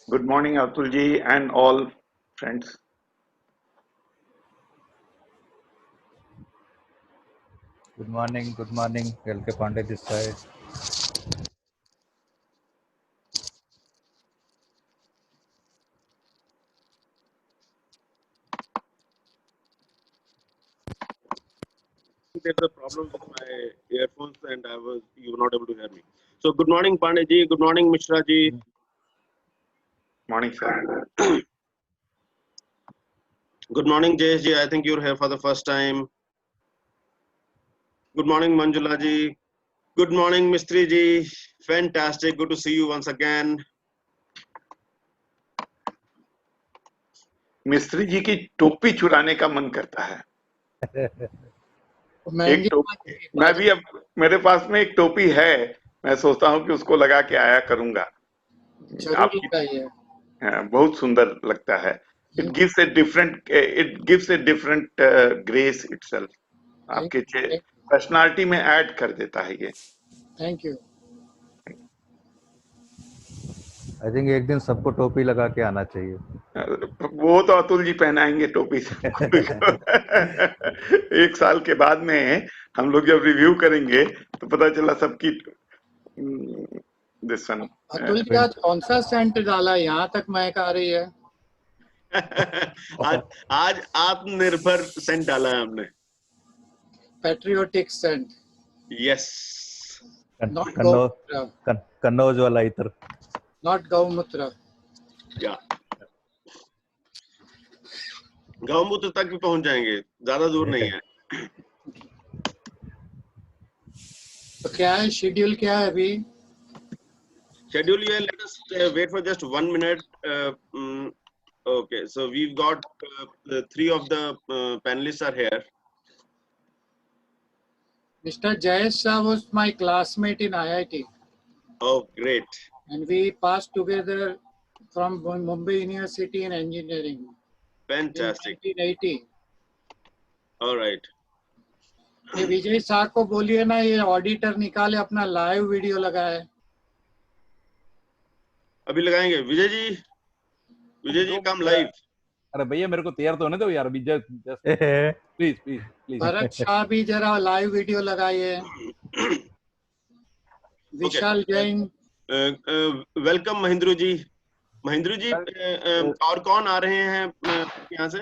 Good morning, Atul ji and all friends. Good morning, LK Pandey this side. There's a problem with my earphones and you were not able to hear me. So good morning Pandey ji, good morning Mishra ji. Morning, sir. Good morning Jayesh ji, I think you're here for the first time. Good morning Manjula ji. Good morning Mistry ji. Fantastic, good to see you once again. मिस्त्री जी की टोपी चुराने का मन करता है। एक टोपी मैं भी अब मेरे पास में एक टोपी है, मैं सोचता हूँ कि उसको लगा के आया करूंगा। आपकी बहुत सुंदर लगता है। It gives a different grace itself. आपके पर्सनालिटी में ऐड कर देता है ये। Thank you. आई थिंक एक दिन सबको टोपी लगा के आना चाहिए। वो तो अतुल जी पहनाएंगे टोपी एक साल के बाद में हम लोग जब रिव्यू करेंगे तो पता चला सबकी अतुल जी आज कौन सा सेंट डाला, यहाँ तक महक आ रही है। आज आत्मनिर्भर सेंट डाला है हमने। Patriotic Saint. यस। कन्नौज वाला इतर। नॉट गौमूत्र। या गौमूत्र तक भी पहुंच जाएंगे, ज्यादा दूर नहीं है। तो क्या है शेड्यूल, क्या है अभी शेड्यूल? ये let us wait for just 1 minute. Okay, so we've got the 3 of the panelists are here. Mr. Jayesh Shah was my classmate in IIT. Oh, great. And we passed together from Mumbai University in engineering. Fantastic. In 1980. All right. ये विजय शाह को बोलिए ना, ये auditor निकाले अपना live video लगाए। अभी लगाएंगे विजय जी। Vijay ji come live. अरे भैया मेरे को तैयार तो होने दो यार, please please please. Bharat Shah भी जरा लाइव वीडियो लगाइए। विशाल जैन। वेलकम महेंद्र जी। महेंद्र जी और कौन आ रहे हैं यहाँ से?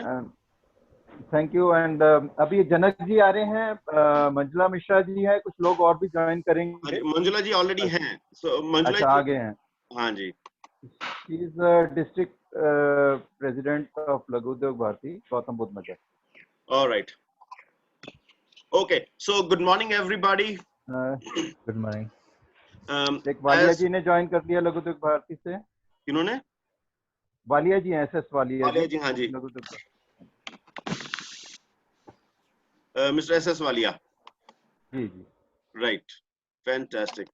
Thank you. एंड अभी जनक जी आ रहे हैं, मंजुला मिश्रा जी है, कुछ लोग और भी ज्वाइन करेंगे। मंजुला जी ऑलरेडी हैं। सो मंजुला जी आगे हैं। हाँ जी। She is district president of Laghu Udyog Bharati, Gautam Buddh Nagar. Alright, okay. So good morning everybody. Good morning. एक वालिया जी ने ज्वाइन कर लिया लघु उद्योग भारती से। किन्होंने? वालिया जी हैं, SS वालिया जी। हाँ जी, मिस्टर SS वालिया जी जी। Right, fantastic.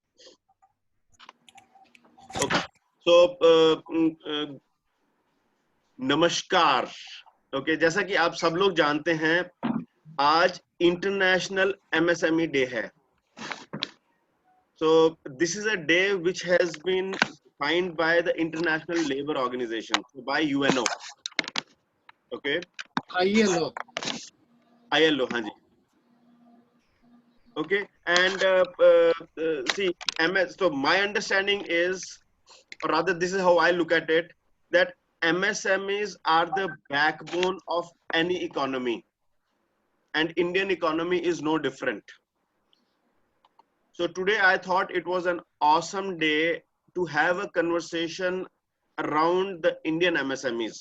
ओके, सो नमस्कार। ओके, जैसा कि आप सब लोग जानते हैं आज इंटरनेशनल MSME डे है। So this is a day which has been defined by the International Labour Organization, so by UNO. Okay. ILO. ILO, हाँ जी। Okay, and see, so my understanding is, or rather this is how I look at it, that MSMEs are the backbone of any economy, and Indian economy is no different. So today I thought it was an awesome day to have a conversation around the Indian MSMEs.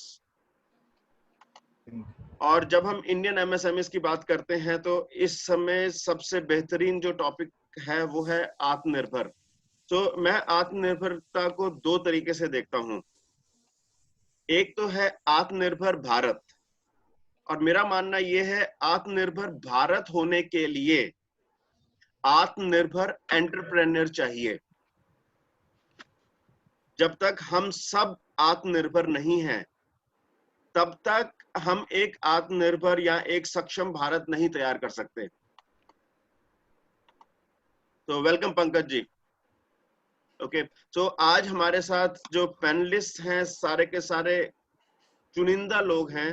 और जब हम Indian MSMEs की बात करते हैं तो इस समय सबसे बेहतरीन जो टॉपिक है वो है आत्मनिर्भर। तो मैं आत्मनिर्भरता को दो तरीके से देखता हूं। एक तो है आत्मनिर्भर भारत, और मेरा मानना यह है आत्मनिर्भर भारत होने के लिए आत्मनिर्भर एंटरप्रेन्योर चाहिए। जब तक हम सब आत्मनिर्भर नहीं हैं तब तक हम एक आत्मनिर्भर या एक सक्षम भारत नहीं तैयार कर सकते। तो welcome Pankaj ji. Okay so आज हमारे साथ जो पैनलिस्ट हैं सारे के सारे चुनिंदा लोग हैं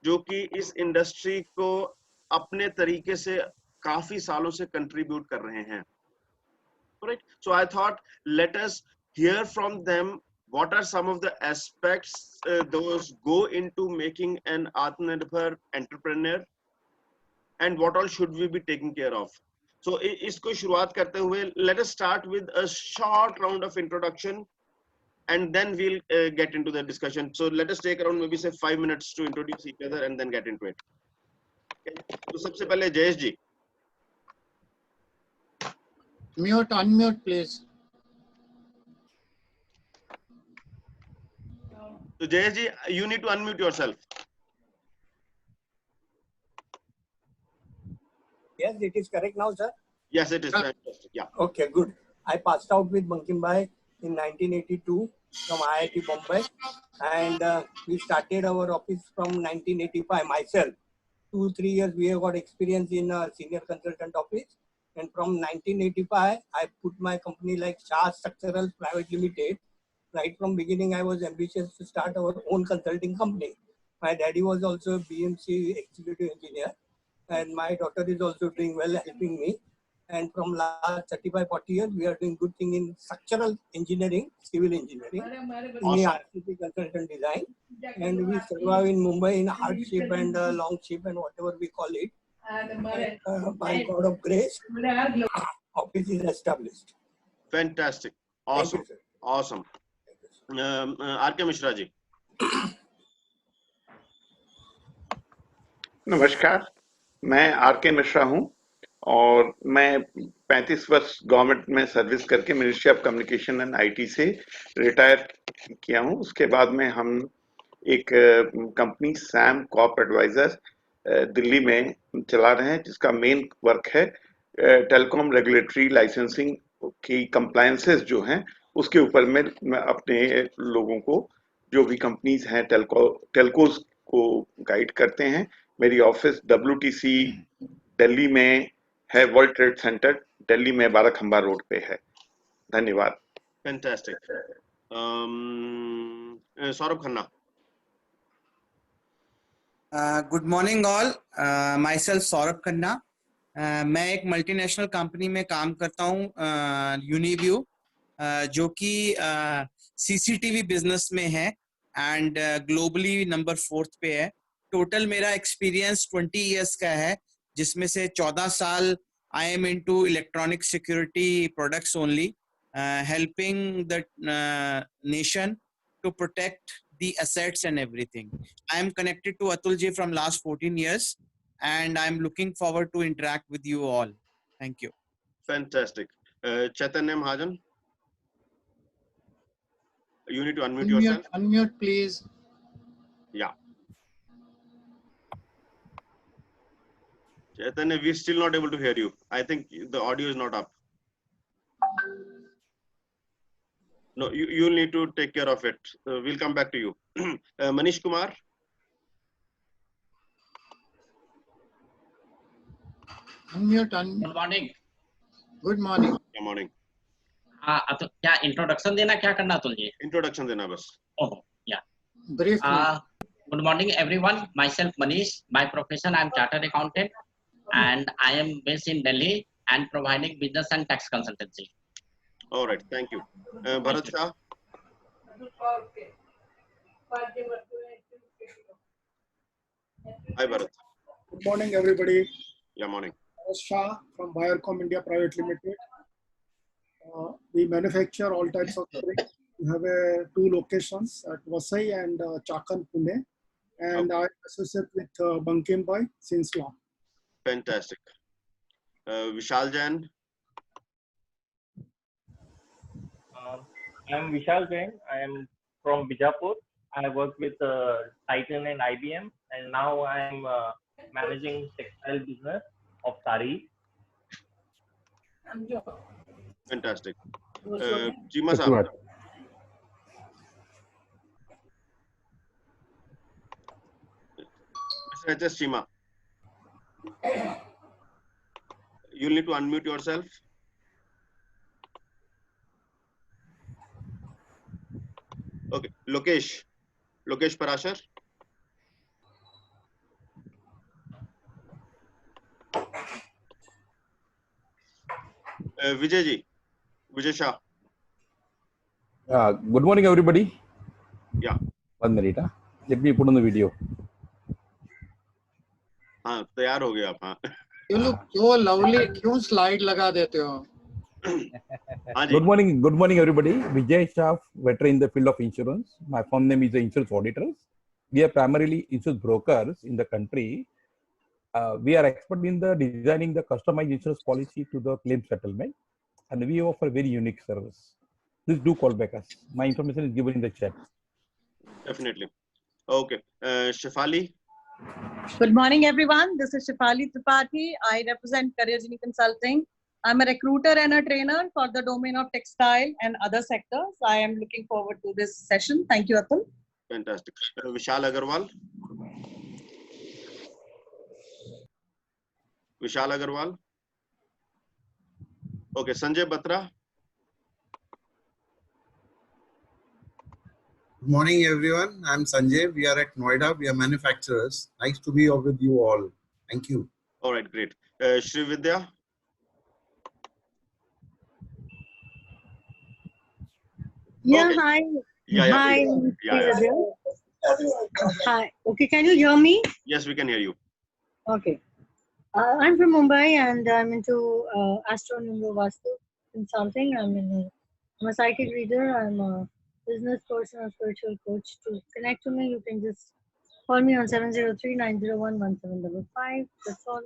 जो कि इस इंडस्ट्री को अपने तरीके से काफी सालों से कंट्रीब्यूट कर रहे हैं. Right? So I thought let us hear from them what are some of the aspects those go into making an Atmanirbhar entrepreneur and what all should we be taking care of. So isko shuruaat karte hue, let us start with a short round of introduction and then we'll get into the discussion. So let us take around maybe say 5 minutes to introduce each other and then get into it. Okay. So sabse pehle Jayesh ji. Mute, unmute, please. So Jayesh ji, you need to unmute yourself. Yes, it is correct now, sir. Yes, it is fantastic. Yeah. Okay, good. I passed out with Bankim Bhai in 1982 from IIT Bombay, and we started our office from 1985 myself. 2-3 years we have got experience in senior consultant office, and from 1985 I put my company like Shah Structural Private Limited. Right from beginning I was ambitious to start our own consulting company. My daddy was also a BMC executive engineer, and my daughter is also doing well, helping me. And from last 35-40 years, we are doing good thing in structural engineering, civil engineering, awesome. RCP consultant design. And we survive in Mumbai in hardship and longship and whatever we call it. By God of grace, office is established. Fantastic. Awesome. You, awesome. R.K. Mishra ji. नमस्कार, मैं R K. Mishra हूं और मैं 35 वर्ष government में service करके ministry of communication and IT से retire किया हूं. उसके बाद में हम एक company Sam Corp advisor Delhi में चला रहे हैं जिसका मेन वर्क है टेलीकॉम रेगुलेटरी लाइसेंसिंग की कंप्लायंसेस जो हैं उसके ऊपर में मैं अपने लोगों को जो भी कंपनीज हैं टेलकोज को गाइड करते हैं. मेरी ऑफिस WTC दिल्ली में है, वर्ल्ड ट्रेड सेंटर दिल्ली में 12 खंबा रोड पे है. धन्यवाद. Fantastic. Saurabh Khanna. Good morning all. My self Saurabh Khanna. मैं एक मल्टीनेशनल कंपनी में काम करता हूँ यूनिव्यू जो कि CCTV बिजनेस में है एंड ग्लोबली नंबर 4th पे है. टोटल मेरा एक्सपीरियंस 20 इयर्स का है जिसमें से 14 साल I am into electronic security products only, helping the nation to protect the assets and everything. I am connected to Atul ji from last 14 years and I am looking forward to interact with you all. Thank you. Fantastic. Chaitanya Mahajan. You need to unmute yourself. Unmute, please. Yeah. Chaitanya, we're still not able to hear you. I think the audio is not up. No, you'll need to take care of it. We'll come back to you. Manish Kumar. Unmute. Good morning. Good morning. Good morning. हाँ, अतुल क्या introduction देना, क्या करना Atul ji? Introduction देना बस. ओह या. Briefly. Good morning everyone. Myself Manish. My profession I am chartered accountant and I am based in Delhi and providing business and tax consultancy. All right, thank you. Bharat Shah. Hi Bharat. Good morning, everybody. Yeah, morning. Bharat Shah from Biocom India Private Limited. We manufacture all types of drinks. We have 2 locations at Vasai and Chakan, Pune. And I associate with Bankim Bhai since long. Fantastic. Vishal Jain. I am Vishal Jain. I am from Bijapur. I work with Titan and IBM, and now I am managing textile business of Sari. Fantastic. Chima Saab. Mr. HS Chima. You'll need to unmute yourself. Lokesh Parashar. Vijay Shah. Good morning, everybody. Yeah. 1 minute. Let me put on the video. हाँ, तैयार हो गए आप. हाँ. You look so lovely. क्यों slide लगा देते हो? Good morning, everybody. Vijay Shah, veteran in the field of insurance. My firm name is the Insurance Auditors. We are primarily insurance brokers in the country. We are expert in the designing the customized insurance policy to the claim settlement, and we offer very unique service. Please do call back us. My information is given in the chat. Definitely. Okay. Shefali. Good morning, everyone. This is Shefali Tripathi. I represent Career Genie Consulting. I'm a recruiter and a trainer for the domain of textile and other sectors. I am looking forward to this session. Thank you, Atul. Fantastic. Vishal Agarwal. Okay, Sanjay Batra. Good morning, everyone. I'm Sanjay. We are at Noida. We are manufacturers. Nice to be with you all. Thank you. All right, great. Shri Vidya. Yeah, okay. Hi. Yeah, Hi. yeah. Hi. Okay, can you hear me? Yes, we can hear you. Okay. I'm from Mumbai and I'm into Astro-Numbro Vastu consulting. I'm a psychic reader. I'm a business person, a spiritual coach. To connect to me, you can just call me on 703-901-1755. That's all.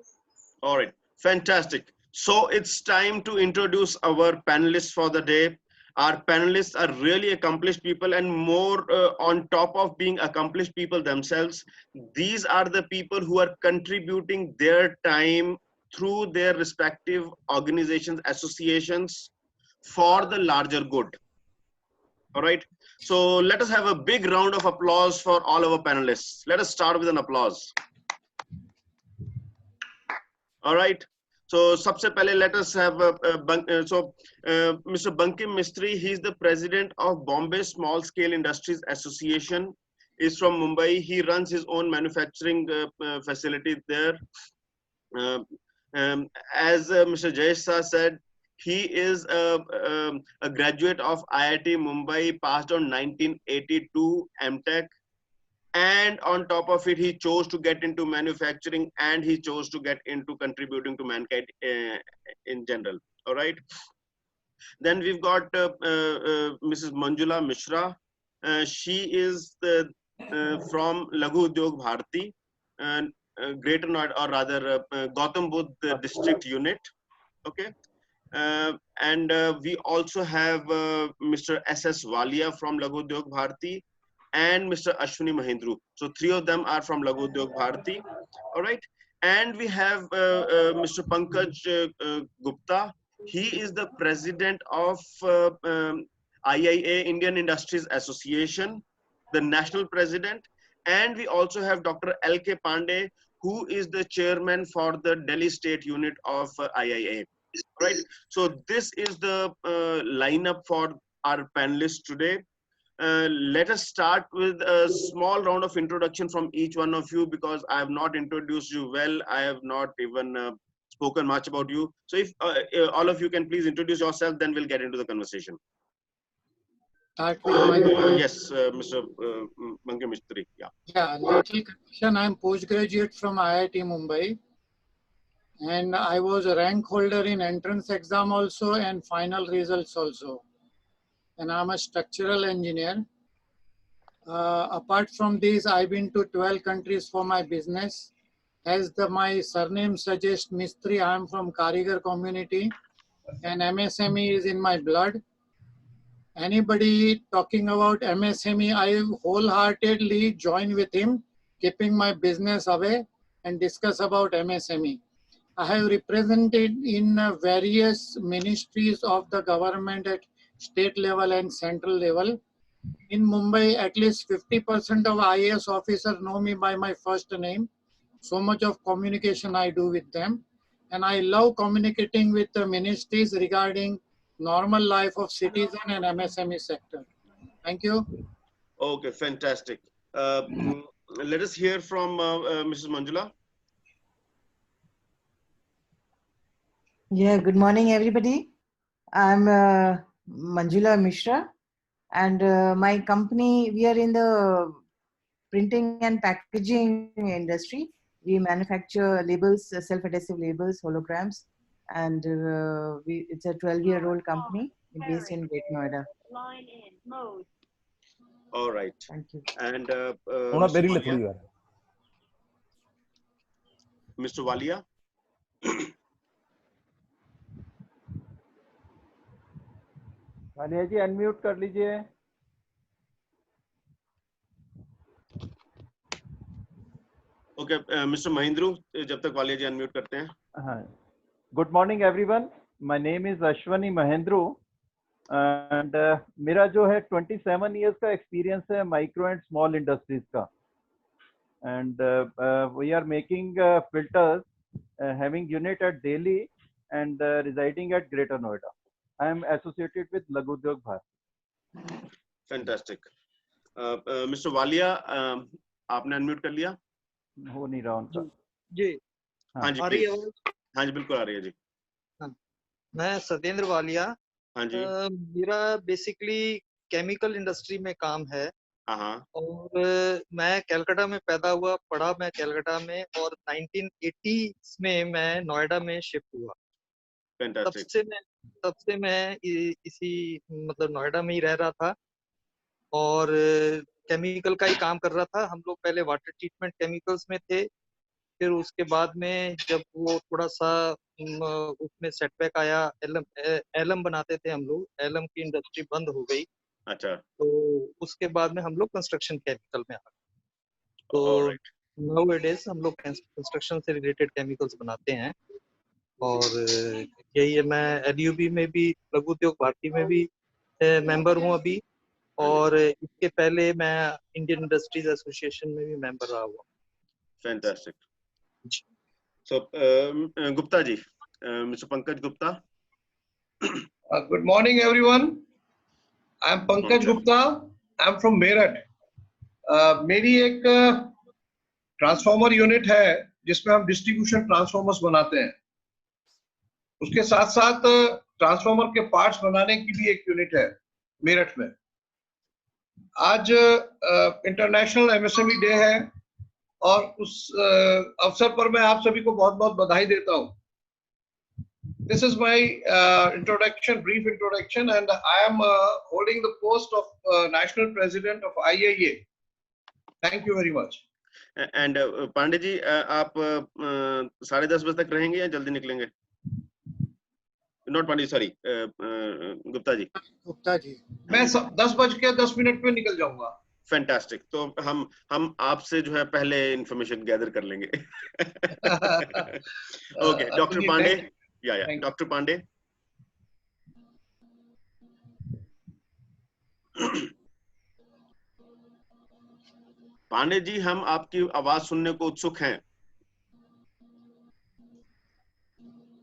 All right, fantastic. So it's time to introduce our panelists for the day. Our panelists are really accomplished people, and more on top of being accomplished people themselves, these are the people who are contributing their time through their respective organizations, associations for the larger good. All right. So let us have a big round of applause for all our panelists. Let us start with an applause. All right. So, सबसे पहले let us have Mr. Bankim Mistry. He is the president of Bombay Small Scale Industries Association. Is from Mumbai. He runs his own manufacturing facility there. As Mr. Jayesh Shah said, he is a graduate of IIT Mumbai, passed on 1982 MTech. And on top of it, he chose to get into manufacturing, and he chose to get into contributing to mankind in general. All right. Then we've got Mrs. Manjula Mishra. She is from Laghu Udyog Bharati, Greater Noida, or rather Gautam Buddha District Unit. Okay. And we also have Mr. S.S. Walia from Laghu Udyog Bharati, and Mr. Ashwini Mahindru. So 3 of them are from Laghu Udyog Bharati. All right. And we have Mr. Pankaj Gupta. He is the president of IIA, Indian Industries Association, the national president. And we also have Dr. L.K. Pandey, who is the chairman for the Delhi state unit of IIA. Right. So this is the lineup for our panelists today. Let us start with a small round of introduction from each one of you, because I have not introduced you well. I have not even spoken much about you. So if all of you can please introduce yourself, then we'll get into the conversation. Start with my yes, Mr. Bankim Mistry. Yeah, little correction. I'm postgraduate from IIT Mumbai, and I was a rank holder in entrance exam also and final results also. And I'm a structural engineer. Apart from this, I've been to 12 countries for my business. As my surname suggests, Mistry, I'm from Karigar community, and MSME is in my blood. Anybody talking about MSME, I wholeheartedly join with him, keeping my business away and discuss about MSME. I have represented in various ministries of the government at state level and central level. In Mumbai, at least 50% of IAS officers know me by my first name. So much of communication I do with them. And I love communicating with the ministries regarding normal life of citizen and MSME sector. Thank you. Okay, fantastic. Let us hear from Mrs. Manjula. Yeah, good morning, everybody. I'm Manjula Mishra, and my company, we are in the printing and packaging industry. We manufacture labels, self-adhesive labels, holograms, and it's a 12-year-old company based in Greater Noida. Line in mode. All right. Thank you. And Mr. Walia. Walia ji unmute कर लीजिए. Okay, Mr. Mahindru, जब तक Walia ji unmute करते हैं. हाँ. Good morning, everyone. My name is Ashwani Mahendru, and मेरा जो है 27 years का experience है micro and small industries का, and we are making filters, having unit at Delhi and residing at Greater Noida. I am associated with Laghu Udyog Bharat. Fantastic. Mr. Walia, आपने unmute कर लिया? हो नहीं रहा उनका. जी. हाँ जी, आ रही है? हाँ जी, बिल्कुल आ रही है जी. हाँ. मैं सत्येंद्र वालिया. हाँ जी. मेरा बेसिकली केमिकल इंडस्ट्री में काम है. हाँ. और मैं कलकत्ता में पैदा हुआ, पढ़ा मैं कलकत्ता में, और 1980 में मैं नोएडा में शिफ्ट हुआ. तब से मैं इसी मतलब नोएडा में ही रह रहा था और केमिकल का ही काम कर रहा था. हम लोग पहले वाटर ट्रीटमेंट केमिकल्स में थे, फिर उसके बाद में जब वो थोड़ा सा उसमें सेटबैक आया, एलम बनाते थे हम लोग, एलम की इंडस्ट्री बंद हो गई. अच्छा. तो उसके बाद में हम लोग कंस्ट्रक्शन केमिकल में आ गए. तो नाउअडेज हम लोग कंस्ट्रक्शन से रिलेटेड केमिकल्स बनाते हैं. और यही है, मैं एलयूबी में भी, लघु उद्योग भारती में भी मेंबर हूँ अभी, और इसके पहले मैं इंडियन इंडस्ट्रीज एसोसिएशन में भी मेंबर रहा हुआ. Fantastic. So Gupta ji, mister Pankaj Gupta. Good morning everyone. I am Pankaj Gupta. I am from Meerut. मेरी एक ट्रांसफार्मर यूनिट है जिसमें हम डिस्ट्रीब्यूशन ट्रांसफार्मर्स बनाते हैं. उसके साथ साथ ट्रांसफार्मर के पार्ट्स बनाने की भी एक यूनिट है मेरठ में. आज इंटरनेशनल एमएसएमई डे है और उस अवसर पर मैं आप सभी को बहुत बहुत बधाई देता हूं. This is my introduction, brief introduction, and I am holding the post of National President of IAEA. Thank you very much. And Pandey ji, आप 10:30 बजे तक रहेंगे या जल्दी निकलेंगे? Not Pandey, sorry, Gupta ji. गुप्ता जी, मैं 10:10 पे निकल जाऊंगा. फैंटास्टिक. तो हम आपसे जो है पहले इंफॉर्मेशन गैदर कर लेंगे. Okay, doctor Pandey. या डॉक्टर पांडे. पांडे जी, हम आपकी आवाज सुनने को उत्सुक हैं.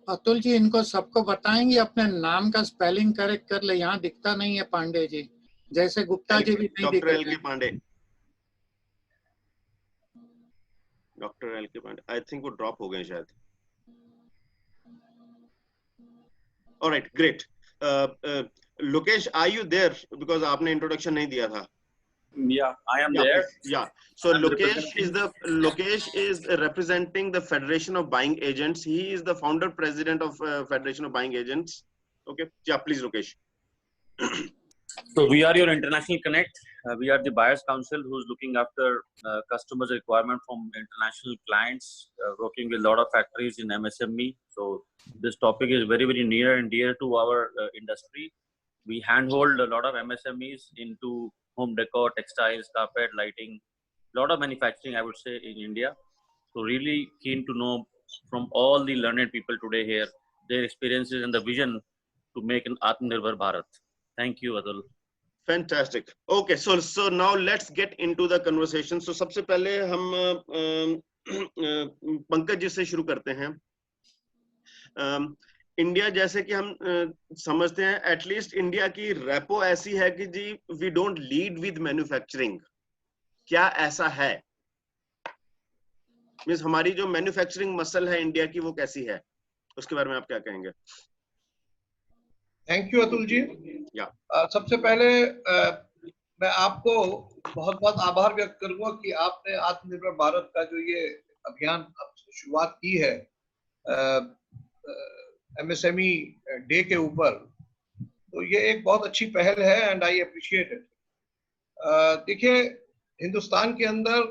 अतुल जी, इनको सबको बताएंगे अपने नाम का स्पेलिंग करेक्ट कर ले. यहाँ दिखता नहीं है पांडे जी, जैसे गुप्ता जी भी नहीं दिख रहे. Doctor L K Pandey. Doctor L K Pandey, I think वो ड्रॉप हो गए शायद. Alright, great. Lokesh, are you there? Because आपने इंट्रोडक्शन नहीं दिया था. Yeah, I am there. Yeah. So Lokesh is representing the Federation of Buying Agents. He is the founder president of Federation of Buying Agents. Okay. Yeah, please, Lokesh. So we are your international connect. We are the buyers council who's looking after customers' requirement from international clients, working with a lot of factories in MSME. So this topic is very, very near and dear to our industry. We handhold a lot of MSMEs into home decor, textiles, carpet, lighting, a lot of manufacturing, I would say, in India. So really keen to know from all the learned people today here, their experiences and the vision to make an Atmanirbhar Bharat. Thank you, Atul. Fantastic. Okay, so now let's get into the conversation. So सबसे पहले हम पंकज जी से शुरू करते हैं. India जैसे कि हम समझते हैं, एटलीस्ट इंडिया की रेपो ऐसी है कि जी we don't lead with manufacturing, क्या ऐसा है? मीन्स हमारी जो मैन्युफैक्चरिंग मसल है इंडिया की वो कैसी है, उसके बारे में आप क्या कहेंगे? थैंक यू अतुल जी। सबसे पहले मैं आपको बहुत बहुत आभार व्यक्त करूंगा कि आपने आत्मनिर्भर भारत का जो ये अभियान शुरुआत की है MSME डे के ऊपर, तो ये एक बहुत अच्छी पहल है एंड आई अप्रिशिएट इट। देखिए, हिंदुस्तान के अंदर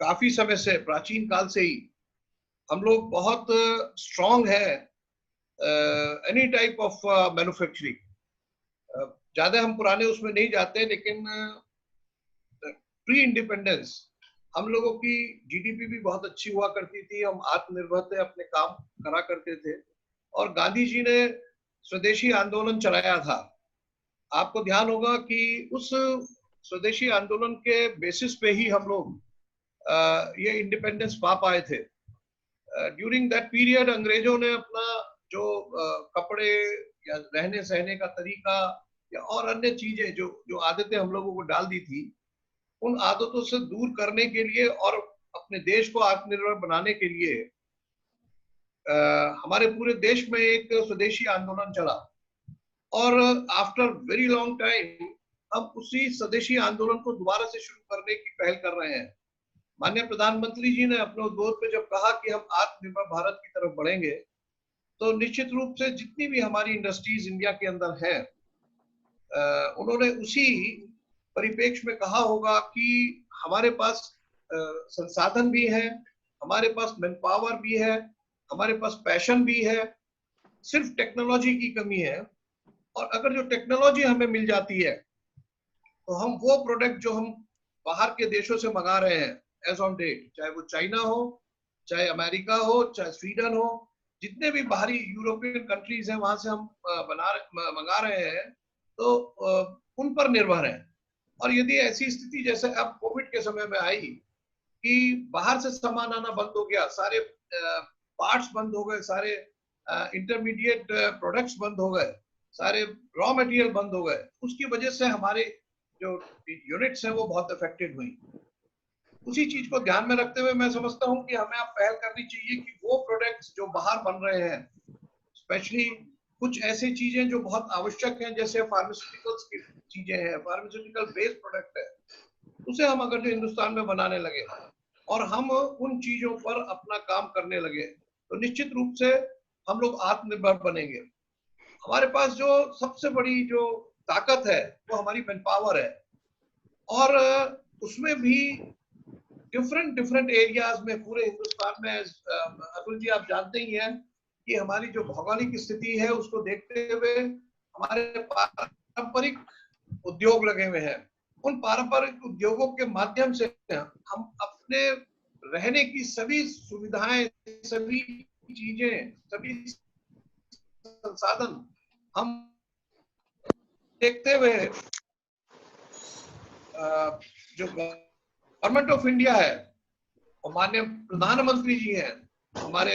काफी समय से, प्राचीन काल से ही हम लोग बहुत स्ट्रांग है एनी टाइप ऑफ मैन्युफैक्चरिंग। ज्यादा हम पुराने उसमें नहीं जाते, लेकिन प्री इंडिपेंडेंस हम लोगों की जीडीपी भी बहुत अच्छी हुआ करती थी, हम आत्मनिर्भर थे, अपने काम करा करते थे। और गांधी जी ने स्वदेशी आंदोलन चलाया था। आपको ध्यान होगा कि उस स्वदेशी आंदोलन के बेसिस पे ही हम लोग ये इंडिपेंडेंस पा पाए थे। ड्यूरिंग दैट पीरियड अंग्रेजों ने अपना जो कपड़े या रहने सहने का तरीका या और अन्य चीजें जो आदतें हम लोगों को डाल दी थी, उन आदतों से दूर करने के लिए और अपने देश को आत्मनिर्भर बनाने के लिए हमारे पूरे देश में एक स्वदेशी आंदोलन चला। और आफ्टर वेरी लॉन्ग टाइम हम उसी स्वदेशी आंदोलन को दोबारा से शुरू करने की पहल कर रहे हैं। माननीय प्रधानमंत्री जी ने अपने उद्बोधन में जब कहा कि हम आत्मनिर्भर भारत की तरफ बढ़ेंगे, तो निश्चित रूप से जितनी भी हमारी इंडस्ट्रीज इंडिया के अंदर हैं, उन्होंने उसी परिप्रेक्ष्य में कहा होगा कि हमारे पास संसाधन भी है, हमारे पास मैन पावर भी है, हमारे पास पैशन भी है, सिर्फ टेक्नोलॉजी की कमी है। और अगर जो टेक्नोलॉजी हमें मिल जाती है तो हम वो प्रोडक्ट जो हम बाहर के देशों से मंगा रहे हैं एज ऑन डेट, चाहे वो चाइना हो, चाहे अमेरिका हो, चाहे स्वीडन हो, जितने भी बाहरी यूरोपियन कंट्रीज हैं वहां से हम मंगा रहे हैं, तो उन पर निर्भर है। और यदि ऐसी स्थिति जैसे अब कोविड के समय में आई कि बाहर से सामान आना बंद हो गया, सारे पार्ट्स बंद हो गए, सारे इंटरमीडिएट प्रोडक्ट्स बंद हो गए, सारे रॉ मटेरियल बंद हो गए, उसकी वजह से हमारे जो यूनिट्स हैं वो बहुत अफेक्टेड हुई। उसी चीज को ध्यान में रखते हुए मैं समझता हूं कि हमें अब पहल करनी चाहिए कि वो प्रोडक्ट्स जो बाहर बन रहे हैं, स्पेशली कुछ ऐसी चीजें जो बहुत आवश्यक हैं, जैसे फार्मास्यूटिकल्स की चीजें हैं, फार्मास्यूटिकल बेस्ड प्रोडक्ट है, उसे हम अगर जो हिंदुस्तान में बनाने लगे और हम उन चीजों पर अपना काम करने लगे, तो निश्चित रूप से हम लोग आत्मनिर्भर बनेंगे। हमारे पास जो सबसे बड़ी जो ताकत है वो हमारी मैन पावर है, और उसमें भी डिफरेंट एरियाज में पूरे हिंदुस्तान में, अतुल जी आप जानते ही हैं कि हमारी जो भौगोलिक स्थिति है उसको देखते हुए हमारे पारंपरिक उद्योग लगे हुए हैं। उन पारंपरिक उद्योगों के माध्यम से हम अपने रहने की सभी सुविधाएं, सभी चीजें, सभी संसाधन हम देखते हुए जो गवर्नमेंट ऑफ इंडिया है और माननीय प्रधानमंत्री जी हैं हमारे,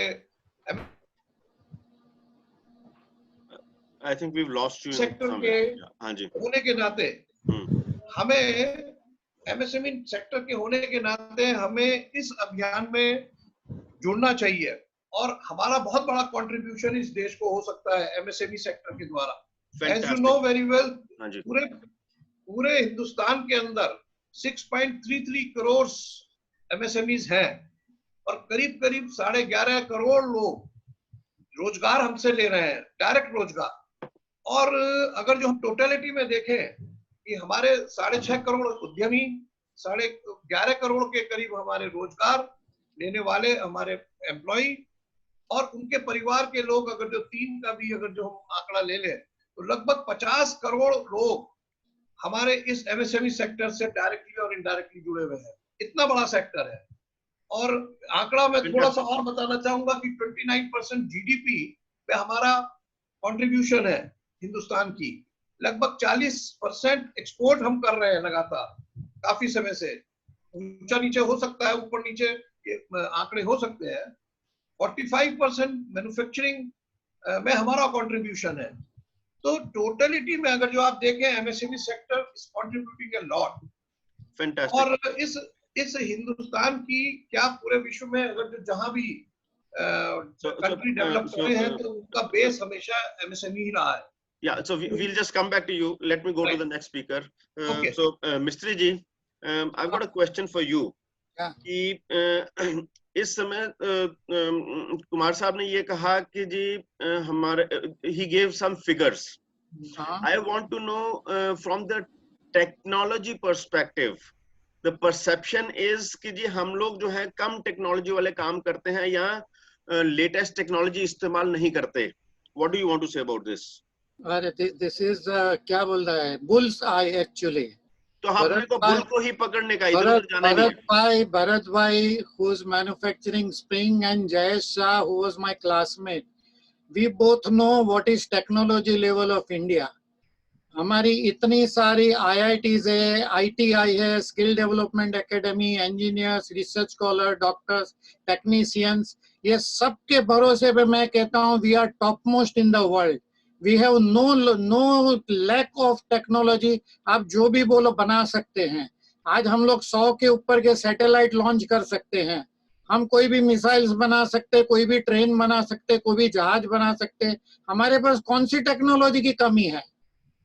I think we have lost you sector के होने के नाते हमें, MSME सेक्टर के होने के नाते हमें इस अभियान में जुड़ना चाहिए, और हमारा बहुत बड़ा कंट्रीब्यूशन इस देश को हो सकता है MSME सेक्टर के द्वारा। As you know very well, पूरे हिंदुस्तान के अंदर 6.33 करोड़ MSMEs हैं और करीब करीब 11.5 करोड़ लोग रोजगार हमसे ले रहे हैं, डायरेक्ट रोजगार। और अगर जो हम टोटलिटी में देखें कि हमारे 6.5 करोड़ उद्यमी, 11.5 करोड़ के करीब हमारे रोजगार लेने वाले हमारे एम्प्लॉय, और उनके परिवार के लोग, अगर जो 3 का भी अगर जो हम आंकड़ा ले लें, तो लगभग 50 करोड़ लोग हमारे इस MSME सेक्टर से डायरेक्टली और इनडायरेक्टली जुड़े हुए हैं। इतना बड़ा सेक्टर है। और आंकड़ा मैं थोड़ा सा और बताना चाहूंगा कि 29% GDP पे हमारा कंट्रीब्यूशन है हिंदुस्तान की। लगभग 40% एक्सपोर्ट हम कर रहे हैं लगातार काफी समय से। ऊंचा नीचे हो सकता है, ऊपर नीचे आंकड़े हो सकते हैं। 45% मैन्युफैक्चरिंग में हमारा कंट्रीब्यूशन है। तो टोटलिटी में अगर जो आप देखें MSME sector is contributing a lot. Fantastic. और इस हिंदुस्तान की क्या पूरे विश्व में अगर जो जहां भी कंट्री डेवलप कर रहे हैं तो उनका बेस हमेशा एमएसएमई ही रहा है। Yeah, so we'll just come back to you. Let me go to the next speaker. Okay. So, Mistry ji, I've got a question for you. कि इस समय कुमार साहब ने ये कहा कि जी हमारे he gave some figures. I want to know from the technology perspective, the perception is कि जी हम लोग जो है कम टेक्नोलॉजी वाले काम करते हैं या लेटेस्ट टेक्नोलॉजी इस्तेमाल नहीं करते. What do you want to say about this? अरे this is क्या बोल रहा है bull's eye actually. तो हमने तो बुल को ही पकड़ने का, इधर उधर जाना नहीं है. Bharat Bhai, who's manufacturing Spring, and Jayesh Shah, who was my classmate, we both know what is technology level of India. हमारी इतनी सारी IITs है, ITI है, skill development academy, engineers, research scholar, doctors, technicians, ये सब के भरोसे पे मैं कहता हूँ we are top most in the world. We have no lack of technology. आप जो भी बोलो बना सकते हैं. आज हम लोग 100 के ऊपर के सैटेलाइट लॉन्च कर सकते हैं. हम कोई भी मिसाइल्स बना सकते, कोई भी ट्रेन बना सकते, कोई भी जहाज बना सकते. हमारे पास कौन सी टेक्नोलॉजी की कमी है?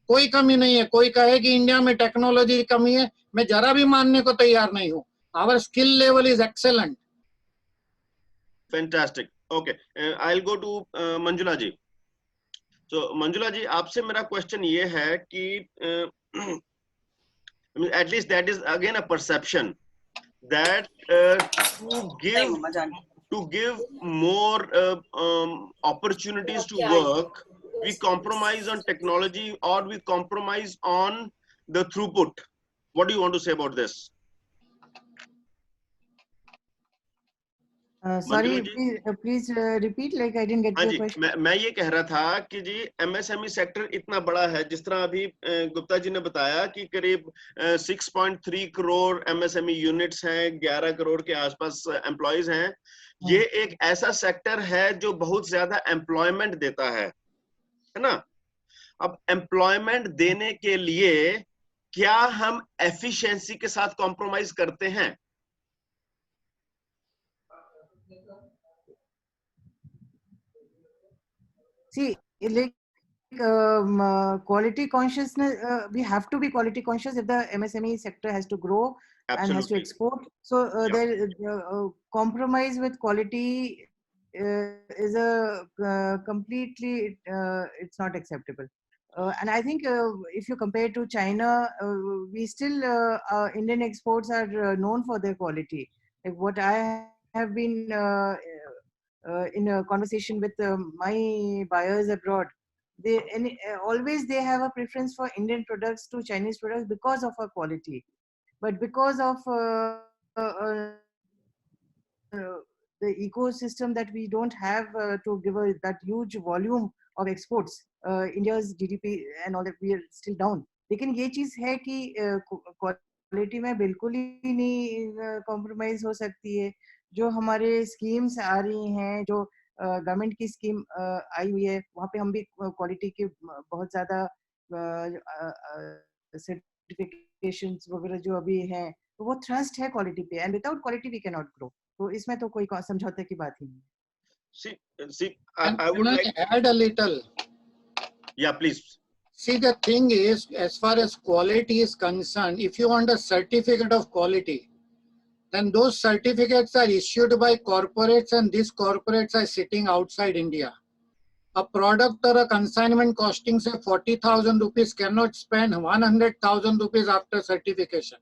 कोई कमी नहीं है. कोई कहे कि इंडिया में टेक्नोलॉजी की कमी है, मैं जरा भी मानने को तैयार नहीं हूँ. Our skill level is excellent. Fantastic. Okay, I will go to Manjula ji. तो मंजुला जी, आपसे मेरा क्वेश्चन ये है कि at least that is again a perception that to give more opportunities to work, we compromise on technology or we compromise on the throughput. What do you want to say about this? Sorry, please repeat, like I didn't get your question. मैं ये कह रहा था कि जी MSME sector इतना बड़ा है, जिस तरह अभी गुप्ता जी ने बताया कि करीब 6.3 करोड़ एमएसएमई यूनिट्स हैं, 11 करोड़ के आसपास एम्प्लॉइज हैं. ये एक ऐसा सेक्टर है जो बहुत ज्यादा एम्प्लॉयमेंट देता है ना. अब एम्प्लॉयमेंट देने के लिए क्या हम एफिशिएंसी के साथ कॉम्प्रोमाइज करते हैं? See, like quality consciousness, we have to be quality conscious if the MSME sector has to grow. Absolutely. And has to export. So there compromise with quality is a completely it's not acceptable. And I think if you compare to China, we still Indian exports are known for their quality. Like what I have been in a conversation with my buyers abroad, they always they have a preference for Indian products to Chinese products because of our quality. But because of the ecosystem that we don't have to give that huge volume of exports, India's GDP and all that, we are still down. लेकिन ये चीज है कि quality में बिल्कुल ही नहीं compromise हो सकती है. जो हमारे स्कीम्स आ रही हैं, जो गवर्नमेंट की स्कीम आई हुई है, वहाँ पे हम भी क्वालिटी के बहुत ज़्यादा सर्टिफिकेशंस वगैरह जो अभी हैं, तो वो ट्रस्ट है क्वालिटी पे. And without quality we can not grow. तो इसमें तो कोई समझौते की बात ही नहीं है. See, I would like to add a little. Yeah, please. See, the thing is, as far as quality is concerned, if you want a certificate of quality, then those certificates are issued by corporates, and these corporates are sitting outside India. A product or a consignment costing say 40,000 rupees cannot spend 100,000 rupees after certification.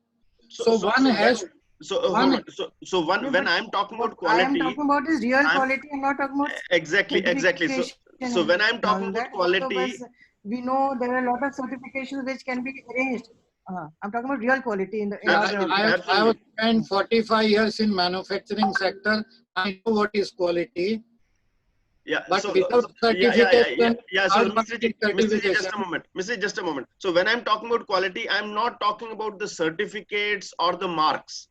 So one has. When I'm talking about quality, I am talking about is real quality. I'm not talking about exactly. So when I'm talking about quality, we know there are a lot of certifications which can be arranged. I'm talking about real quality in the. I have spent 45 years in manufacturing sector. I know what is quality. Yeah, but so, without certification, So, Mr. Just a moment. So when I'm talking about quality, I'm not talking about the certificates or the marks.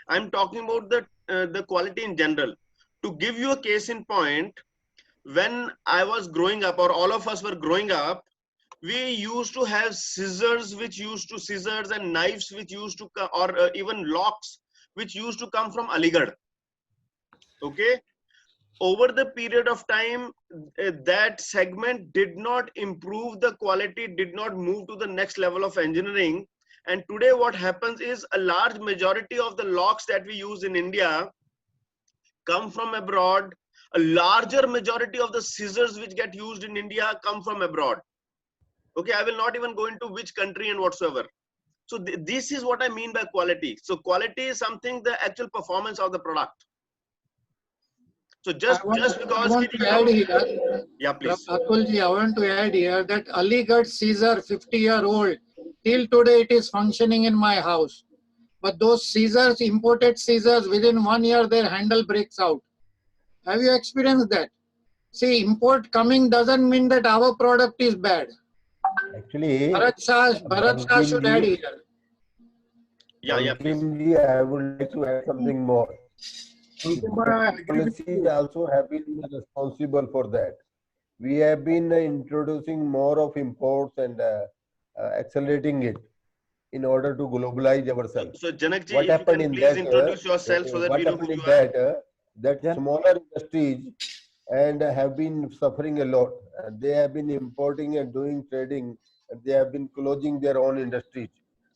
I'm talking about the quality in general. To give you a case in point, when I was growing up, or all of us were growing up, we used to have scissors and knives which used to or even locks which used to come from Aligarh. Okay, over the period of time, that segment did not improve the quality, did not move to the next level of engineering. And today what happens is a large majority of the locks that we use in India come from abroad. A larger majority of the scissors which get used in India come from abroad. Okay, I will not even go into which country and whatsoever. So this is what I mean by quality. So quality is something, the actual performance of the product. So just because I want to add here, yeah, please. Atulji, I want to add here that Aligarh scissor, 50-year-old, till today it is functioning in my house. But those scissors, imported scissors, within 1 year their handle breaks out. Have you experienced that? See, import coming doesn't mean that our product is bad. Actually, Bharat Shah should add here. Yeah, please. I would like to add something more. Policies also have been responsible for that. We have been introducing more of imports and accelerating it in order to globalize ourselves. So Janakji, what if happened you in can please that, introduce yourself so that what we know happened who in you are. that smaller industries and have been suffering a lot. They have been importing and doing trading, and they have been closing their own industries.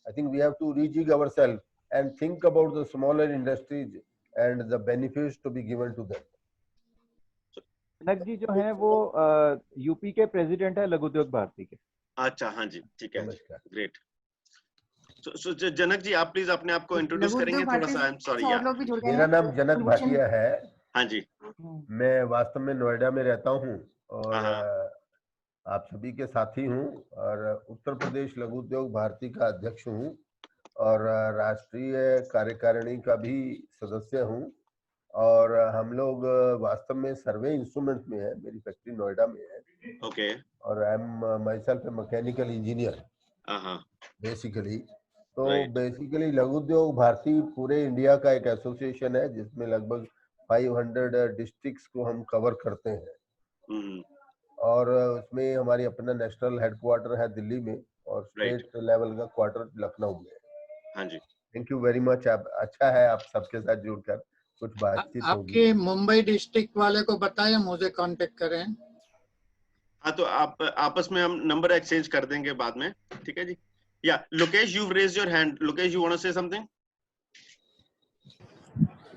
I think we have to rejig ourselves and think about the smaller industries and the benefits to be given to them. Janak ji जो हैं वो UP के president है लघु उद्योग भारती के. अच्छा, हाँ जी, ठीक है, ग्रेट. So जनक जी, आप प्लीज अपने आप को इंट्रोड्यूस करेंगे थोड़ा सा. I am sorry. मेरा नाम जनक भाटिया है. हाँ जी. मैं वास्तव में नोएडा में रहता हूँ और आप सभी के साथी हूँ और उत्तर प्रदेश लघु उद्योग भारती का अध्यक्ष हूँ और राष्ट्रीय कार्यकारिणी का भी सदस्य हूँ और हम लोग वास्तव में सर्वे इंस्ट्रूमेंट्स में है. मेरी फैक्ट्री नोएडा में है. ओके. और I am my self A mechanical engineer basically. तो बेसिकली लघु उद्योग भारती पूरे इंडिया का एक एसोसिएशन है जिसमें लगभग 500 डिस्ट्रिक्ट्स को हम कवर करते हैं और उसमें हमारी अपना नेशनल हेडक्वार्टर है दिल्ली में और स्टेट लेवल का क्वार्टर लखनऊ में. हाँ जी. Thank you very much. अच्छा है आप सबके साथ जुड़कर कुछ बातचीत होगी. आपके मुंबई डिस्ट्रिक्ट वाले को बताया मुझे कांटेक्ट करें. हाँ, तो आप आपस में हम नंबर एक्सचेंज कर देंगे बाद में. ठीक है जी. या Lokesh, you've raised your hand. Lokesh, you want to say something?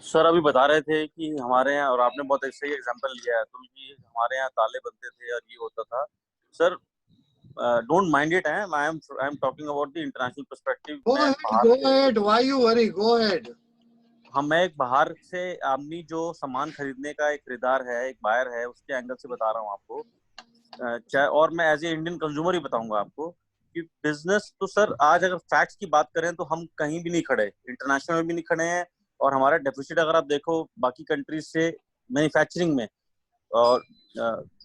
Sir अभी बता रहे थे कि हमारे यहाँ, और आपने बहुत सही एग्जांपल लिया है तो कि हमारे यहाँ ताले बनते थे और ये होता था. Sir don't mind it. I am talking about the international perspective. Go ahead. Why you worry? Go ahead. मैं एक बाहर से आदमी जो सामान खरीदने का एक खरीदार है, एक बायर है, उसके एंगल से बता रहा हूँ आपको. चाहे और मैं एज ए इंडियन कंज्यूमर ही बताऊंगा आपको कि बिजनेस तो सर आज अगर फैक्ट्स की बात करें तो हम कहीं भी नहीं खड़े, इंटरनेशनल में भी नहीं खड़े हैं और हमारा डेफिसिट अगर आप देखो बाकी कंट्रीज से मैन्युफैक्चरिंग में. और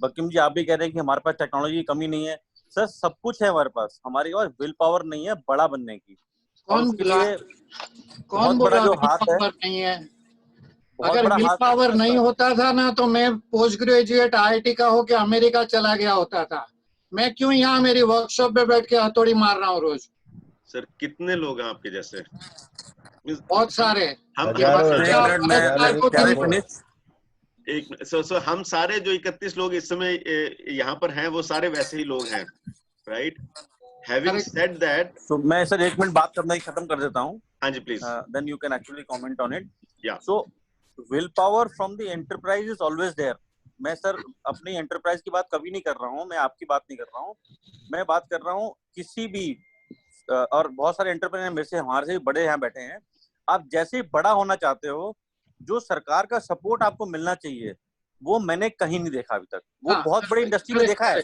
बकीम जी आप भी कह रहे हैं कि हमारे पास टेक्नोलॉजी की कमी नहीं है. सर सब कुछ है हमारे पास, हमारे पास विल पावर नहीं है बड़ा बनने की. कौन बोला जो हाथ है नहीं है? अगर विल पावर नहीं होता था ना तो मैं पोस्ट ग्रेजुएट IIT का होके अमेरिका चला गया होता था. मैं क्यों यहाँ मेरी वर्कशॉप पे बैठ के हथौड़ी मार रहा हूँ रोज? सर कितने लोग हैं आपके जैसे? बहुत सारे. हम सारे जो 31 लोग इस समय यहाँ पर हैं वो सारे वैसे ही लोग हैं, right? Having said that, so मैं सर एक मिनट बात करना ही खत्म कर देता हूँ. हाँ जी please. Then you can actually comment on it. Yeah. So will power from the enterprise is always there. मैं सर अपनी एंटरप्राइज की बात कभी नहीं कर रहा हूँ, मैं आपकी बात नहीं कर रहा हूँ. मैं बात कर रहा हूँ किसी भी, और बहुत सारे एंटरप्रेन्योर मेरे से हमारे से बड़े यहाँ बैठे हैं. आप जैसे बड़ा होना चाहते हो, जो सरकार का सपोर्ट आपको मिलना चाहिए वो मैंने कहीं नहीं देखा अभी तक. वो बहुत बड़ी इंडस्ट्री में देखा है.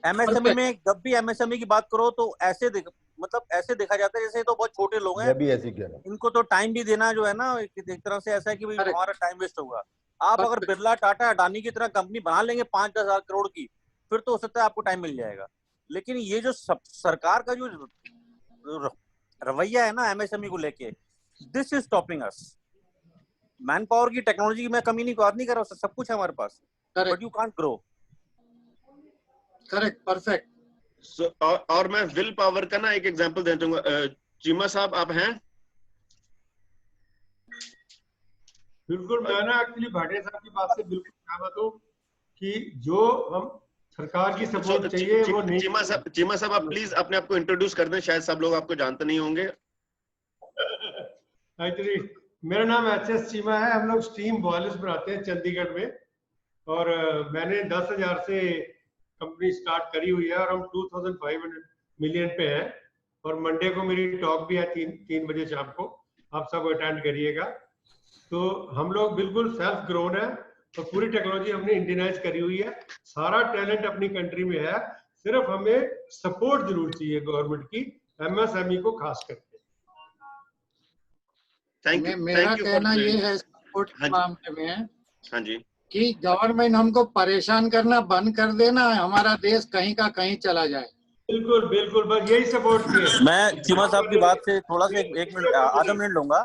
MSME में जब भी MSME की बात करो तो ऐसे ऐसे देखा जाता है जैसे तो बहुत छोटे लोग हैं, इनको तो टाइम भी देना जो है ना एक तरह से ऐसा है कि भाई हमारा टाइम वेस्ट होगा. आप अगर बिरला, टाटा, अडानी की तरह कंपनी बना लेंगे 5-10 हजार करोड़ की, फिर तो हो सकता है आपको टाइम मिल जाएगा. लेकिन ये जो सरकार का जो रवैया है ना MSME को लेके, this is stopping us. Man power की, टेक्नोलॉजी की मैं कमी नहीं बात नहीं कर रहा हूँ, सब कुछ है हमारे पास. but you can't grow. Correct, perfect. So और मैं विल पावर का ना एक एग्जांपल देना चाहूंगा। चीमा साहब आप हैं? बिल्कुल, मैं ना एक्चुअली भाटिया साहब की बात से बिल्कुल सहमत हूँ कि जो हम सरकार की सपोर्ट चाहिए वो नहीं। चीमा साहब आप प्लीज अपने आप को इंट्रोड्यूस कर दें, शायद सब लोग आपको जानते नहीं होंगे। एक्चुअली मेरा नाम एच.एस. चीमा है। हम लोग स्टीम बॉयलर्स बनाते हैं चंडीगढ़ में, और मैंने 10,000 से कंपनी स्टार्ट करी हुई है और हम 2,500 मिलियन पे हैं। और मंडे को मेरी टॉक भी है 3 बजे शाम को, आप सब अटेंड करिएगा। तो हम लोग बिल्कुल सेल्फ ग्रोन है और पूरी टेक्नोलॉजी हमने इंडियनाइज करी हुई है। सारा टैलेंट अपनी कंट्री में है, सिर्फ हमें सपोर्ट जरूर चाहिए गवर्नमेंट की, एमएसएमई को खास करके। मेरा कहना ये है सपोर्ट के मामले में, हाँ जी, कि गवर्नमेंट हमको परेशान करना बंद कर देना, हमारा देश कहीं का कहीं चला जाए। बिल्कुल बिल्कुल, बस यही सपोर्ट किए। मैं चीमा साहब की बात से थोड़ा सा एक मिनट आधा मिनट लूंगा।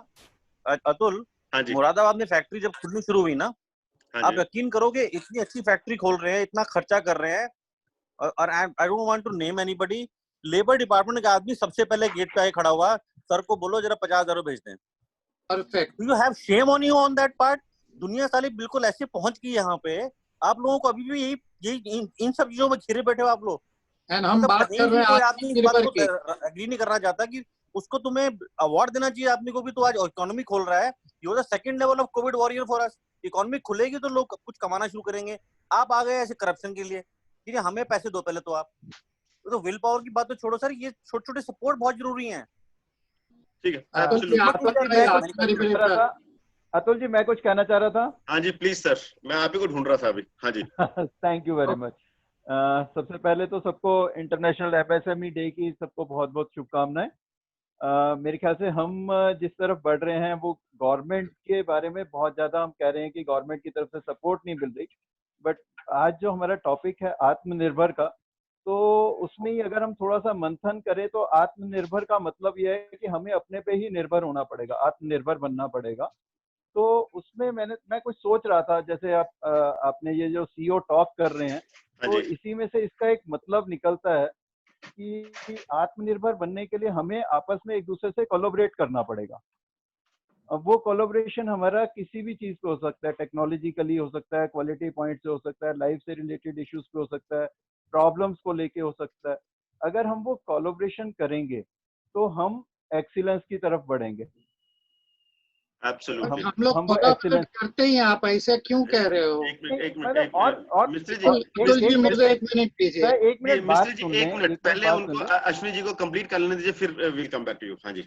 अतुल, मुरादाबाद में फैक्ट्री जब खुलनी शुरू हुई ना, आप यकीन करोगे इतनी अच्छी फैक्ट्री खोल रहे हैं, इतना खर्चा कर रहे हैं, और I don't want to name anybody, labour department का आदमी सबसे पहले गेट पे आके खड़ा हुआ, सर को बोलो जरा 50,000 भेज दें। Perfect. Do you have shame on you on that part? दुनिया साली बिल्कुल ऐसे पहुंच गई यहाँ पे, आप लोगों को अभी भी यही इन सब चीजों में घिरे बैठे हो आप लोग। हम बात कर रहे हैं कोई आदमी इस बात को एग्री नहीं करना चाहता कि उसको तुम्हें अवार्ड देना चाहिए आदमी को भी, तो आज इकोनॉमी खोल रहा है। You are the second level of COVID warrior for us. Economy खुलेगी तो लोग कुछ कमाना शुरू करेंगे। आप आ गए ऐसे करप्शन के लिए, ठीक है, हमें पैसे दो पहले तो आप। तो विल पावर की बात तो छोड़ो सर, ये छोटे छोटे सपोर्ट बहुत जरूरी हैं। ठीक है, अतुल जी मैं कुछ कहना चाह रहा था। हाँ जी प्लीज सर, मैं आप ही को ढूंढ रहा था अभी। हाँ जी थैंक यू वेरी मच। सबसे पहले तो सबको इंटरनेशनल एमएसएमई डे की सबको बहुत बहुत शुभकामनाएं। मेरे ख्याल से हम जिस तरफ बढ़ रहे हैं वो गवर्नमेंट के बारे में बहुत ज्यादा हम कह रहे हैं कि गवर्नमेंट की तरफ से सपोर्ट नहीं मिल रही, बट आज जो हमारा टॉपिक है आत्मनिर्भर का, तो उसमें ही अगर हम थोड़ा सा मंथन करें तो आत्मनिर्भर का मतलब यह है कि हमें अपने पे ही निर्भर होना पड़ेगा, आत्मनिर्भर बनना पड़ेगा। तो उसमें मैं कुछ सोच रहा था, जैसे आपने ये जो सीईओ टॉक कर रहे हैं, तो इसी में से इसका एक मतलब निकलता है कि आत्मनिर्भर बनने के लिए हमें आपस में एक दूसरे से कोलैबोरेट करना पड़ेगा। अब वो कोलैबोरेशन हमारा किसी भी चीज पे हो सकता है, टेक्नोलॉजिकली हो सकता है, क्वालिटी पॉइंट से हो सकता है, लाइफ से रिलेटेड इश्यूज पे हो सकता है, प्रॉब्लम्स को लेके हो सकता है। अगर हम वो कोलैबोरेशन करेंगे तो हम एक्सीलेंस की तरफ बढ़ेंगे। Absolutely. हम लोग कोलैबोरेट करते ही हैं, आप ऐसे क्यों कह रहे हो? एक मिनट मिस्टर मुझे एक मिनट दीजिए। मिस्टर जी एक मिनट पहले उनको अश्विनी जी को कंप्लीट कर लेने दीजिए, फिर will come back to you. हाँ जी,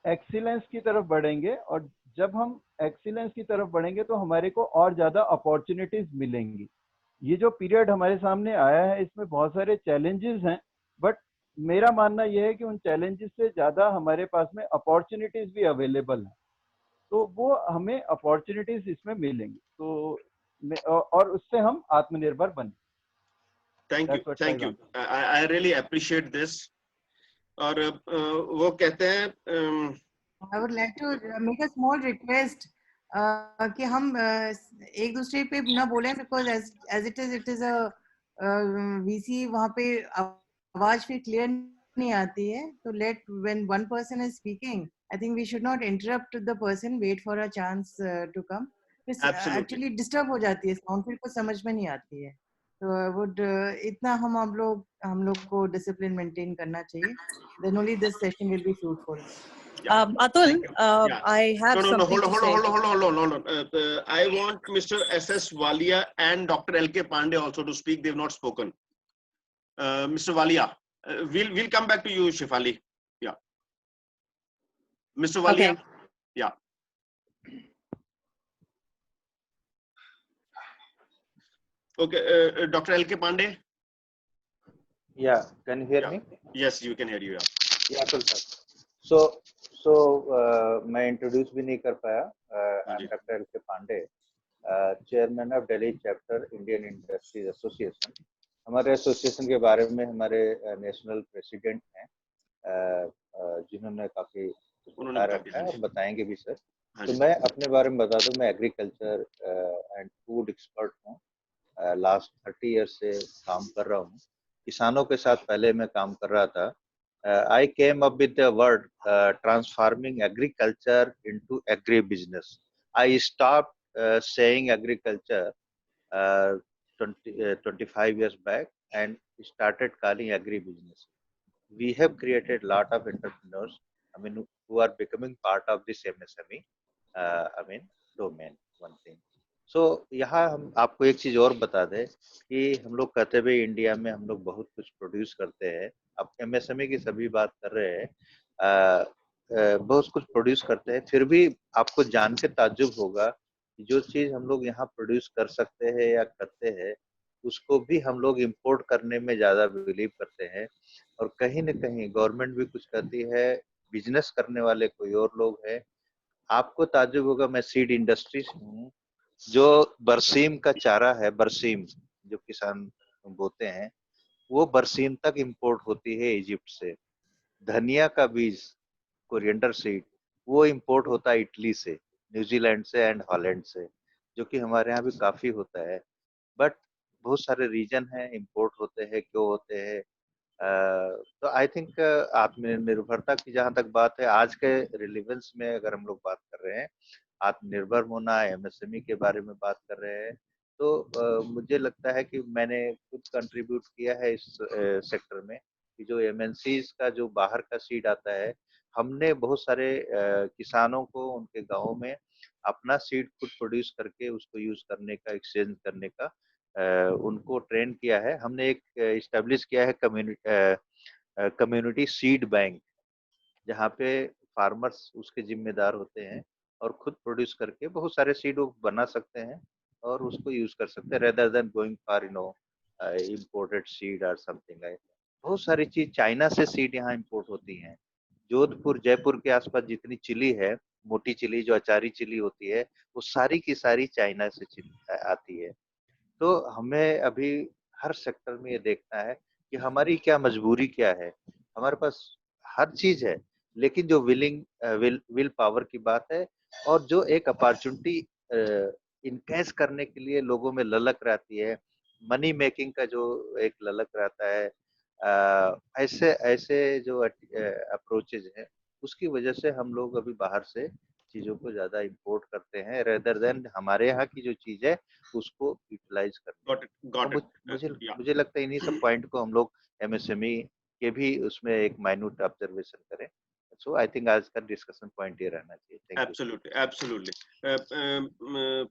एक्सीलेंस की तरफ बढ़ेंगे, और जब हम एक्सीलेंस की तरफ बढ़ेंगे तो हमारे को और ज्यादा अपॉर्चुनिटीज मिलेंगी। ये जो पीरियड हमारे सामने आया है इसमें बहुत सारे चैलेंजेस हैं, बट मेरा मानना यह है कि उन चैलेंजेस से ज्यादा हमारे पास में अपॉर्चुनिटीज भी अवेलेबल हैं, तो वो हमें अपॉर्चुनिटीज इसमें मिलेंगी, तो और उससे हम आत्मनिर्भर बने। Thank you I really appreciate this. और वो कहते हैं I would like to make a small request कि हम एक दूसरे पे ना बोलें, because as it is a VC, वहाँ पे आवाज फिर क्लियर नहीं आती है। तो let when one person is speaking, I think we should not interrupt the person, wait for a chance to come. Actually disturb हो जाती है साउंड, फिर कुछ समझ में नहीं आती है। तो आई वुड इतना हम लोग को डिसिप्लिन मेंटेन करना चाहिए, then only this session will be fruitful. Atul, I have something to say. Hold on. I want Mr. S.S. Walia and Dr. L.K. Pandey also to speak. They've not spoken. Mr. Walia, we'll come back to you, Shefali. Yeah. Mr. Walia. Okay. Yeah. Okay. Dr. L.K. Pandey. Yeah. Can you hear me? Yes, you can hear you. Yeah, Atul sir. So मैं introduce भी नहीं कर पाया। Doctor L K. Pandey, chairman of Delhi chapter Indian industries association. हमारे association के बारे में हमारे नेशनल प्रेसिडेंट हैं, जिन्होंने काफी बताएंगे भी सर। तो मैं अपने बारे में बता दूं, मैं एग्रीकल्चर एंड फूड एक्सपर्ट हूँ। लास्ट 30 ईयर से काम कर रहा हूँ। किसानों के साथ पहले मैं काम कर रहा था। I came up with the word transforming agriculture into agri-business. I stopped saying agriculture 25 years back and started calling agri-business. We have created a lot of entrepreneurs, who are becoming part of this MSME, domain, one thing. So यहाँ हम आपको एक चीज और बता दें कि हम लोग कहते हुए इंडिया में हम लोग बहुत कुछ प्रोड्यूस करते हैं। अब MSME की सभी बात कर रहे हैं, बहुत कुछ प्रोड्यूस करते हैं, फिर भी आपको जान के ताज्जुब होगा कि जो चीज हम लोग यहाँ प्रोड्यूस कर सकते हैं या करते हैं, उसको भी हम लोग इंपोर्ट करने में ज्यादा बिलीव करते हैं। और कहीं न कहीं गवर्नमेंट भी कुछ करती है, बिजनेस करने वाले कोई और लोग हैं। आपको ताज्जुब होगा, मैं सीड इंडस्ट्री से हूँ। जो बरसीम का चारा है, बरसीम जो किसान बोते हैं, वो बरसीम तक इंपोर्ट होती है इजिप्ट से। धनिया का बीज, कोरिएंडर सीड, वो इंपोर्ट होता है इटली से, न्यूजीलैंड से एंड हॉलैंड से, जो कि हमारे यहाँ भी काफी होता है। बट बहुत सारे रीजन हैं, इंपोर्ट होते हैं, क्यों होते हैं। तो आई थिंक आत्मनिर्भरता की जहाँ तक बात है, आज के रिलेवेंस में अगर हम लोग बात कर रहे हैं, आत्मनिर्भर होना, MSME के बारे में बात कर रहे हैं, तो मुझे लगता है कि मैंने खुद कंट्रीब्यूट किया है इस सेक्टर में कि जो MNCs का जो बाहर का सीड आता है, हमने बहुत सारे किसानों को उनके गाँव में अपना सीड खुद प्रोड्यूस करके उसको यूज करने का, एक्सचेंज करने का उनको ट्रेन किया है। हमने एक इस्टेब्लिश किया है कम्युनिटी सीड बैंक, जहाँ पे फार्मर्स उसके जिम्मेदार होते हैं और खुद प्रोड्यूस करके बहुत सारे सीड वो बना सकते हैं और उसको यूज कर सकते हैं, rather than going for imported seed और समथिंग। बहुत सारी चीज चाइना से सीड यहाँ इम्पोर्ट होती हैं। जोधपुर, जयपुर के आसपास जितनी चिली है, मोटी चिली जो अचारी चिली होती है, वो सारी की सारी चाइना से चिली आती है। तो हमें अभी हर सेक्टर में ये देखना है कि हमारी क्या मजबूरी क्या है। हमारे पास हर चीज है, लेकिन जो विल पावर की बात है और जो एक अपॉर्चुनिटी इनकैश करने के लिए लोगों में ललक रहती है, मनी मेकिंग का जो एक ललक रहता है, ऐसे जो अप्रोचेज हैं, उसकी वजह से हम लोग अभी बाहर से चीजों को ज्यादा इंपोर्ट करते हैं, रेदर देन हमारे यहाँ की जो चीज है उसको यूटिलाइज करते हैं। मुझे लगता है इन्हीं सब पॉइंट को हम लोग MSME के भी उसमें एक माइन्यूट ऑब्जर्वेशन करें। सो आई थिंक आज का डिस्कशन पॉइंट ये रहना चाहिए। एब्सोल्युटली।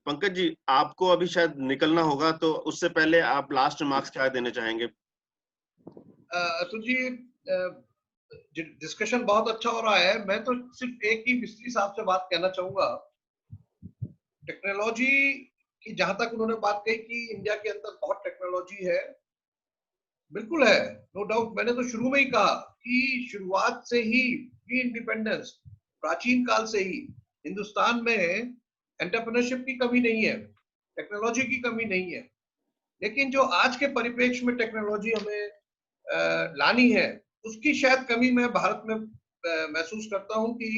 पंकज जी, आपको अभी शायद निकलना होगा, तो उससे पहले आप लास्ट रिमार्क्स क्या देना चाहेंगे? तो जी, डिस्कशन बहुत अच्छा हो रहा है। मैं तो सिर्फ एक ही मिस्त्री साहब से बात कहना चाहूंगा। टेक्नोलॉजी की जहां तक उन्होंने बात कही कि इंडिया के अंदर बहुत टेक्नोलॉजी है, बिल्कुल है, नो डाउट। मैंने तो शुरू में ही कहा कि शुरुआत से ही, प्री इंडिपेंडेंस, प्राचीन काल से ही हिंदुस्तान में एंटरप्रेन्योरशिप की कमी नहीं है, टेक्नोलॉजी की कमी नहीं है। लेकिन जो आज के परिप्रेक्ष्य में टेक्नोलॉजी हमें लानी है, उसकी शायद कमी मैं भारत में महसूस करता हूं कि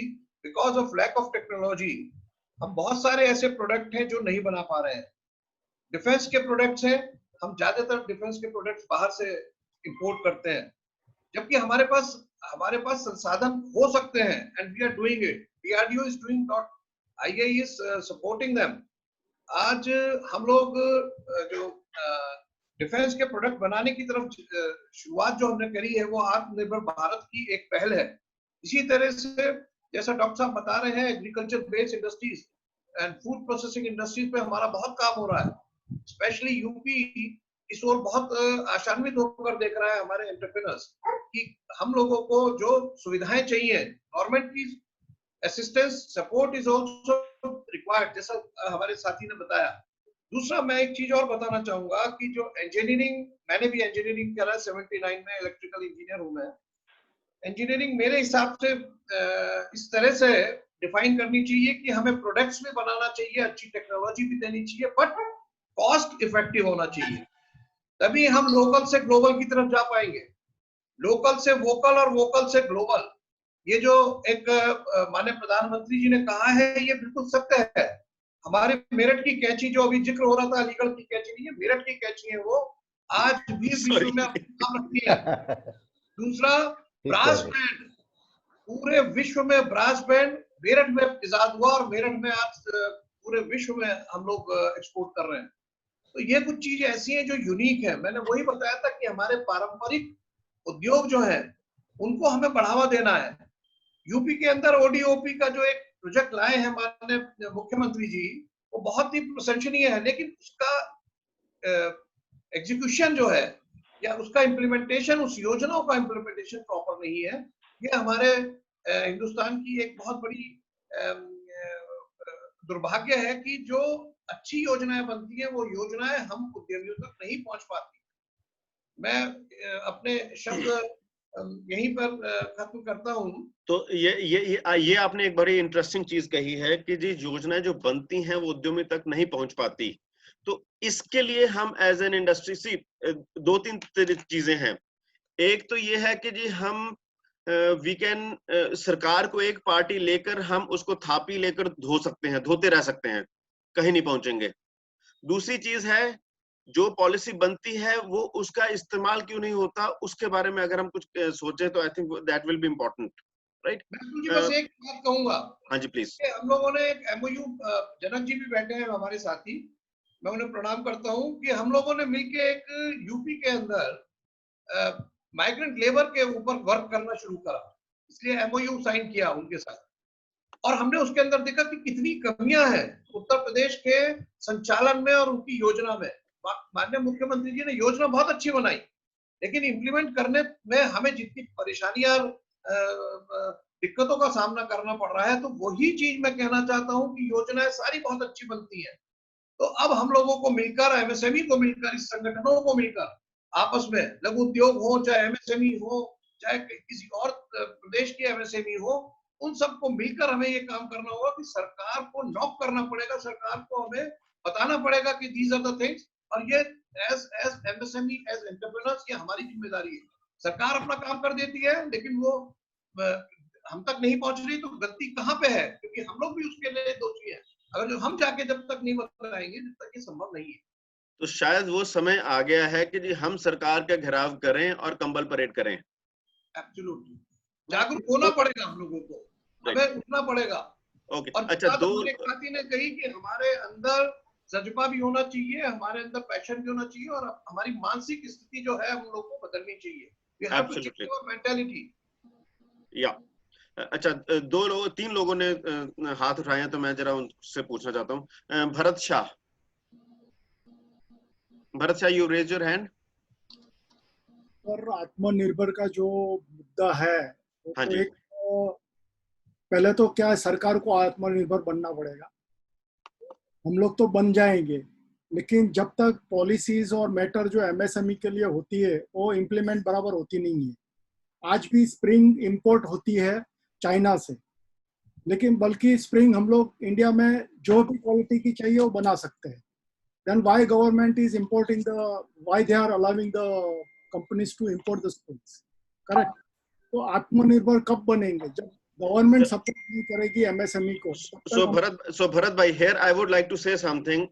because of lack of technology हम बहुत सारे ऐसे प्रोडक्ट हैं जो नहीं बना पा रहे हैं। डिफेंस के प्रोडक्ट्स हैं, हम ज्यादातर डिफेंस के प्रोडक्ट्स बाहर से इंपोर्ट करते हैं, जबकि हमारे पास संसाधन हो सकते हैं, and we are doing it. DRDO is doing, not IAE is supporting them. आज हम लोग जो डिफेंस के प्रोडक्ट बनाने की तरफ शुरुआत जो हमने करी है, वो आत्मनिर्भर भारत की एक पहल है। इसी तरह से जैसा डॉक्टर साहब बता रहे हैं, agriculture based industries and food processing industries पे हमारा बहुत काम हो रहा है। स्पेशली यूपी इस ओर बहुत आशान्वित होकर देख रहा है हमारे एंटरप्रेन्योर्स कि हम लोगों को जो सुविधाएं चाहिए, गवर्नमेंट की assistance, support is also required, जैसा हमारे साथी ने बताया। दूसरा, मैं एक चीज और बताना चाहूंगा कि जो इंजीनियरिंग, मैंने भी इंजीनियरिंग करा 79 में, इलेक्ट्रिकल इंजीनियर हूं मैं। इंजीनियरिंग मेरे हिसाब से इस तरह से डिफाइन करनी चाहिए कि हमें प्रोडक्ट्स भी बनाना चाहिए, अच्छी टेक्नोलॉजी भी देनी चाहिए, बट कॉस्ट इफेक्टिव होना चाहिए। तभी हम लोकल से ग्लोबल की तरफ जा पाएंगे, लोकल से वोकल और वोकल से ग्लोबल। ये जो एक माननीय प्रधानमंत्री जी ने कहा है ये बिल्कुल सत्य है। हमारे मेरठ की कैंची जो अभी जिक्र हो रहा था, अलीगढ़ की कैंची नहीं है, मेरठ की कैंची है, वो आज भी विश्व में अपना नाम रखती है। दूसरा, ब्रास बैंड, पूरे विश्व में ब्रास बैंड मेरठ में इजाद हुआ और मेरठ में आज पूरे विश्व में हम लोग एक्सपोर्ट कर रहे हैं। तो ये कुछ चीजें ऐसी हैं जो यूनिक है। मैंने वही बताया था कि हमारे पारंपरिक उद्योग जो है उनको हमें बढ़ावा देना है। यूपी के अंदर ओडीओपी का जो एक प्रोजेक्ट लाए हैं माननीय मुख्यमंत्री जी, वो बहुत ही प्रशंसनीय है, लेकिन उसका एग्जीक्यूशन जो है या उसका इम्प्लीमेंटेशन, उस योजनाओं का इम्प्लीमेंटेशन प्रॉपर नहीं है। ये हमारे हिंदुस्तान की एक बहुत बड़ी दुर्भाग्य है कि जो अच्छी योजनाएं बनती हैं वो योजनाएं हम उद्यमियों तक नहीं पहुंच पाती। मैं अपने शब्द यहीं पर खत्म करता हूं। तो ये आपने एक बड़ी इंटरेस्टिंग चीज कही है कि जी योजनाएं जो बनती हैं वो उद्यमी तक नहीं पहुंच पाती। तो इसके लिए हम एज एन इंडस्ट्री दो तीन चीजें हैं। एक तो ये है कि जी हम वी कैन सरकार को एक पार्टी लेकर हम उसको थापी लेकर धो सकते हैं, धोते रह सकते हैं, कहीं नहीं पहुंचेंगे। दूसरी चीज है जो पॉलिसी बनती है वो उसका इस्तेमाल क्यों नहीं होता, उसके बारे में अगर हम कुछ सोचें तो I think that will be important, right. मैं बस एक बात कहूंगा। हाँ जी प्लीज। हम लोगों ने एक एमओयू, जनक जी भी बैठे हैं हमारे साथी, मैं उन्हें प्रणाम करता हूं कि हम लोगों ने मिलकर एक यूपी के अंदर माइग्रेंट लेबर के ऊपर वर्क करना शुरू करा, इसलिए एमओयू साइन किया उनके साथ। और हमने उसके अंदर देखा कि कितनी कमियां हैं उत्तर प्रदेश के संचालन में और उनकी योजना में। माननीय मुख्यमंत्री जी ने योजना बहुत अच्छी बनाई, लेकिन इंप्लीमेंट करने में हमें जितनी परेशानियां दिक्कतों का सामना करना पड़ रहा है, तो वही चीज मैं कहना चाहता हूं कि योजनाएं सारी बहुत अच्छी बनती हैं। तो अब हम लोगों को मिलकर, एमएसएमई को मिलकर, इस संगठनों को मिलकर आपस में, लघु उद्योग हो चाहे एमएसएमई हो चाहे किसी और प्रदेश की एमएसएमई हो, उन सबको मिलकर हमें ये काम करना होगा कि सरकार को नॉक करना पड़ेगा, सरकार को हमें बताना पड़ेगा कि दीज आर द थिंग्स। और ये एज एमएसएमई, एज एंटरप्रेन्योर्स, ये हमारी जिम्मेदारी है। सरकार अपना काम कर देती है लेकिन वो हम तक नहीं पहुंच रही, तो गलती कहाँ पे है? क्योंकि हम लोग भी उसके लिए दोषी हैं। अगर जो हम जाके जब तक नहीं बताएंगे, जब तक ये संभव नहीं है। तो शायद वो समय आ गया है कि जी हम सरकार का घेराव करें और कंबल परेड करें। एब्सोल्युटली जागरूक होना पड़ेगा हम लोगों को, हमें उठना पड़ेगा। ओके, और अच्छा, दो साथी ने कही कि हमारे अंदर जज्बा भी होना चाहिए, हमारे अंदर पैशन भी होना चाहिए, और हमारी मानसिक स्थिति जो है हम लोग को बदलनी चाहिए। We have to change our mentality. या अच्छा, तीन लोगों ने हाथ उठाए हैं, तो मैं जरा उनसे पूछना चाहता हूँ। Bharat Shah, you raise your hand. और आत्मनिर्भर का जो मुद्दा है, हाँ तो जी। एक पहले तो क्या है, सरकार को आत्मनिर्भर बनना पड़ेगा। हम लोग तो बन जाएंगे, लेकिन जब तक पॉलिसीज और मैटर जो एमएसएमई के लिए होती है वो इम्प्लीमेंट बराबर होती नहीं है। आज भी स्प्रिंग इंपोर्ट होती है चाइना से, लेकिन बल्कि स्प्रिंग हम लोग इंडिया में जो भी क्वालिटी की चाहिए वो बना सकते हैं। Then why government is importing why they are allowing the companies to import the springs? Correct? तो आत्मनिर्भर कब बनेंगे? जब गवर्नमेंट सपोर्ट नहीं करेगी एमएसएमई को। So Bharat bhai, here I would like to say something.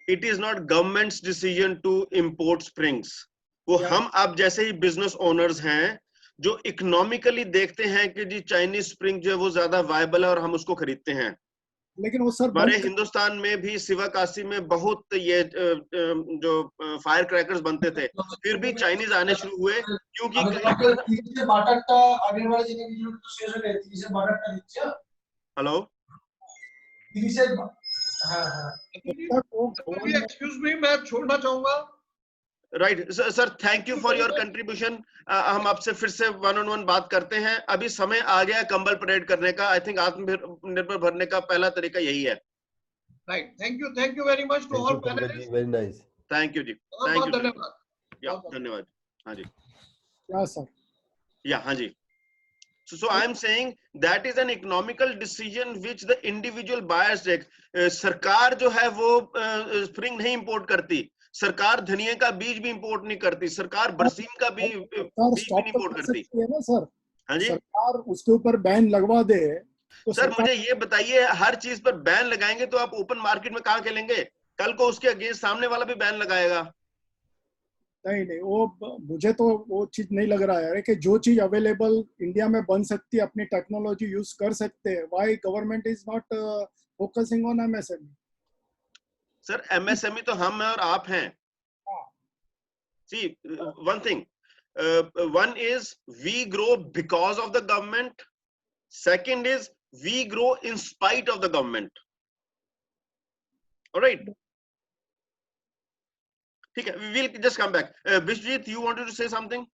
It is not government's decision to import springs. वो हम आप जैसे ही बिजनेस ओनर्स हैं जो इकोनॉमिकली देखते हैं कि जी चाइनीज स्प्रिंग जो है वो ज्यादा वायबल है और हम उसको खरीदते हैं। लेकिन वो सर हमारे हिंदुस्तान में भी शिवाकाशी में बहुत ये जो फायर क्रैकर्स बनते थे, फिर भी चाइनीज आने शुरू हुए क्योंकि हेलो एक्सक्यूज मी, मैं छोड़ना चाहूंगा। Right sir, thank you for your contribution. हम आपसे फिर से वन ऑन वन बात करते हैं। अभी समय आ गया कंबल परेड करने का। आई थिंक आत्मनिर्भर भरने का पहला तरीका यही है। Right, thank you very much to all panelists. Very nice, thank you जी, थैंक यू, धन्यवाद। हाँ जी, या सर, या हाँ जी। So I am saying that is an economical decision which the individual buyers take. सरकार जो है वो स्प्रिंग नहीं इंपोर्ट करती, सरकार धनिया का बीज भी इंपोर्ट नहीं करती, सरकार बरसीम का बीज भी नहीं इंपोर्ट करती। है ना सर, हाँ जी सरकार उसके ऊपर बैन लगवा दे तो सर मुझे ये बताइए, हर चीज पर बैन लगाएंगे तो आप ओपन मार्केट में कहाँ खेलेंगे? कल को उसके अगेंस्ट सामने वाला भी बैन लगाएगा। नहीं, वो मुझे तो वो चीज नहीं लग रहा है कि जो चीज अवेलेबल इंडिया में बन सकती है, अपनी टेक्नोलॉजी यूज कर सकते हैं, why government is not focusing on MSME? Sir MSME तो हम हैं और आप हैं। See, one thing, one is we grow because of the government. Second is we grow in spite of the government. All right. Okay, we will just come back. Vishjit, you wanted to say something?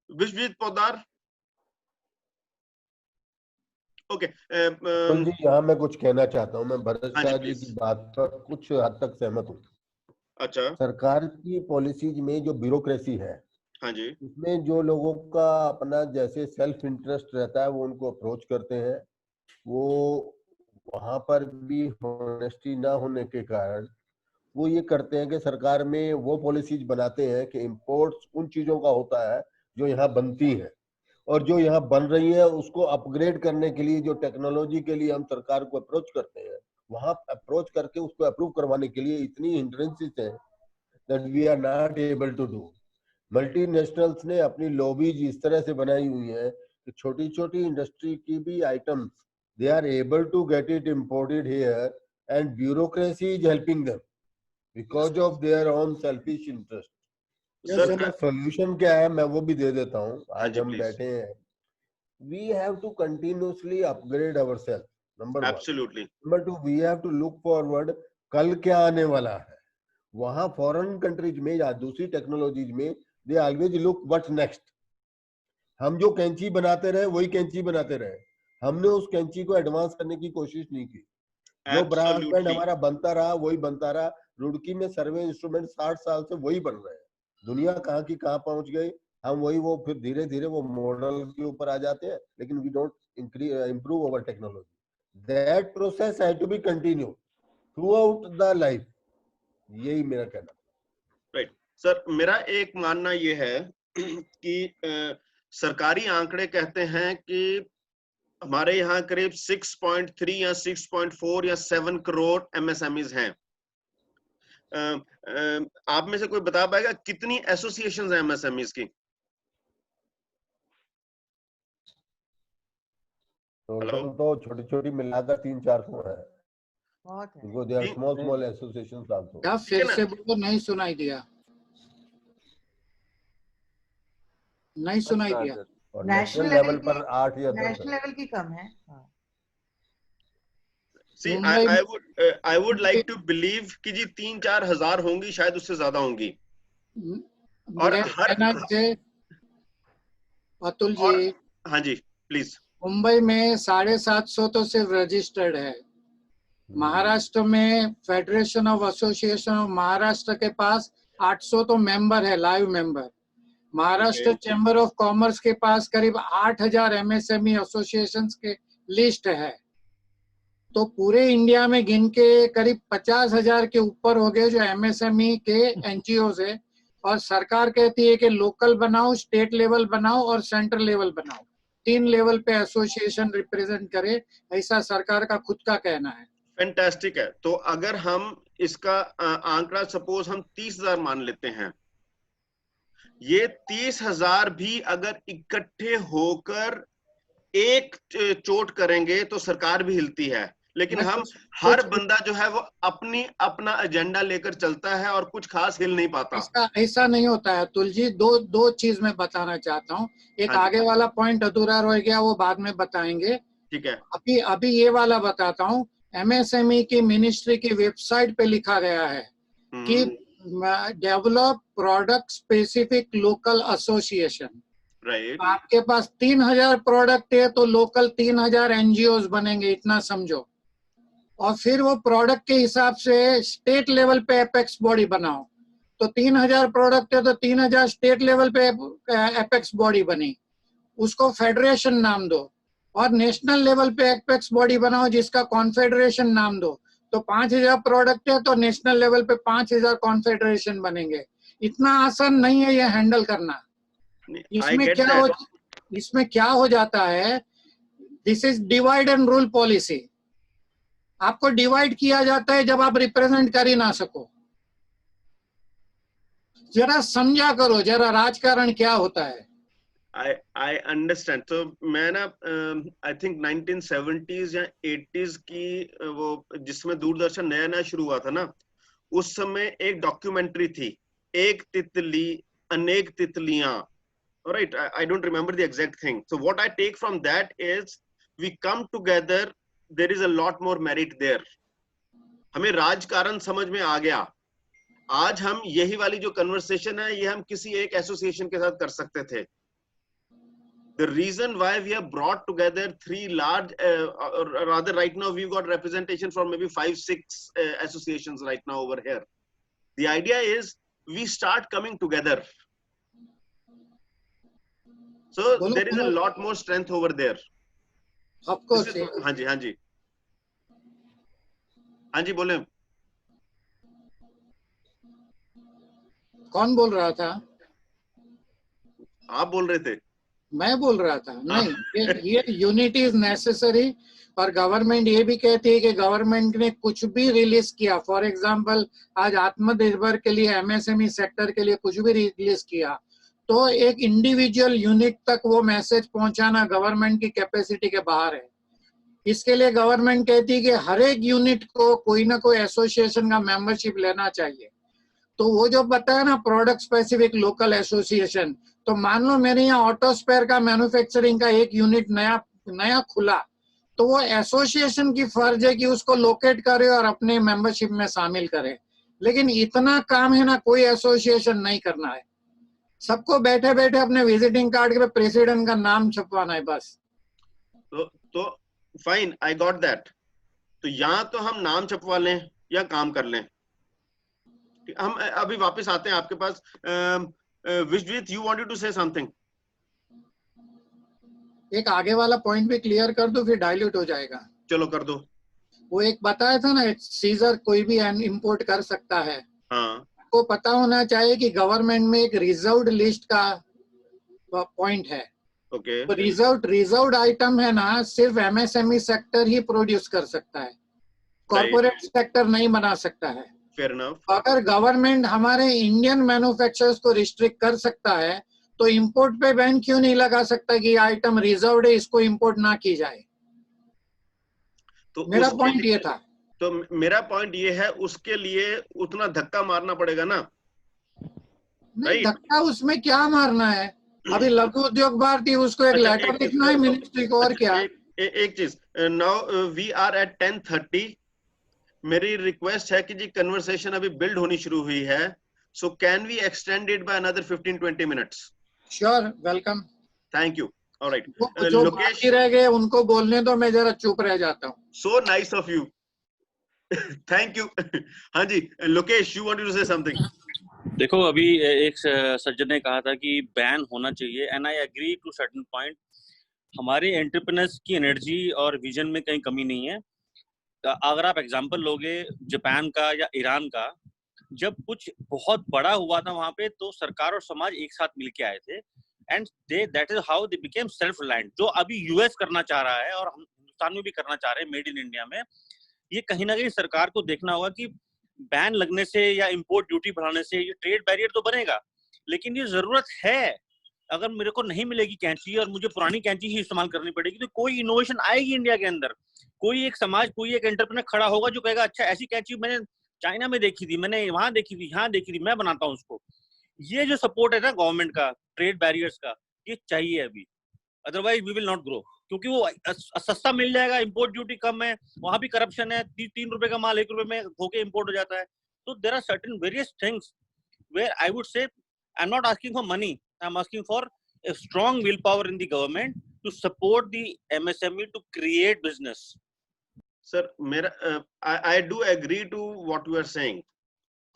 Vishjit Podar. Okay. जी यहाँ मैं कुछ कहना चाहता हूँ। मैं भरत शाह जी की बात पर कुछ हद तक सहमत हूँ। अच्छा। सरकार की पॉलिसीज में जो ब्यूरोक्रेसी है, हाँ जी, उसमें जो लोगों का अपना जैसे सेल्फ इंटरेस्ट रहता है वो उनको अप्रोच करते हैं। वो वहां पर भी ऑनेस्टी ना होने के कारण वो ये करते हैं कि सरकार में वो पॉलिसीज बनाते हैं कि इंपोर्ट्स उन चीजों का होता है जो यहाँ बनती हैं, और जो यहाँ बन रही है उसको अपग्रेड करने के लिए जो टेक्नोलॉजी के लिए हम सरकार को अप्रोच करते हैं, वहां अप्रोच करके उसको अप्रूव करवाने के लिए इतनी हिंड्रेंसेस हैं that we are not able to do. Multinationals ने अपनी लॉबीज इस तरह से बनाई हुई है कि छोटी छोटी इंडस्ट्री की भी items they are able to get it imported here and bureaucracy is helping them because of their own selfish interest. इसका सोल्यूशन क्या है मैं वो भी दे देता हूँ। आज हम बैठे हैं, we have to continuously upgrade ourselves, number 1। Absolutely. Number 2, we have to look forward, कल क्या आने वाला है। वहां फॉरेन कंट्रीज में या दूसरी टेक्नोलॉजीज में they always look what's next. हम जो कैंची बनाते रहे वही कैंची बनाते रहे, हमने उस कैंची को एडवांस करने की कोशिश नहीं की। जो ब्रास बैंड हमारा बनता रहा वही बनता रहा। रुड़की में सर्वे इंस्ट्रूमेंट 60 साल से वही बन रहे हैं। दुनिया कहाँ की कहाँ पहुंच गई, हम वही वो फिर धीरे धीरे वो मॉडल के ऊपर आ जाते हैं, लेकिन we don't improve our technology. That process has to be continued throughout the life. यही मेरा कहना। राइट सर, मेरा एक मानना ये है कि सरकारी आंकड़े कहते हैं कि हमारे यहाँ करीब 6.3 या 6.4 या 7 करोड़ एमएसएमईज हैं। आप में से कोई बता पाएगा कितनी एसोसिएशंस हैं एमएसएमईज की? टोटल तो छोटी छोटी मिलाकर 300-400 है। बहुत है। Because they are small associations also. क्या फिर से बोलो, नहीं सुनाई दिया, नहीं सुनाई दिया। और नेशनल लेवल पर 8 या 10 नेशनल लेवल की कम है। See, I would like to believe कि जी 3-4 हजार होंगी, शायद उससे ज्यादा होंगी। और हर अतुल जी, हाँ जी प्लीज। मुंबई में 750 तो सिर्फ रजिस्टर्ड है। महाराष्ट्र में federation of association of Maharashtra के पास 800 तो मेंबर है, live member. Maharashtra chamber of commerce के पास करीब 8000 एमएसएमई एसोसिएशंस के लिस्ट है। तो पूरे इंडिया में गिन के करीब 50,000 के ऊपर हो गए जो एमएसएमई के एनजीओज है। और सरकार कहती है कि लोकल बनाओ, स्टेट लेवल बनाओ और सेंट्रल लेवल बनाओ, 3 लेवल पे एसोसिएशन रिप्रेजेंट करे, ऐसा सरकार का खुद का कहना है। फैंटास्टिक है। तो अगर हम इसका आंकड़ा सपोज हम 30,000 मान लेते हैं, ये 30,000 भी अगर इकट्ठे होकर एक चोट करेंगे तो सरकार भी हिलती है। लेकिन हम हर बंदा जो है वो अपना एजेंडा लेकर चलता है और कुछ खास हिल नहीं पाता। ऐसा नहीं होता है अतुल जी। दो चीज मैं बताना चाहता हूँ। एक आगे वाला पॉइंट अधूरा रह गया, वो बाद में बताएंगे। ठीक है। अभी ये वाला बताता हूँ। एमएसएमई की मिनिस्ट्री की वेबसाइट पे लिखा गया है कि develop product specific local association. Right. आपके पास 3000 प्रोडक्ट है तो लोकल 3000 एनजीओज बनेंगे, इतना समझो। और फिर वो प्रोडक्ट के हिसाब से स्टेट लेवल पे एपेक्स बॉडी बनाओ। तो 3000 प्रोडक्ट है तो 3000 स्टेट लेवल पे एपेक्स बॉडी बनी, उसको फेडरेशन नाम दो। और नेशनल लेवल पे एपेक्स बॉडी बनाओ जिसका कॉन्फेडरेशन नाम दो। तो 5000 प्रोडक्ट है तो नेशनल लेवल पे 5000 कॉन्फेडरेशन बनेंगे। इतना आसान नहीं है ये हैंडल करना। इसमें क्या हो जाता है, this is divide and rule policy. आपको डिवाइड किया जाता है जब आप रिप्रेजेंट कर ही ना सको। जरा समझा करो, जरा राजकारण क्या होता है। I understand. तो मैं ना I think 1970s या 80s की वो जिसमें दूरदर्शन नया नया शुरू हुआ था ना, उस समय एक डॉक्यूमेंट्री थी, एक तितली अनेक तितलियां, right? I don't remember the exact thing. So what I take from that is we come together, there is a lot more merit there. हमें राजकारण समझ में आ गया। आज हम यही वाली जो कन्वर्सेशन है ये हम किसी एक एसोसिएशन के साथ कर सकते थे। The reason why we have brought together three large, or rather right now we've got representation from maybe 5-6 associations right now over here. The idea is we start coming together. So there is a lot more strength over there. Of course. हाँ जी, हाँ जी, हाँ जी, बोले। कौन बोल रहा था? आप बोल रहे थे। मैं बोल रहा था। नहीं, ये यूनिटी इज नेसेसरी। और गवर्नमेंट ये भी कहती है कि गवर्नमेंट ने कुछ भी रिलीज किया, फॉर एग्जांपल आज आत्मनिर्भर के लिए, एमएसएमई सेक्टर के लिए कुछ भी रिलीज किया, तो एक इंडिविजुअल यूनिट तक वो मैसेज पहुंचाना गवर्नमेंट की कैपेसिटी के बाहर है। इसके लिए गवर्नमेंट कहती है कि हर एक यूनिट को कोई ना कोई एसोसिएशन का मेंबरशिप लेना चाहिए। तो वो जो बताया ना प्रोडक्ट स्पेसिफिक लोकल एसोसिएशन, तो मान लो मेरे यहाँ ऑटो स्पेयर का मैन्युफैक्चरिंग का एक यूनिट नया खुला, तो वो एसोसिएशन की फर्ज है कि उसको लोकेट करे और अपने मेंबरशिप में शामिल करे। लेकिन इतना काम है ना, कोई एसोसिएशन नहीं करना है, सबको बैठे बैठे अपने विजिटिंग कार्ड पे प्रेसिडेंट का नाम छपवाना है बस। तो फाइन, आई गॉट दैट। तो यहाँ तो हम नाम छपवा लें या काम कर लें। हम अभी वापस आते हैं आपके पास। Vishwajeet, you wanted to say something. एक आगे वाला पॉइंट भी क्लियर कर दो, फिर डाइल्यूट हो जाएगा। चलो कर दो। वो एक बताया था ना, सीजर कोई भी इंपोर्ट कर सकता है। हाँ। को पता होना चाहिए कि गवर्नमेंट में एक रिजर्व्ड लिस्ट का पॉइंट है। ओके। तो रिजर्व्ड आइटम है ना, सिर्फ एमएसएमई सेक्टर ही प्रोड्यूस कर सकता है, कॉर्पोरेट सेक्टर नहीं बना सकता है। Fair enough. अगर गवर्नमेंट हमारे इंडियन मैन्युफैक्चरर्स को रिस्ट्रिक्ट कर सकता है, तो इंपोर्ट पे बैन क्यों नहीं लगा सकता कि आइटम रिजर्व्ड है, इसको इंपोर्ट ना की जाए। तो मेरा पॉइंट ये था। तो मेरा पॉइंट ये है, उसके लिए उतना धक्का मारना पड़ेगा ना। नहीं, धक्का उसमें क्या मारना है? अभी लघु उद्योग भारती, उसको एक लेटर लिखना है मिनिस्ट्री को, और क्या। एक चीज, नाउ वी आर एट 10:30। मेरी रिक्वेस्ट है कि जी कन्वर्सेशन अभी बिल्ड होनी शुरू हुई है, so can we extend it by another 15-20 minutes? Sure, welcome. Thank you. Alright, जो बाकी रह गए उनको बोलने दो, मैं जरा चुप रह जाता हूँ। So nice of you. Thank you. हाँ जी, Lokesh, you wanted to say something. देखो, अभी एक सज्जन ने कहा था कि बैन होना चाहिए, and I agree to certain point. हमारे एंटरप्रेन्योर्स की एनर्जी और विजन में कहीं कमी नहीं है। अगर आप एग्जांपल लोगे जापान का या ईरान का, जब कुछ बहुत बड़ा हुआ था वहां पे, तो सरकार और समाज एक साथ मिलके आए थे, and that is how they became self reliant. जो अभी यूएस करना चाह रहा है और हम हिंदुस्तान में भी करना चाह रहे हैं, मेड इन इंडिया में, ये कहीं ना कहीं सरकार को देखना होगा कि बैन लगने से या इंपोर्ट ड्यूटी बढ़ाने से ये ट्रेड बैरियर तो बनेगा, लेकिन ये जरूरत है। अगर मेरे को नहीं मिलेगी कैंची और मुझे पुरानी कैंची ही इस्तेमाल करनी पड़ेगी, तो कोई इनोवेशन आएगी इंडिया के अंदर? कोई एक समाज, कोई एक एंटरप्रेन्योर खड़ा होगा जो कहेगा अच्छा ऐसी कैंची मैंने चाइना में देखी थी, मैंने वहां देखी थी, यहाँ देखी थी, मैं बनाता हूँ उसको। ये जो सपोर्ट है ना गवर्नमेंट का ट्रेड बैरियर्स का, ये चाहिए अभी, otherwise we will not grow. क्योंकि वो सस्ता मिल जाएगा, इंपोर्ट ड्यूटी कम है, वहां भी करप्शन है, 3 रुपए का माल 1 रुपए में होके इंपोर्ट हो जाता है। तो there are certain various things where I would say I am not asking for money, I am asking for a strong willpower in the government to support the MSME to create business. Sir, I do agree to what you are saying.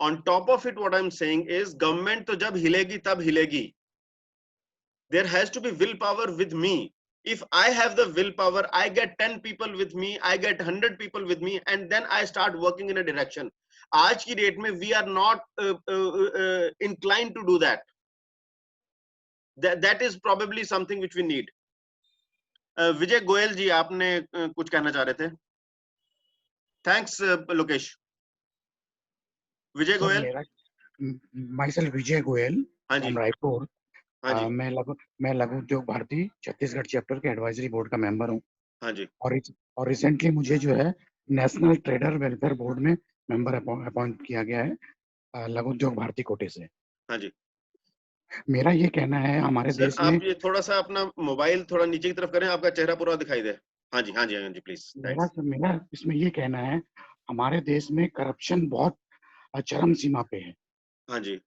On top of it, what I'm saying is government तो जब हिलेगी तब हिलेगी. There has to be willpower with me. If I have the willpower, I get 10 people with me, I get 100 people with me, and then I start working in a direction. आज की date में we are not inclined to do that. that is probably something which we need. विजय गोयल जी, आपने कुछ कहना चाह रहे थे? Thanks, Lokesh. Vijay Goyal. Myself Vijay Goyal from Raipur. मैं लघु उद्योग भारती छत्तीसगढ़ चैप्टर के एडवाइजरी बोर्ड का मेंबर हूँ. हाँ जी. और रिसेंटली मुझे जो है नेशनल ट्रेडर वेलफेयर बोर्ड में मेंबर अपॉइंट किया गया है लघु उद्योग भारती कोटे से. हाँ जी. मेरा ये कहना है हमारे देश में, आप ये थोड़ा सा अपना मोबाइल थोड़ा नीचे की तरफ करें, आपका चेहरा पूरा दिखाई दे. हाँ जी, हाँ जी, हाँ जी, प्लीज. मेरा इसमें ये कहना है हमारे देश में करप्शन बहुत चरम सीमा पे है. हाँ जी.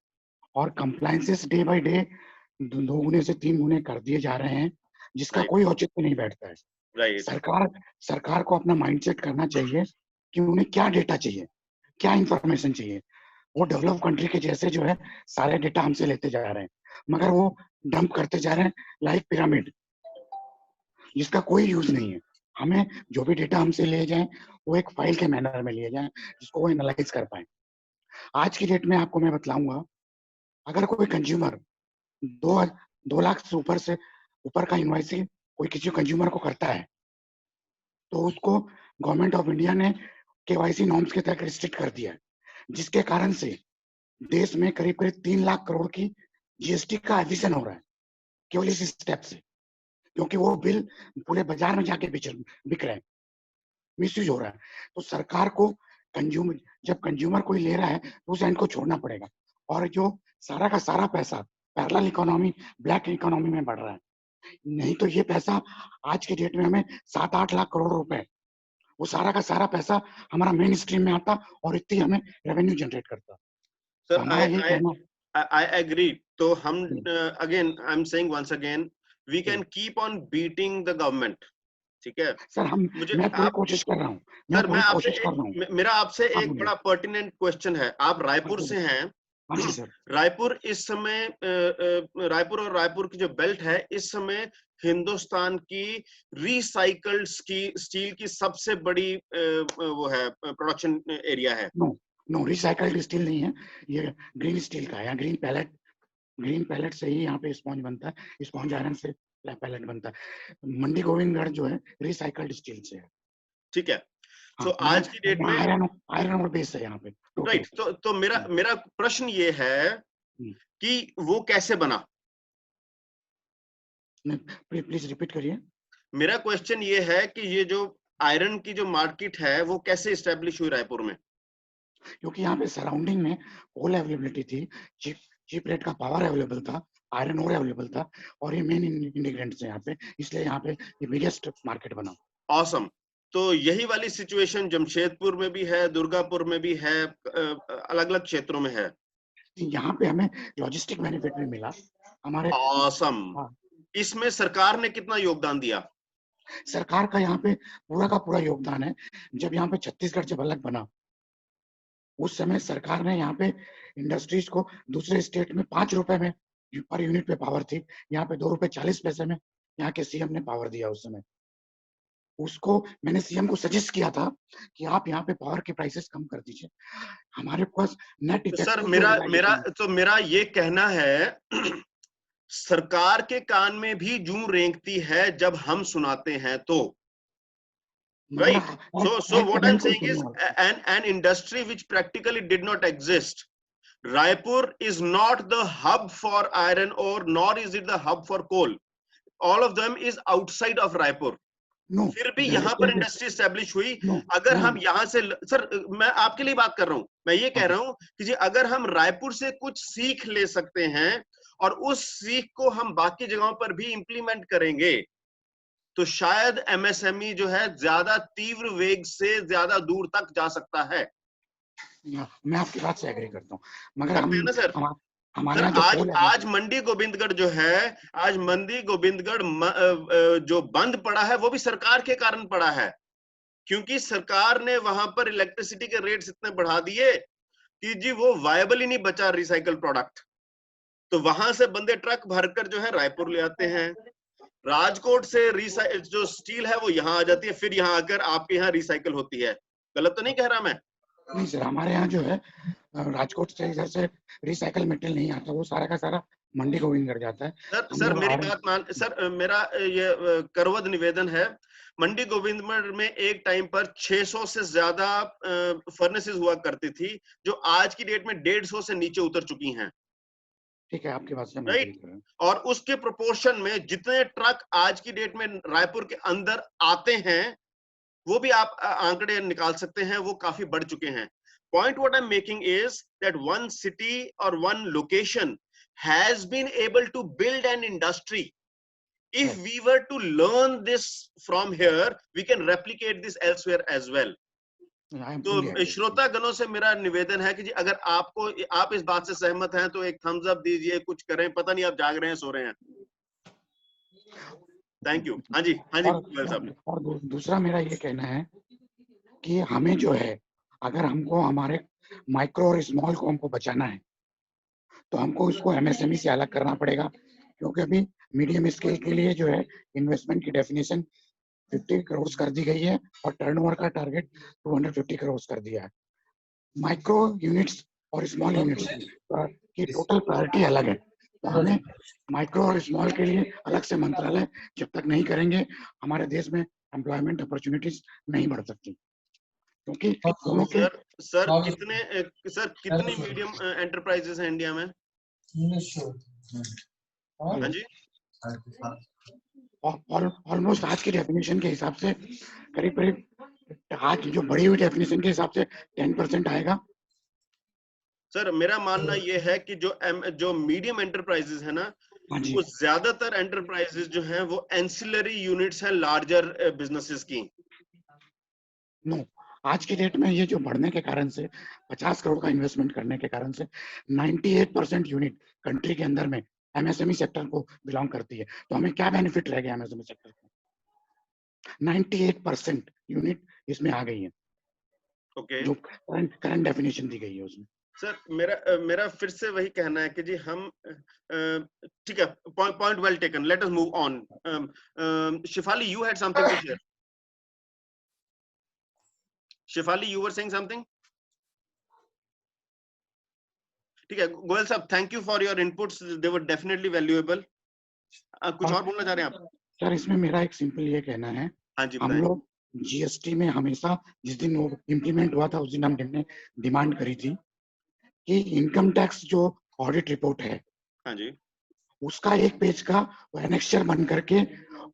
और कंप्लायंसेस डे बाय डे 2 गुने से 3 गुने कर दिए जा रहे हैं, जिसका कोई औचित्य नहीं बैठता है. सरकार को अपना माइंडसेट करना चाहिए कि उन्हें क्या डेटा चाहिए, क्या इंफॉर्मेशन चाहिए. वो डेवलप कंट्री के जैसे जो है सारे डेटा हमसे लेते जा रहे हैं, मगर वो डंप करते जा रहे हैं लाइक पिरामिड, जिसका कोई यूज नहीं है. हमें जो भी डेटा हमसे लिए जाए वो एक फाइल के मैनर में लिए जाए, जिसको वो एनालाइज कर पाए. आज की डेट में आपको मैं बतलाऊंगा, अगर कोई कंज्यूमर 2 लाख से ऊपर का इनवॉइस कोई किसी कंज्यूमर को करता है, तो उसको गवर्नमेंट ऑफ इंडिया ने केवाईसी नॉर्म्स के तहत रिस्ट्रिक्ट कर दिया है, जिसके कारण से देश में करीब करीब 3 लाख करोड़ की जीएसटी का एडिशन हो रहा है केवल इस स्टेप से, क्योंकि वो बिल पूरे बाजार में जाके बिक रहे हैं, मिसयूज हो रहा है. तो सरकार को जब कंज्यूमर कोई ले रहा है तो उस एंड को छोड़ना पड़ेगा. और जो सारा का सारा पैसा पैरेलल इकोनॉमी, ब्लैक इकोनॉमी में बढ़ रहा है, नहीं तो ये पैसा आज के डेट में हमें 7-8 लाख करोड़ रुपए, वो सारा का सारा पैसा हमारा मेन स्ट्रीम में आता और इतनी हमें रेवेन्यू जनरेट करता. Sir, I agree. तो हम again I'm saying once again we can keep on beating the government. ठीक है सर, मैं पूरी कोशिश कर रहा हूँ. सर, मेरा आपसे एक बड़ा पर्टिनेंट क्वेश्चन है. आप रायपुर से हैं. रायपुर इस समय रायपुर की जो बेल्ट है इस समय हिंदुस्तान की रिसाइकल्ड स्टील की सबसे बड़ी वो है प्रोडक्शन एरिया है. नो रिसाइकल्ड स्टील नहीं है, ये ग्रीन स्टील का है. ग्रीन पैलेट से ही यहाँ पे स्पॉन्ज बनता है, स्पॉन्ज आयरन से पैलेट बनता है. मंडी गोविंदगढ़ जो है रिसाइकल्ड स्टील से है. ठीक है. तो आज की डेट में आयरन और बेस है यहाँ पे. राइट. तो मेरा प्रश्न ये है कि वो कैसे बना. प्लीज रिपीट करिए. मेरा क्वेश्चन ये है कि ये जो आयरन की जो मार्केट है वो कैसे एस्टेब्लिश हुई रायपुर में. क्योंकि यहाँ पे सराउंडिंग में कोल अवेलेबिलिटी थी, चीप रेट का पावर अवेलेबल था, आयरन और अवेलेबल था, और ये मेन इंग्रेडिएंट्स हैं यहाँ पे, इसलिए यहाँ पे ये बिगेस्ट मार्केट बना. ऑसम. तो यही वाली सिचुएशन जमशेदपुर में भी है, दुर्गापुर में भी है, अलग अलग क्षेत्रों में है. यहाँ पे हमें लॉजिस्टिक बेनिफिट भी मिला हमारे. ऑसम. इसमें सरकार ने कितना योगदान दिया. सरकार का यहाँ पे पूरा का पूरा योगदान है. जब यहाँ पे छत्तीसगढ़ जब अलग बना उस समय सरकार ने यहाँ पे इंडस्ट्रीज को दूसरे स्टेट में 5 रुपए में पर यूनिट पे पावर थी, यहाँ पे 2 रुपए 40 पैसे में यहाँ के सीएम ने पावर दिया. उस समय उसको मैंने सीएम को सजेस्ट किया था कि आप यहाँ पे पावर के प्राइसेस कम कर दीजिए, हमारे पास नेट इफेक्ट. सर, मेरा ये कहना है सरकार के कान में भी जूं रेंगती है जब हम सुनाते हैं तो. Right. So what I'm saying is an industry which practically did not exist. Raipur is not the hub for iron ore, nor is it the hub for coal. All of them is outside of Raipur. फिर भी यहाँ पर industry establish हुई. अगर हम यहाँ से, sir मैं आपके लिए बात कर रहा हूँ, मैं ये कह रहा हूँ कि जी अगर हम रायपुर से कुछ सीख ले सकते हैं और उस सीख को हम बाकी जगहों पर भी इम्प्लीमेंट करेंगे तो शायद एमएसएमई जो है ज्यादा तीव्र वेग से ज्यादा दूर तक जा सकता है. मैं आपकी बात से एग्री करता हूँ, मगर हमारे आज मंडी गोविंदगढ़ जो है, आज मंडी गोविंदगढ़ जो बंद पड़ा है वो भी सरकार के कारण पड़ा है, क्योंकि सरकार ने वहां पर इलेक्ट्रिसिटी के रेट्स इतने बढ़ा दिए कि जी वो वायबल ही नहीं बचा रिसाइकल प्रोडक्ट. तो वहां से बंदे ट्रक भरकर जो है रायपुर ले आते हैं, राजकोट से जो स्टील है वो यहाँ आ जाती है, फिर यहाँ आकर आपके यहाँ रिसाइकल होती है. गलत तो नहीं कह रहा मैं. नहीं सर, हमारे यहाँ जो है राजकोट से इधर से रिसाइकल मटेरियल नहीं आता, वो सारा का सारा मंडी गोविंदगढ़ जाता है। सर मेरी बात मान सर, मेरा ये करवद निवेदन है, मंडी गोविंदगढ़ में एक टाइम पर 600 से ज्यादा फर्नेसेस हुआ करती थी, जो आज की डेट में 150 से नीचे उतर चुकी हैं। ठीक है, आपकी बात से मैं राइट, और उसके प्रोपोर्शन में जितने ट्रक आज की डेट में रायपुर के अंदर आते हैं, वो भी आप आंकड़े निकाल सकते हैं, वो काफी बढ़ चुके हैं। Point what I'm making is that one city or one location has been able to build an industry. If we were to learn this from here, we can replicate this elsewhere as well. तो श्रोता गणों से मेरा निवेदन है कि जी अगर आप इस बात से सहमत हैं तो एक थम्स अप दीजिए, कुछ करें, पता नहीं आप जाग रहे हैं सो रहे हैं। Thank you. हाँ जी साहब। और दूसरा मेरा ये कहना है कि हमें जो है, अगर हमको हमारे माइक्रो और स्मॉल को हमको बचाना है तो हमको इसको एमएसएमई से अलग करना पड़ेगा, क्योंकि अभी मीडियम स्केल के लिए जो है इन्वेस्टमेंट की डेफिनेशन 50 करोड़ कर दी गई है और टर्नओवर का टारगेट 250 करोड़ कर दिया है। माइक्रो यूनिट्स और स्मॉल यूनिट्स की टोटल प्रायोरिटी अलग है, तो हमें माइक्रो और स्मॉल के लिए अलग से मंत्रालय जब तक नहीं करेंगे, हमारे देश में एम्प्लॉयमेंट अपॉर्चुनिटीज नहीं बढ़ सकती। क्योंकि दोनों के सर कितनी मीडियम एंटरप्राइजेस हैं इंडिया में? हाँ जी, ऑलमोस्ट आज की डेफिनेशन के हिसाब से करीब आज जो बढ़ी हुई डेफिनेशन के हिसाब से 10% आएगा। सर मेरा मानना ये है कि जो मीडियम एंटरप्राइजेस है ना, वो ज्यादातर एंटरप्राइजेस जो हैं वो एंसिलरी यूनिट्स हैं लार्जर बिजनेसेस की। नो, आज की डेट में ये जो बढ़ने के कारण से 50 करोड़ का इन्वेस्टमेंट करने के कारण से 98% यूनिट कंट्री के अंदर में एमएसएमई सेक्टर को बिलोंग करती है। तो हमें क्या बेनिफिट रह गया एमएसएमई सेक्टर को? 98% यूनिट इसमें आ गई है। ओके, जो करंट डेफिनेशन दी गई है उसमें। सर मेरा फिर से वही कहना है कि जी हम ठीक है, point well taken, let us move on. Shifali, you had something to share. Shifali, you were saying something? ठीक है, गोयल साहब, thank you for your inputs, they were definitely valuable. कुछ और बोलना चाह रहे हैं आप? सर इसमें मेरा एक सिंपल ये कहना है, हम लोग जीएसटी में हमेशा जिस दिन वो इम्प्लीमेंट हुआ था उस दिन हमने डिमांड करी थी कि इनकम टैक्स जो ऑडिट रिपोर्ट है, हाँ जी, उसका एक पेज का एनेक्चर बन करके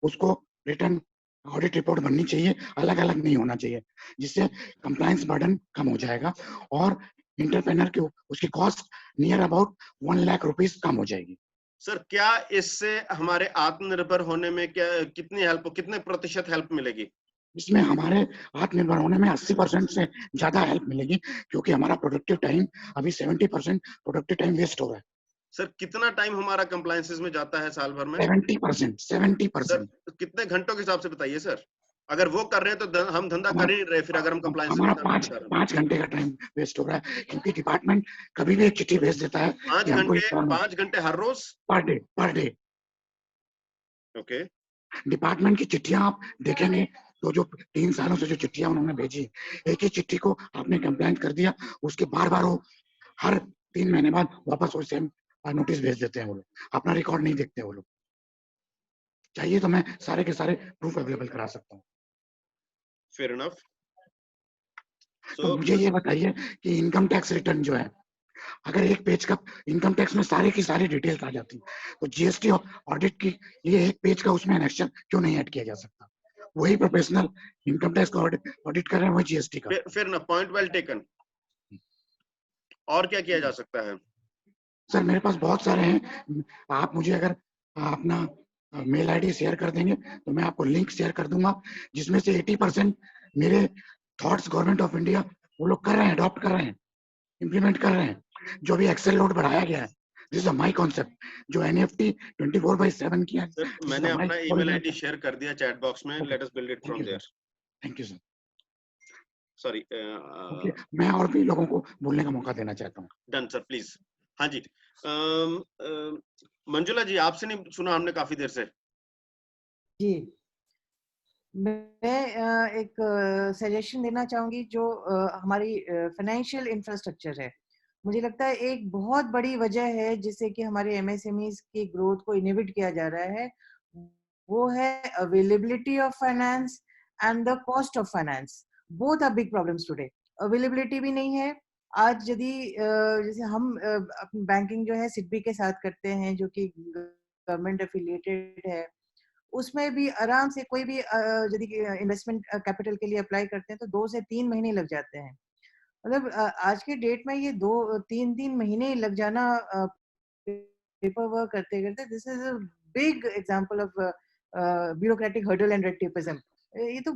उसको रिटर्न ऑडिट रिपोर्ट बननी चाहिए, अलग अलग नहीं होना चाहिए, जिससे कंप्लायंस बर्डन कम हो जाएगा और एंटरप्रेन्योर की उसकी cost near about 1 lakh rupees कम हो जाएगी। सर क्या इससे हमारे आत्मनिर्भर होने में कितने प्रतिशत हेल्प मिलेगी? इसमें हमारे आत्मनिर्भर होने में 80% से ज्यादा हेल्प मिलेगी, क्योंकि हमारा प्रोडक्टिव टाइम अभी 70% प्रोडक्टिव टाइम वेस्ट हो रहा है। सर कितना टाइम हमारा कंप्लायंसेस में जाता है साल भर में? 70%। कितने घंटों के हिसाब से बताइए सर, अगर वो कर रहे हैं तो हम धंधा कर ही नहीं रहे फिर, अगर हम कंप्लायंस हमारा 5 घंटे का टाइम वेस्ट हो रहा है, क्योंकि डिपार्टमेंट कभी भी एक चिट्ठी भेज देता है। 5 घंटे हर रोज पर डे। ओके, डिपार्टमेंट की चिट्ठियां आप देखेंगे तो जो 3 सालों से जो चिट्ठियां उन्होंने भेजी, एक ही चिट्ठी को आपने कंप्लेंट कर दिया, उसके बार वो हर 3 महीने बाद वापस वो सेम नोटिस भेज देते हैं। वो लोग अपना रिकॉर्ड नहीं देखते। वो लोग चाहिए तो मैं सारे के सारे प्रूफ अवेलेबल करा सकता हूँ। Fair enough. तो मुझे ये बताइए कि इनकम टैक्स रिटर्न जो है, अगर एक पेज का इनकम टैक्स में सारे की सारी डिटेल्स आ जाती है, तो जीएसटी ऑडिट की ये एक पेज का उसमें एनेक्शन क्यों नहीं ऐड किया जा सकता? वही प्रोफेशनल इनकम टैक्स का ऑडिट कर रहे हैं, वही जीएसटी का। फिर ना, पॉइंट वेल टेकन। और क्या किया जा सकता है? सर मेरे पास बहुत सारे हैं, आप मुझे अगर अपना मेल आईडी शेयर कर देंगे तो मैं आपको लिंक शेयर कर दूंगा, जिसमें से 80% मेरे थॉट्स गवर्नमेंट ऑफ इंडिया वो लोग कर रहे हैं, अडॉप्ट कर रहे हैं, इम्प्लीमेंट कर रहे हैं। जो भी एक्सेल लोड बढ़ाया गया है, दिस इज माय कॉन्सेप्ट, जो एनईएफटी 24/7 किया है। मैंने अपना ईमेल आईडी शेयर कर दिया चैट बॉक्स में, let us build it from there. Thank you sir. Sorry, मैं और भी लोगों को बोलने का मौका देना चाहता हूँ। Done sir, please. हाँ जी, मंजुला जी, आपसे नहीं सुना हमने काफी देर से। जी, मैं एक सजेशन देना चाहूंगी। जो हमारी फाइनेंशियल इंफ्रास्ट्रक्चर है मुझे लगता है एक बहुत बड़ी वजह है जिससे कि हमारे एमएसएमईज की ग्रोथ को इनहिबिट किया जा रहा है, वो है availability of finance and the cost of finance. Both are big problems today. Availability भी नहीं है। आज यदि जैसे हम अपनी बैंकिंग जो है सिडबी के साथ करते हैं, जो कि गवर्नमेंट एफिलिएटेड है, उसमें भी आराम से कोई भी यदि इन्वेस्टमेंट कैपिटल के लिए अप्लाई करते हैं तो 2 से 3 महीने लग जाते हैं। मतलब आज के डेट में ये 2-3 महीने लग जाना पेपर वर्क करते करते, this is a big example of bureaucratic hurdle and red tapism. ये तो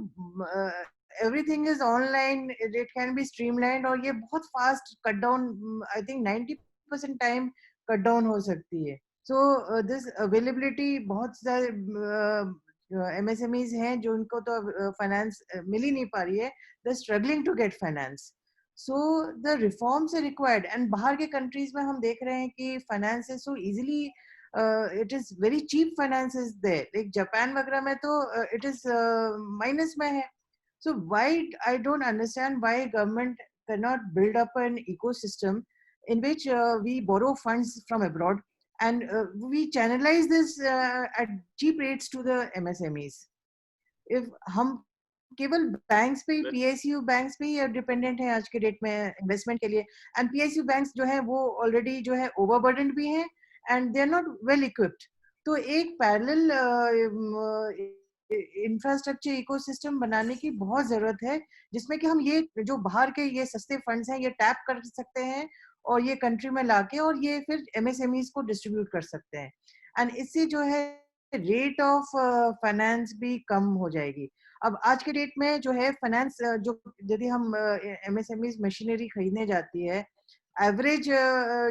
everything is online, it can be streamlined, और ये बहुत fast cut down, I think 90% time cut down हो सकती है। सो दिस अवेलेबिलिटी, बहुत सारे एमएसएमईज हैं जो उनको तो फाइनेंस मिल ही नहीं पा रही है, they are struggling to get finance. So the reforms are required, and बाहर के कंट्रीज में हम देख रहे हैं कि finance is so easily, it is very cheap finance is there. Like Japan वगैरह में तो इट इज माइनस में है। So why, I don't understand why government can not build up an ecosystem in which we borrow funds from abroad and we channelize this at cheap rates to the MSMEs. If हम केवल banks पे, PSU banks पे ही dependent है आज के date में investment के लिए, एंड पीएसयू बैंक्स जो है वो ऑलरेडी जो है ओवरबर्डन भी हैं and they are not well equipped. तो एक पैरेलल इंफ्रास्ट्रक्चर इकोसिस्टम बनाने की बहुत जरूरत है, जिसमें कि हम ये जो बाहर के ये सस्ते फंड्स हैं ये टैप कर सकते हैं और ये कंट्री में लाके और ये फिर एमएसएमईज को डिस्ट्रीब्यूट कर सकते हैं, एंड इससे जो है रेट ऑफ फाइनेंस भी कम हो जाएगी। अब आज के डेट में जो है फाइनेंस, जो यदि हम एमएसएमईज मशीनरी खरीदने जाती है, एवरेज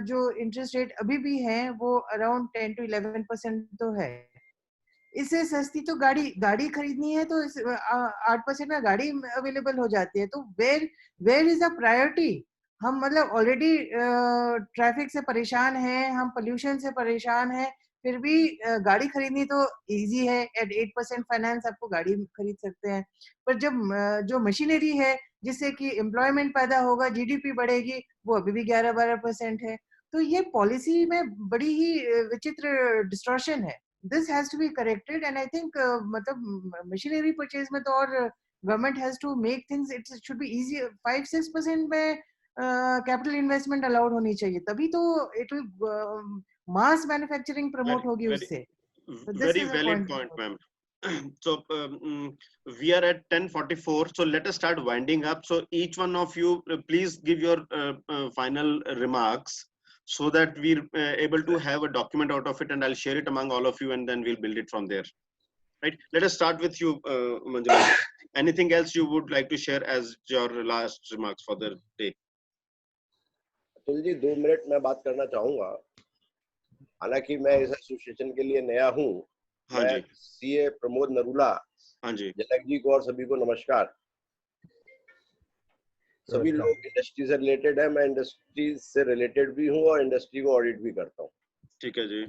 जो इंटरेस्ट रेट अभी भी है वो अराउंड 10 to 11% तो है। इससे सस्ती तो गाड़ी खरीदनी है तो 8% में गाड़ी अवेलेबल हो जाती है। तो वेयर इज द प्रायोरिटी? हम मतलब ऑलरेडी ट्रैफिक से परेशान हैं, हम पोल्यूशन से परेशान हैं, फिर भी गाड़ी खरीदनी तो इजी है, एट 8% फाइनेंस आपको गाड़ी खरीद सकते हैं। पर जब जो मशीनरी है जिससे कि एम्प्लॉयमेंट पैदा होगा, जीडीपी बढ़ेगी, वो अभी भी 11-12% है। तो ये पॉलिसी में बड़ी ही विचित्र डिस्टॉर्शन है। This has to be corrected, and I think मतलब मशीनरी परचेज में तो और government has to make things, it should be easy. 5-6% में कैपिटल इन्वेस्टमेंट अलाउड होनी चाहिए, तभी तो it will mass manufacturing promote होगी उससे। Very valid point, ma'am. So we are at 10:44, so let us start winding up. So each one of you please give your final remarks so that we're able to have a document out of it, and I'll share it among all of you, and then we'll build it from there. Right, let us start with you, Manjula. Anything else you would like to share as your last remarks for the day? Atul ji 2 minute मैं बात करना चाहूंगा। हालांकि मैं इस association के लिए नया हूँ। हाँ जी। सीए प्रमोद नरूला। हाँ जी। जनक जी को और सभी को नमस्कार। सभी लोग इंडस्ट्री से रिलेटेड है, मैं इंडस्ट्री से रिलेटेड भी हूँ और इंडस्ट्री को ऑडिट भी करता हूँ। ठीक है जी।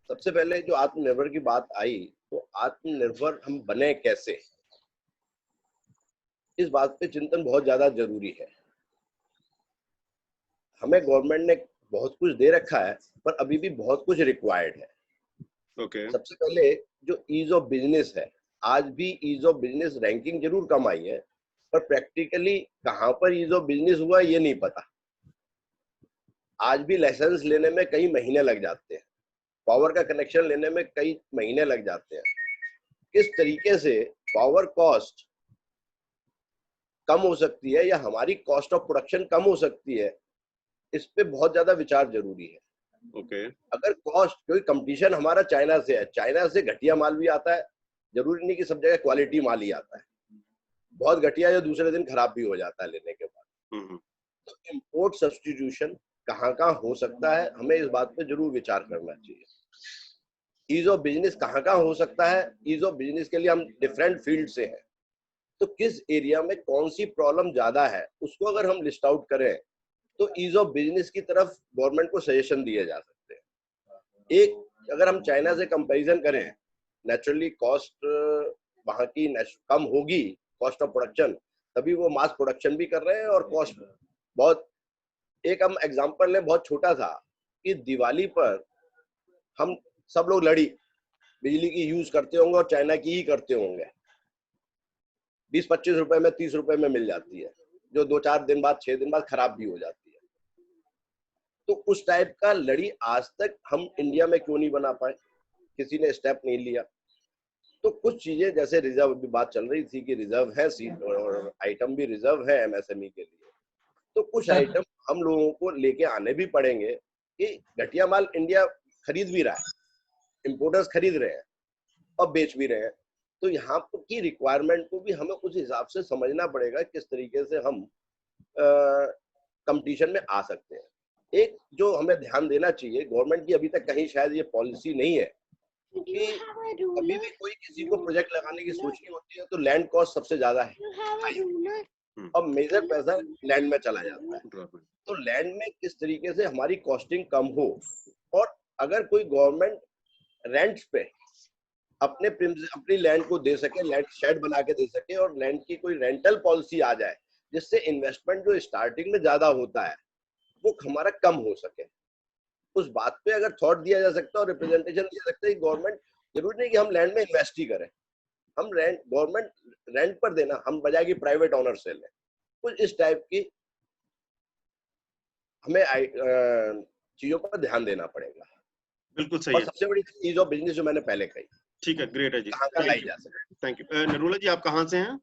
सबसे पहले जो आत्मनिर्भर की बात आई, तो आत्मनिर्भर हम बने कैसे, इस बात पे चिंतन बहुत ज्यादा जरूरी है। हमें गवर्नमेंट ने बहुत कुछ दे रखा है, पर अभी भी बहुत कुछ रिक्वायर्ड है। Okay. सबसे पहले जो ईज ऑफ बिजनेस है, आज भी ईज ऑफ बिजनेस रैंकिंग जरूर कम आई है, पर प्रैक्टिकली कहाँ पर ईज ऑफ बिजनेस हुआ ये नहीं पता। आज भी लाइसेंस लेने में कई महीने लग जाते हैं, पावर का कनेक्शन लेने में कई महीने लग जाते हैं। किस तरीके से पावर कॉस्ट कम हो सकती है या हमारी कॉस्ट ऑफ प्रोडक्शन कम हो सकती है, इस पे बहुत ज्यादा विचार जरूरी है। अगर कॉस्ट, क्योंकि कंपटीशन हमारा चाइना से है, चाइना से घटिया माल भी आता है, जरूरी नहीं कि सब जगह क्वालिटी माल ही आता है, बहुत घटिया जो दूसरे दिन खराब भी हो जाता है लेने के बाद। तो इंपोर्ट सब्स्टिट्यूशन कहाँ हो सकता है, हमें इस बात पे जरूर विचार करना चाहिए। ईज ऑफ बिजनेस कहाँ हो सकता है, ईज ऑफ बिजनेस के लिए हम डिफरेंट फील्ड से हैं, तो किस एरिया में कौन सी प्रॉब्लम ज्यादा है उसको अगर हम लिस्ट आउट करें तो ईज ऑफ बिजनेस की तरफ गवर्नमेंट को सजेशन दिए जा सकते हैं। एक, अगर हम चाइना से कंपैरिजन करें, नेचुरली कॉस्ट वहां की कम होगी, कॉस्ट ऑफ प्रोडक्शन, तभी वो मास प्रोडक्शन भी कर रहे हैं और कॉस्ट बहुत एक हम एग्जांपल लें बहुत छोटा सा, कि दिवाली पर हम सब लोग लड़ी बिजली की यूज करते होंगे और चाइना की ही करते होंगे, 20-25 रुपए में 30 रुपए में मिल जाती है, जो 2-4 दिन बाद 6 दिन बाद खराब भी हो जाती है। तो उस टाइप का लड़ी आज तक हम इंडिया में क्यों नहीं बना पाए, किसी ने स्टेप नहीं लिया। तो कुछ चीजें जैसे रिजर्व भी बात चल रही थी कि रिजर्व है सीट और आइटम भी रिजर्व है एमएसएमई के लिए, तो कुछ आइटम हम लोगों को लेके आने भी पड़ेंगे कि घटिया माल इंडिया खरीद भी रहा है, इंपोर्टर्स खरीद रहे हैं और बेच भी रहे हैं, तो यहाँ की रिक्वायरमेंट को भी हमें उस हिसाब से समझना पड़ेगा किस तरीके से हम कंपटीशन में आ सकते हैं। एक जो हमें ध्यान देना चाहिए, गवर्नमेंट की अभी तक कहीं शायद ये पॉलिसी नहीं है कि कभी भी कोई किसी को प्रोजेक्ट लगाने की सोचनी होती है तो लैंड कॉस्ट सबसे ज्यादा है और मेजर पैसा लैंड में चला जाता है। तो लैंड में किस तरीके से हमारी कॉस्टिंग कम हो, और अगर कोई गवर्नमेंट रेंट पे अपनी लैंड को दे सके, लैंड शेड बना के दे सके, और लैंड की कोई रेंटल पॉलिसी आ जाए जिससे इन्वेस्टमेंट जो स्टार्टिंग में ज्यादा होता है वो हमारा कम हो सके, उस बात पे अगर थॉट दिया जा सकता है और रिप्रेजेंटेशन दिया सकता है कि गवर्नमेंट जरूरी नहीं कि हम लैंड में इन्वेस्ट ही करें, हम गवर्नमेंट रेंट पर देना, हम बजाय कि प्राइवेट ऑनर से लें, कुछ इस टाइप की हमें चीजों पर ध्यान देना पड़ेगा। बिल्कुल सही और है। सबसे बड़ी चीज ऑफ बिजनेस जो मैंने पहले कही। ठीक है, ग्रेट है जी। कहाँ लाई जा सके। Thank you. नरूला जी, आप कहाँ से हैं?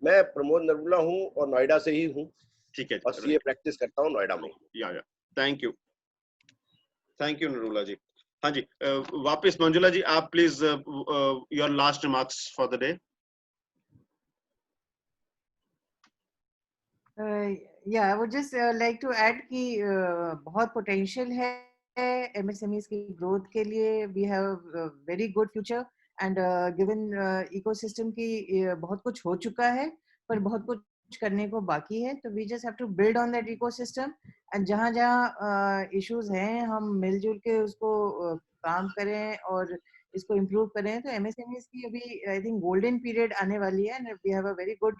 मैं प्रमोद नरूला हूँ और नोएडा से ही हूँ। ठीक है, और सीए प्रैक्टिस करता हूँ नोएडा में। या थैंक यू नरूला जी। हाँ जी, वापस मंजुला जी, आप please your last remarks for the day. Yeah, I would just like to add कि बहुत potential है MSMEs की growth के लिए। We have a very good future and given ecosystem की बहुत कुछ हो चुका है पर बहुत कुछ करने को बाकी है, तो we just have to build on that ecosystem and जहाँ issues हैं हम मिलजुल के उसको काम करें और इसको improve करें। तो MSMEs की अभी I think golden period आने वाली है and we have a very good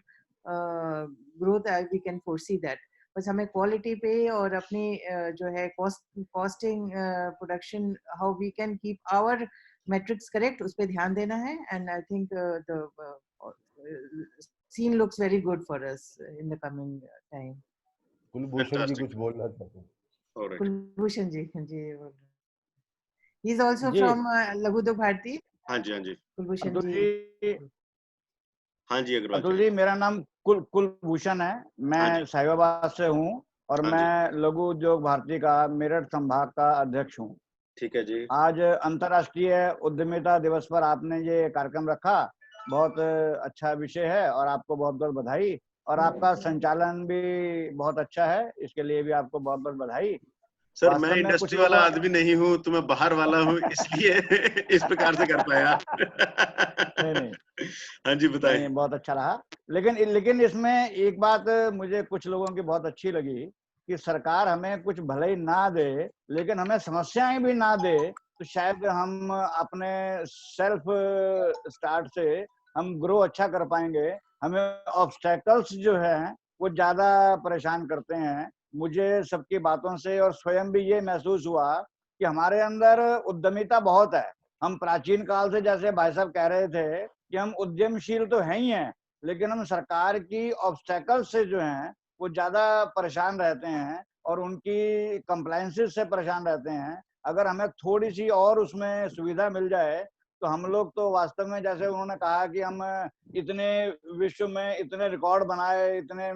growth, we can foresee that। बस हमें क्वालिटी पे और अपनी जो है costing production, how we can keep our metrics correct, उस पे ध्यान देना है। And I think the scene looks very good for us in the coming time। Kulbhushan ji कुछ बोलना चाहते हैं? कुलभूषण जी, he is also from लघु उद्योग भारती। हाँ जी, हाँ जी, कुलभूषण जी। हाँ जी अतुल जी, मेरा नाम कुलभूषण है, मैं साहिबाबाद से हूँ और मैं लघु उद्योग भारती का मेरठ संभाग का अध्यक्ष हूँ। ठीक है जी। आज अंतर्राष्ट्रीय उद्यमिता दिवस पर आपने ये कार्यक्रम रखा, बहुत अच्छा विषय है और आपको बहुत बहुत बधाई। और आपका संचालन भी बहुत अच्छा है, इसके लिए भी आपको बहुत बहुत बधाई। सर, मैं इंडस्ट्री वाला आदमी नहीं हूँ तो मैं बाहर वाला हूँ, इसलिए इस प्रकार से कर पाया। नहीं हाँ जी, बताइए। बहुत अच्छा रहा। लेकिन इसमें एक बात मुझे कुछ लोगों की बहुत अच्छी लगी कि सरकार हमें कुछ भले ही ना दे लेकिन हमें समस्याएं भी ना दे, तो शायद हम अपने सेल्फ स्टार्ट से हम ग्रो अच्छा कर पाएंगे। हमें ऑब्स्टेकल्स जो है वो ज्यादा परेशान करते हैं। मुझे सबकी बातों से और स्वयं भी ये महसूस हुआ कि हमारे अंदर उद्यमिता बहुत है। हम प्राचीन काल से, जैसे भाई साहब कह रहे थे कि हम उद्यमशील तो हैं ही हैं, लेकिन हम सरकार की ऑब्स्टेकल्स से जो हैं वो ज्यादा परेशान रहते हैं और उनकी कंप्लायंसेस से परेशान रहते हैं। अगर हमें थोड़ी सी और उसमें सुविधा मिल जाए तो हम लोग तो वास्तव में, जैसे उन्होंने कहा कि हम इतने विश्व में इतने रिकॉर्ड बनाए, इतने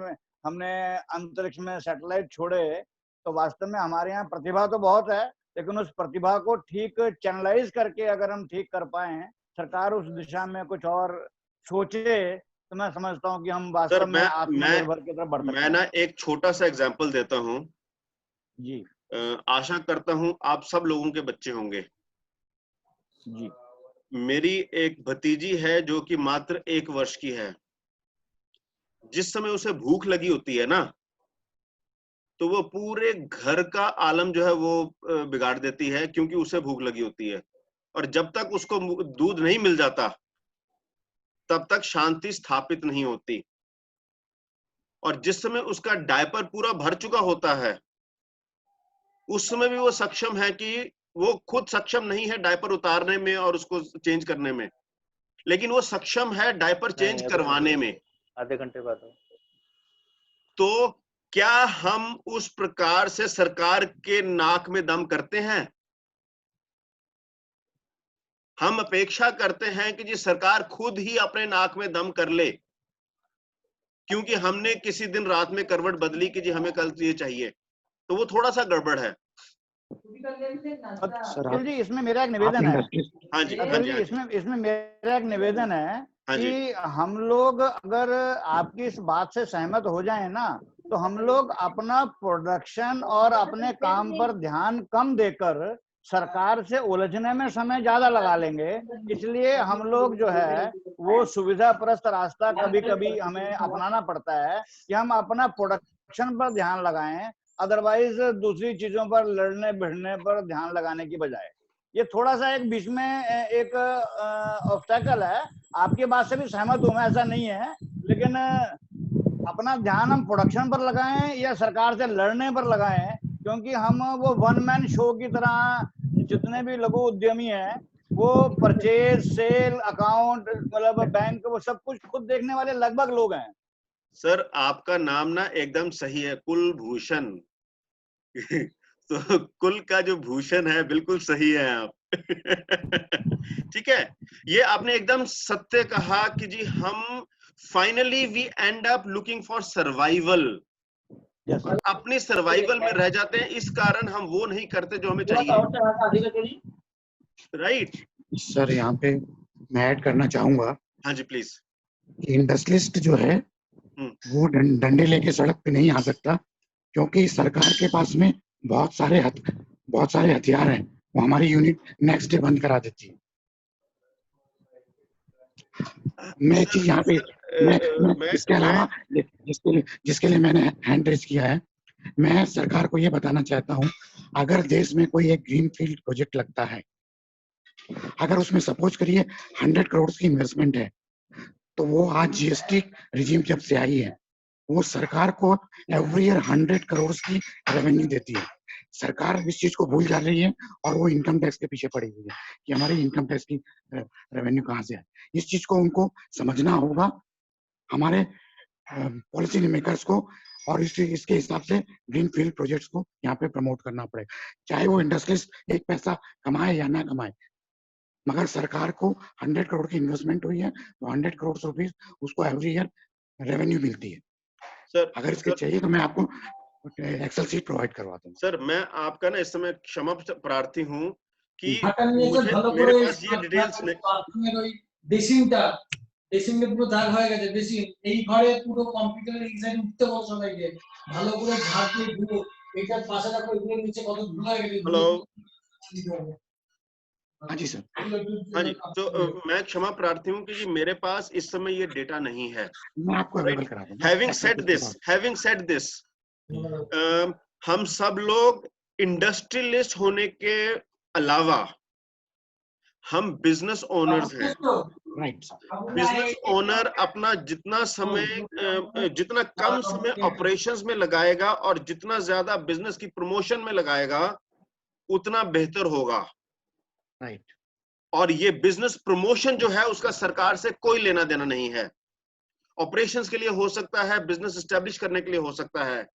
हमने अंतरिक्ष में सैटेलाइट छोड़े, तो वास्तव में हमारे यहाँ प्रतिभा तो बहुत है, लेकिन उस प्रतिभा को ठीक चैनलाइज करके अगर हम ठीक कर पाए, सरकार उस दिशा में कुछ और सोचे, तो मैं समझता हूँ कि हम वास्तव में आत्मनिर्भर की तरफ बढ़ सकते हैं। मैं ना एक छोटा सा एग्जांपल देता हूँ जी। आशा करता हूँ आप सब लोगों के बच्चे होंगे जी। मेरी एक भतीजी है जो कि मात्र 1 वर्ष की है। जिस समय उसे भूख लगी होती है ना, तो वो पूरे घर का आलम जो है वो बिगाड़ देती है, क्योंकि उसे भूख लगी होती है। और जब तक उसको दूध नहीं मिल जाता तब तक शांति स्थापित नहीं होती। और जिस समय उसका डायपर पूरा भर चुका होता है उसमें भी वो सक्षम है कि वो खुद सक्षम नहीं है डायपर उतारने में और उसको चेंज करने में, लेकिन वो सक्षम है डायपर चेंज करवाने में। आधे घंटे बाद। तो क्या हम उस प्रकार से सरकार के नाक में दम करते हैं? हम अपेक्षा करते हैं कि जी सरकार खुद ही अपने नाक में दम कर ले, क्योंकि हमने किसी दिन रात में करवट बदली कि जी हमें कल ये चाहिए, तो वो थोड़ा सा गड़बड़ है। अतुल जी, इसमें मेरा एक निवेदन है। हाँ जी, अतुल जी, इसमें मेरा एक निवेदन है कि हम लोग अगर आपकी इस बात से सहमत हो जाए ना, तो हम लोग अपना प्रोडक्शन और अपने काम पर ध्यान कम देकर सरकार से उलझने में समय ज्यादा लगा लेंगे। इसलिए हम लोग जो है वो सुविधा परस्त रास्ता कभी कभी हमें अपनाना पड़ता है कि हम अपना प्रोडक्शन पर ध्यान लगाएं, अदरवाइज दूसरी चीजों पर लड़ने भिड़ने पर ध्यान लगाने की बजाय। ये थोड़ा सा एक बीच में एक ऑब्स्टेकल है। आपकी बात से भी सहमत हूं मैं, ऐसा नहीं है, लेकिन अपना ध्यान हम प्रोडक्शन पर लगाएं या सरकार से लड़ने पर लगाएं, क्योंकि हम वो वन मैन शो की तरह जितने भी लघु उद्यमी हैं वो परचेज, सेल, अकाउंट, मतलब बैंक, वो सब कुछ खुद देखने वाले लगभग लोग हैं। सर आपका नाम ना एकदम सही है, कुलभूषण। तो कुल का जो भूषण है बिल्कुल सही है आप। ठीक है, ये आपने एकदम सत्य कहा कि जी हम finally we end up looking for survival, अपनी सर्वाइवल में रह जाते हैं, इस कारण हम वो नहीं करते जो हमें चाहिए। राइट सर, यहाँ पे मैं ऐड करना चाहूंगा। हाँ जी प्लीज। इंडस्ट्रियलिस्ट जो है वो डंडे लेके सड़क पे नहीं आ सकता, क्योंकि सरकार के पास में बहुत सारे हथियार हैं। वो हमारी यूनिट नेक्स्ट डे बंद करा देती है। मैं एक चीज यहाँ पे मैं इसके अलावा जिसके लिए मैंने हैंड रेज किया है, मैं सरकार को ये बताना चाहता हूँ, अगर देश में कोई एक ग्रीन फील्ड प्रोजेक्ट लगता है, अगर उसमें सपोज करिए 100 करोड़ की इन्वेस्टमेंट है, तो वो आज जीएसटी रिजीम जब से आई है, वो सरकार को एवरी ईयर 100 करोड़ की रेवेन्यू देती है। सरकार इस चीज को भूल जा रही है और वो इनकम टैक्स के पीछे पड़ी हुई है कि हमारी इनकम टैक्स की रेवेन्यू कहाँ से है। इस चीज को उनको समझना होगा, हमारे पॉलिसी मेकर्स को, और इसके हिसाब से ग्रीन फील्ड प्रोजेक्ट्स को यहाँ पे प्रमोट करना पड़ेगा, चाहे वो इंडस्ट्रियलिस्ट एक पैसा कमाए या ना कमाए, मगर सरकार को 100 करोड़ की इन्वेस्टमेंट हुई है तो 100 करोड़ रुपीज उसको एवरी ईयर रेवेन्यू मिलती है। सर अगर इसके चाहिए तो मैं आपको एक्सेल शीट प्रोवाइड करवाता हूँ। सर मैं आपका ना इस समय क्षमा प्रार्थी हूँ कि मेरे पास ये डिटेल्स ড্রেসিংটা পুরো দাগ হয়ে গেছে। ড্রেসিং এই ঘরে পুরো কম্পিউটারের এক্সাইট উঠতে বল সবাইকে, ভালো করে ঝাড় দিয়ে ধুলো, এইটার পাশে রাখো, এগুলোর নিচে কত ধুলো হয়ে গেছে। हेलो हाँ जी सर। हाँ जी, तो मैं क्षमा प्रार्थी हूँ कि जी मेरे पास इस समय ये डेटा नहीं है। मैं आपको अवेलेबल करा दूंगा। Having said this, हम सब लोग इंडस्ट्रियलिस्ट होने के अलावा हम बिजनेस ओनर्स हैं। बिजनेस ओनर अपना जितना कम समय ऑपरेशंस में लगाएगा और जितना ज्यादा बिजनेस की प्रमोशन में लगाएगा उतना बेहतर होगा। राइट। और ये बिजनेस प्रमोशन जो है उसका सरकार से कोई लेना देना नहीं है। ऑपरेशंस के लिए हो सकता है, बिजनेस एस्टेब्लिश करने के लिए हो सकता है।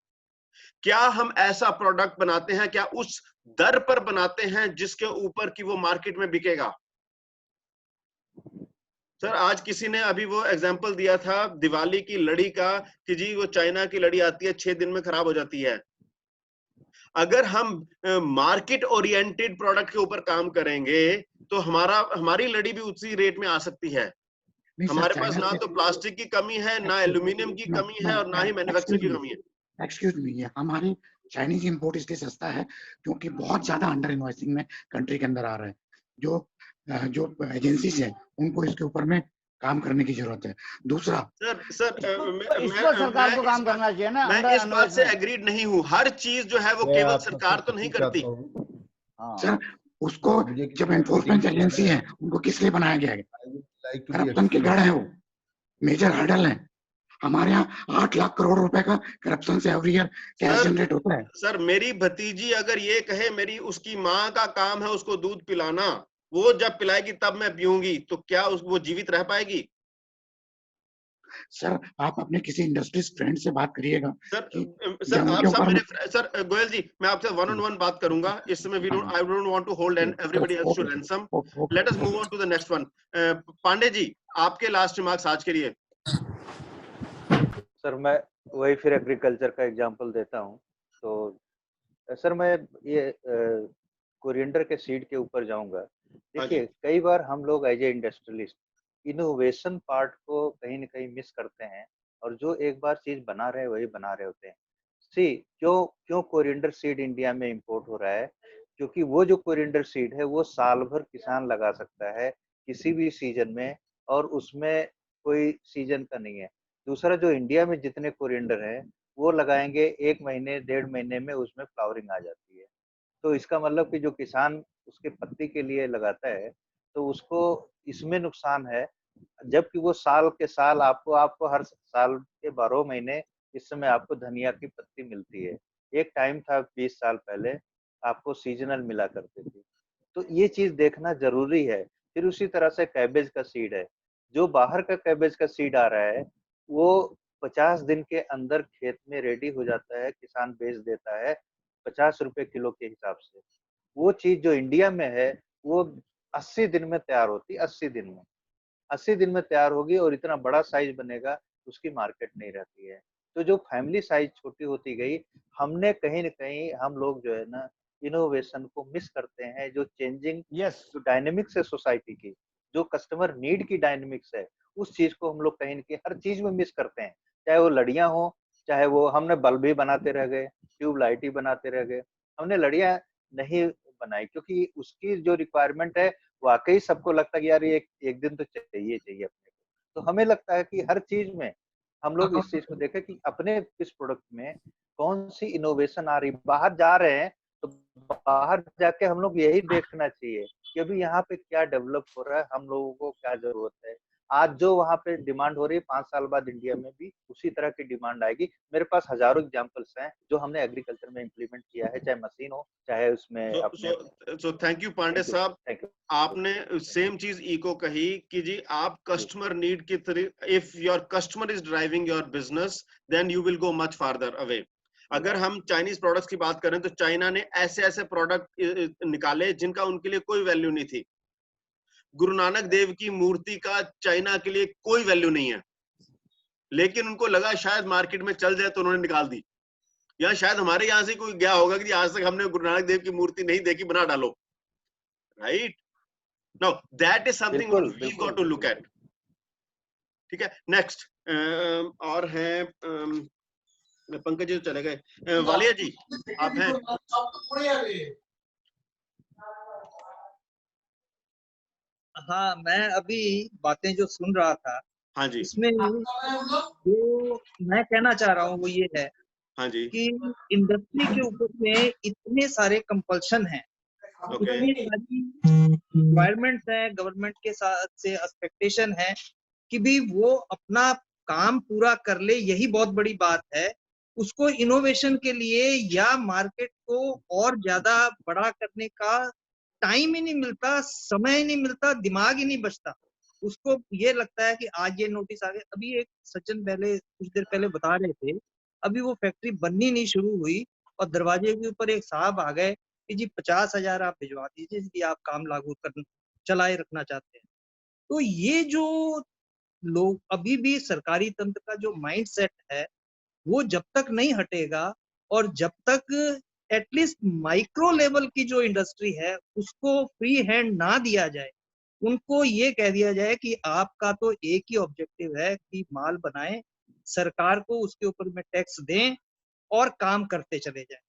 क्या हम ऐसा प्रोडक्ट बनाते हैं, क्या उस दर पर बनाते हैं जिसके ऊपर कि वो मार्केट में बिकेगा? सर आज किसी ने अभी वो एग्जांपल दिया था दिवाली की लड़ी का कि जी वो चाइना की लड़ी आती है 6 दिन में खराब हो जाती है। अगर हम मार्केट ओरिएंटेड प्रोडक्ट के ऊपर काम करेंगे तो हमारी लड़ी भी उसी रेट में आ सकती है। हमारे पास ना तो प्लास्टिक की कमी है, ना एल्यूमिनियम की कमी है और ना ही मैन्युफैक्चरिंग की कमी है। एक्सक्यूज मी, हमारी चाइनीज इंपोर्ट इसलिए सस्ता है क्योंकि बहुत ज्यादा अंडर इनवॉइसिंग में कंट्री के अंदर आ रहा है। जो एजेंसीज हैं उनको इसके ऊपर में काम करने की जरूरत है। दूसरा सर सरकार को काम करना चाहिए ना। मैं इस बात से एग्रीड नहीं हूँ। हर चीज जो है वो केवल सरकार तो नहीं करती। सर उसको जब एनफोर्समेंट एजेंसी है उनको किस लिए बनाया गया है? करप्शन के गढ़ है, वो मेजर हर्डल है। हमारे यहाँ 8 लाख करोड़ रुपए का करप्शन से एवरी ईयर कैश जनरेट होता है। सर मेरी भतीजी अगर ये कहे मेरी उसकी माँ का काम है उसको दूध पिलाना, वो जब पिलाएगी तब मैं पीऊंगी, तो क्या वो जीवित रह पाएगी? सर आप अपने किसी इंडस्ट्रीज फ्रेंड से बात करिएगा। सर आप सब मेरे सर गोयल जी, मैं आपसे वन ऑन वन बात करूंगा इस समय। I don't want to hold and everybody else to ransom. Let us move on to the next one. Pandey ji, आपके लास्ट रिमार्क्स आज के लिए। सर मैं वही फिर एग्रीकल्चर का एग्जांपल देता हूँ। तो सर मैं ये कोरिएंडर के सीड के ऊपर जाऊंगा। देखिए कई बार हम लोग as a industrialist innovation part को कहीं ना कहीं मिस करते हैं, और जो एक बार चीज बना रहे वही बना रहे होते हैं। क्यों कोरिएंडर सीड इंडिया में इंपोर्ट हो रहा है? क्योंकि वो जो कोरिएंडर सीड है वो साल भर किसान लगा सकता है किसी भी सीजन में, और उसमें कोई सीजन का नहीं है। दूसरा, जो इंडिया में जितने कोरिएंडर हैं वो लगाएंगे 1 महीने 1.5 महीने में उसमें फ्लावरिंग आ जाती है। तो इसका मतलब कि जो किसान उसके पत्ती के लिए लगाता है तो उसको इसमें नुकसान है, जबकि वो साल के साल आपको हर साल के 12 महीने इस समय आपको धनिया की पत्ती मिलती है। एक टाइम था 20 साल पहले आपको सीजनल मिला करती थी। तो ये चीज देखना जरूरी है। फिर उसी तरह से कैबेज का सीड है, जो बाहर का कैबेज का सीड आ रहा है वो 50 दिन के अंदर खेत में रेडी हो जाता है, किसान बेच देता है 50 रुपए किलो के हिसाब से। वो चीज जो इंडिया में है वो 80 दिन में तैयार होती, 80 दिन में तैयार होगी, और इतना बड़ा साइज बनेगा, उसकी मार्केट नहीं रहती है। तो जो फैमिली साइज छोटी होती गई, हमने कहीं न कहीं हम लोग जो है ना इनोवेशन को मिस करते हैं। जो चेंजिंग जो डायनेमिक्स है सोसाइटी की, जो कस्टमर नीड की डायनेमिक्स है, उस चीज को हम लोग कहीं न कहीं हर चीज में मिस करते हैं। चाहे वो लड़ियां हो, चाहे वो हमने बल्ब ही बनाते रह गए, ट्यूब लाइट ही बनाते रह गए, हमने लड़ियां नहीं बनाई, क्योंकि उसकी जो रिक्वायरमेंट है वाकई सबको लगता है कि यार ये एक दिन तो चाहिए अपने को। तो हमें लगता है कि हर चीज में हम लोग इस चीज को देखें कि अपने इस प्रोडक्ट में कौन सी इनोवेशन आ रही। बाहर जा रहे हैं तो बाहर जाके हम लोग यही देखना चाहिए कि अभी यहाँ पे क्या डेवलप हो रहा है, हम लोगों को क्या जरूरत है। आज जो वहाँ पे डिमांड हो रही है 5 साल बाद इंडिया में भी उसी तरह की डिमांड आएगी। मेरे पास हजारों एग्जांपल्स हैं जो हमने एग्रीकल्चर में इम्प्लीमेंट किया है, चाहे मशीन हो चाहे उसमें सो थैंक यू पांडे साहब। आपने सेम चीज इको कही कि जी आप कस्टमर नीड की तरह, if your customer is driving your business then you will go much farther away. अगर हम चाइनीज प्रोडक्ट्स की बात करें तो चाइना ने ऐसे प्रोडक्ट निकाले जिनका उनके लिए कोई वैल्यू नहीं थी। गुरु नानक देव की मूर्ति का चाइना के लिए कोई वैल्यू नहीं है, लेकिन उनको लगा शायद मार्केट में चल जाए तो उन्होंने निकाल दी। या शायद हमारे यहाँ से कोई गया होगा कि आज तक हमने गुरु नानक देव की मूर्ति नहीं देखी, बना डालो। Right now that is something we got to look at. ठीक है, नेक्स्ट और है पंकज जी तो चले गए। वालिया जी आप हैं? हाँ, मैं अभी बातें जो सुन रहा था, हाँ जी, इसमें जो मैं कहना चाह रहा हूँ वो ये है, हाँ जी, कि इंडस्ट्री के ऊपर में इतने सारे कंपल्शन हैं, इतनी सारी रिक्वायरमेंट्स हैं, गवर्नमेंट के साथ से एक्सपेक्टेशन है कि भी वो अपना काम पूरा कर ले, यही बहुत बड़ी बात है। उसको इनोवेशन के लिए या मार्केट को और ज्यादा बड़ा करने का टाइम ही नहीं मिलता, समय ही नहीं मिलता, दिमाग ही नहीं बचता। उसको ये लगता है कि आज ये नोटिस आ गया। अभी एक सचिन पहले कुछ देर पहले बता रहे थे, अभी वो फैक्ट्री बननी नहीं शुरू हुई और दरवाजे के ऊपर एक साहब आ गए कि जी 50,000 आप भिजवा दीजिए यदि आप काम लागू कर चलाए रखना चाहते हैं। तो ये जो लोग अभी भी सरकारी तंत्र का जो माइंड सेट है वो जब तक नहीं हटेगा और जब तक एटलीस्ट माइक्रो लेवल की जो इंडस्ट्री है उसको फ्री हैंड ना दिया जाए, उनको ये कह दिया जाए कि आपका तो एक ही ऑब्जेक्टिव है कि माल बनाएं, सरकार को उसके ऊपर में टैक्स दें और काम करते चले जाएं।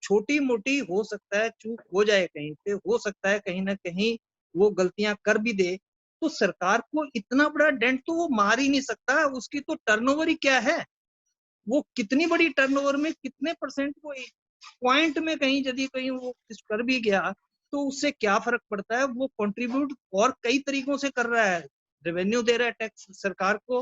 छोटी मोटी हो सकता है चूक हो जाए, कहीं पे हो सकता है कहीं ना कहीं वो गलतियां कर भी दे, तो सरकार को इतना बड़ा डेंट तो वो मार ही नहीं सकता। उसकी तो टर्नओवर ही क्या है, वो कितनी बड़ी टर्नओवर में कितने परसेंट को पॉइंट में कहीं यदि कहीं वो कर भी गया तो उससे क्या फर्क पड़ता है। वो कंट्रीब्यूट और कई तरीकों से कर रहा है, रेवेन्यू दे रहा है टैक्स सरकार को,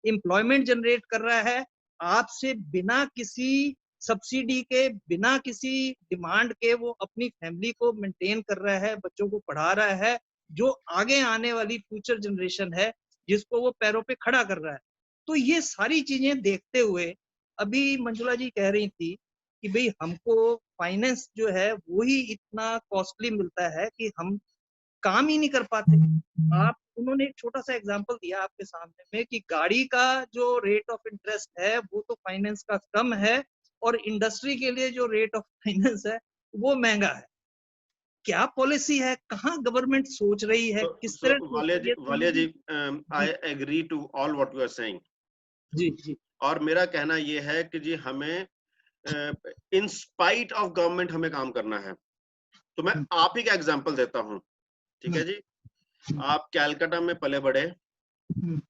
एम्प्लॉयमेंट जनरेट कर रहा है, आपसे बिना किसी सब्सिडी के, बिना किसी डिमांड के वो अपनी फैमिली को मेंटेन कर रहा है, बच्चों को पढ़ा रहा है, जो आगे आने वाली फ्यूचर जनरेशन है जिसको वो पैरों पे खड़ा कर रहा है। तो ये सारी चीजें देखते हुए अभी मंजुला जी कह रही थी कि भाई हमको फाइनेंस जो है वो ही इतना कॉस्टली मिलता है कि हम काम ही नहीं कर पाते। उन्होंने एक छोटा सा एग्जांपल दिया आपके सामने में कि गाड़ी का जो रेट ऑफ इंटरेस्ट है वो तो फाइनेंस का कम है और इंडस्ट्री के लिए जो रेट ऑफ फाइनेंस है वो महंगा है। क्या पॉलिसी है, कहाँ गवर्नमेंट सोच रही है, किस तरह? Walia ji, I agree to all what you are saying जी जी। और मेरा कहना ये है कि जी हमें इन स्पाइट ऑफ गवर्नमेंट हमें काम करना है। तो मैं आप ही का एग्जांपल देता हूँ, ठीक है जी। आप कैलकाटा में पले बढ़े,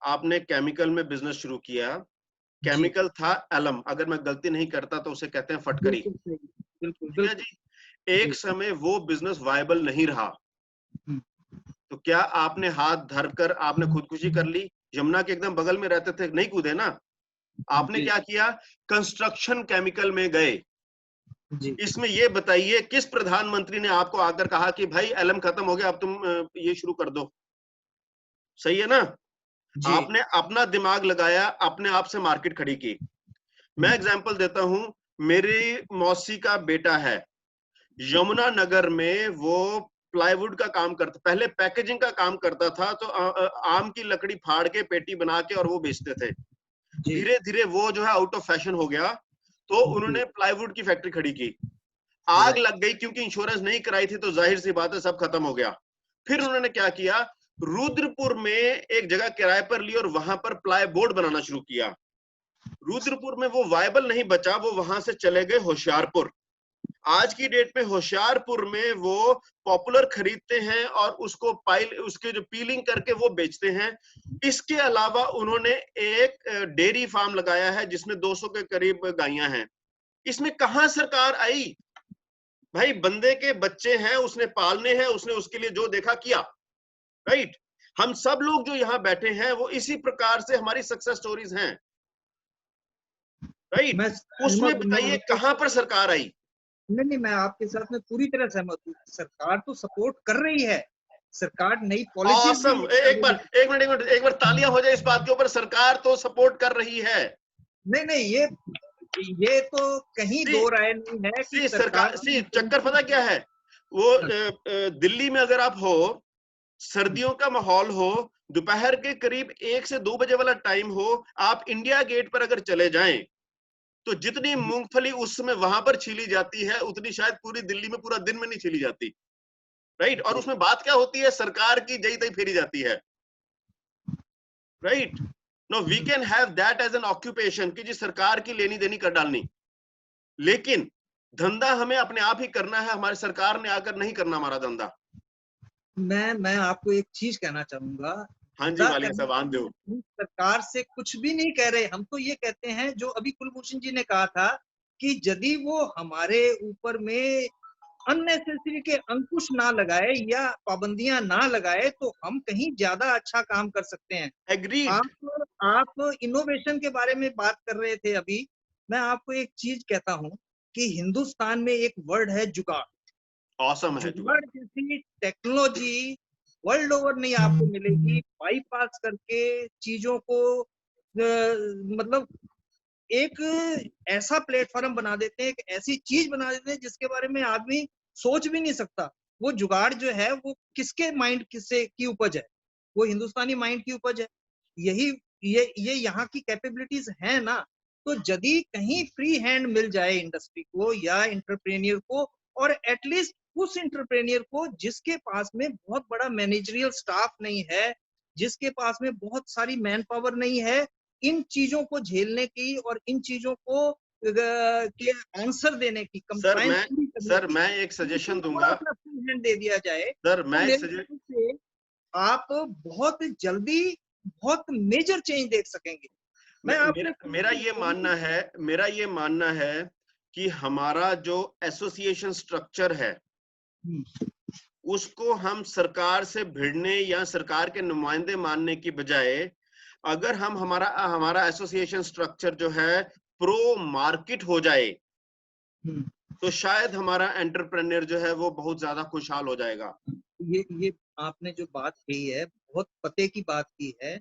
आपने केमिकल में बिजनेस शुरू किया, केमिकल था एलम, अगर मैं गलती नहीं करता तो उसे कहते हैं फटकरी, ठीक है जी। एक समय वो बिजनेस वायबल नहीं रहा, तो क्या आपने हाथ धरकर आपने खुदकुशी कर ली? यमुना के एकदम बगल में रहते थे, नहीं कूदे ना। आपने क्या किया? कंस्ट्रक्शन केमिकल में गए। इसमें ये बताइए किस प्रधानमंत्री ने आपको आकर कहा कि भाई एलएम खत्म हो गया, अब तुम ये शुरू कर दो? सही है ना? आपने अपना दिमाग लगाया, अपने आप से मार्केट खड़ी की। मैं एग्जांपल देता हूं, मेरी मौसी का बेटा है यमुना नगर में, वो प्लाईवुड का काम करता, पहले पैकेजिंग का काम करता था, तो आम की लकड़ी फाड़ के पेटी बना के और वो बेचते थे। धीरे धीरे वो जो है आउट ऑफ फैशन हो गया, तो उन्होंने प्लाईवुड की फैक्ट्री खड़ी की। आग लग गई क्योंकि इंश्योरेंस नहीं कराई थी, तो जाहिर सी बात है सब खत्म हो गया। फिर उन्होंने क्या किया, रुद्रपुर में एक जगह किराए पर ली और वहां पर प्लाई बोर्ड बनाना शुरू किया। रुद्रपुर में वो वायबल नहीं बचा, वो वहां से चले गए होशियारपुर। आज की डेट में होशियारपुर में वो पॉपुलर खरीदते हैं और उसको उसके जो पीलिंग करके वो बेचते हैं। इसके अलावा उन्होंने एक डेयरी फार्म लगाया है जिसमें 200 के करीब गायें हैं। इसमें कहां सरकार आई? भाई बंदे के बच्चे हैं, उसने पालने हैं, उसने उसके लिए जो देखा किया, राइट। हम सब लोग जो यहाँ बैठे हैं वो इसी प्रकार से हमारी सक्सेस स्टोरीज हैं, राइट। उसमें बताइए कहां पर सरकार आई? नहीं, मैं आपके साथ में पूरी तरह सहमत हूँ। सरकार तो सपोर्ट कर रही है, सरकार नई पॉलिसी। एक बार तालियां हो जाए इस बात के ऊपर, सरकार तो सपोर्ट कर रही है। नहीं, ये तो कहीं दो राय नहीं है कि सरकार चक्कर पता क्या है, वो दिल्ली में अगर आप हो, सर्दियों का माहौल हो, दोपहर के करीब 1 से 2 बजे वाला टाइम हो, आप इंडिया गेट पर अगर चले जाएं तो जितनी मूंगफली उस समय वहां पर छीली जाती है उतनी शायद पूरी दिल्ली में पूरा दिन में नहीं छीली जाती, राइट। और उसमें बात क्या होती है, सरकार की जई तई फेरी जाती है, right. No we can have that as an occupation कि जी सरकार की लेनी देनी कर डालनी, लेकिन धंधा हमें अपने आप ही करना है, हमारी सरकार ने आकर नहीं करना हमारा धंधा। मैं आपको एक चीज कहना चाहूंगा। हाँ जी वालिया साहब, आन दो। सरकार से कुछ भी नहीं कह रहे, हम तो ये कहते हैं जो अभी कुलभूषण जी ने कहा था कि यदि वो हमारे ऊपर में अननेसेसरी के अंकुश ना लगाए या पाबंदियां ना लगाए तो हम कहीं ज्यादा अच्छा काम कर सकते हैं। एग्रीड। आप इनोवेशन के बारे में बात कर रहे थे अभी। मैं आपको एक चीज कहता हूँ कि हिंदुस्तान में एक वर्ड है जुगाड़। ऑसम है। जुगाड़ जैसी टेक्नोलॉजी वर्ल्ड ओवर नहीं आपको मिलेगी। बाईपास करके चीजों को मतलब एक ऐसा प्लेटफॉर्म बना देते हैं, एक ऐसी चीज बना देते हैं जिसके बारे में आदमी सोच भी नहीं सकता। वो जुगाड़ जो है वो किसके माइंड की उपज है? वो हिंदुस्तानी माइंड की उपज है। ये यहाँ की कैपेबिलिटीज है ना। तो यदि कहीं फ्री हैंड मिल जाए इंडस्ट्री को या एंटरप्रेन्योर को, और एटलीस्ट उस एंटरप्रेन्योर को जिसके पास में बहुत बड़ा मैनेजरियल स्टाफ नहीं है, जिसके पास में बहुत सारी मैन पावर नहीं है इन चीजों को झेलने की और इन चीजों को के आंसर देने की, सर मैं एक सजेशन दूंगा, दे दिया जाए सर मैं तो आप बहुत जल्दी बहुत मेजर चेंज देख सकेंगे। मेरा ये मानना है कि हमारा जो एसोसिएशन स्ट्रक्चर है उसको हम सरकार से भिड़ने या सरकार के नुमाइंदे मानने की बजाय अगर हम हमारा एसोसिएशन स्ट्रक्चर जो है प्रो मार्केट हो जाए तो शायद हमारा एंटरप्रेन्योर जो है वो बहुत ज्यादा खुशहाल हो जाएगा। ये आपने जो बात कही है बहुत पते की बात की है।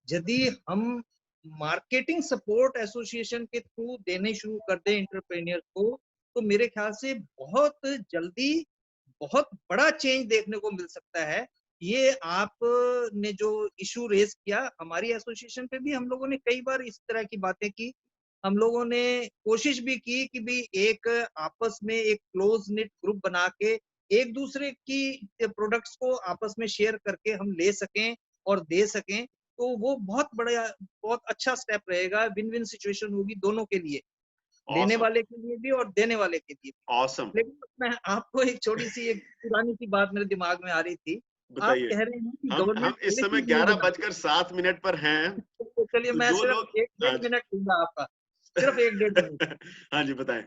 यदि हम मार्केटिंग सपोर्ट एसोसिएशन के थ्रू देने शुरू कर दें एंटरप्रेन्योर को, तो मेरे ख्याल से बहुत जल्दी बहुत बड़ा चेंज देखने को मिल सकता है। ये आपने जो इशू रेज किया, हमारी एसोसिएशन पे भी हम लोगों ने कई बार इस तरह की बातें की। हम लोगों ने कोशिश भी की कि भी एक आपस में एक क्लोज निट ग्रुप बना के एक दूसरे की प्रोडक्ट्स को आपस में शेयर करके हम ले सकें और दे सकें, तो वो बहुत बड़ा बहुत अच्छा स्टेप रहेगा। विन विन सिचुएशन होगी दोनों के लिए, लेने वाले के लिए भी और देने वाले के लिए भी। Awesome. लेकिन मैं आपको एक छोटी सी एक पुरानी सी बात मेरे दिमाग में आ रही थी। आप कह रहे हैं कि हम इस समय 11:07 पर हैं। तो चलिए मैं सिर्फ 1-1.5 मिनट दूंगा आपका, सिर्फ 1-1.5 मिनट। हाँ जी बताएं।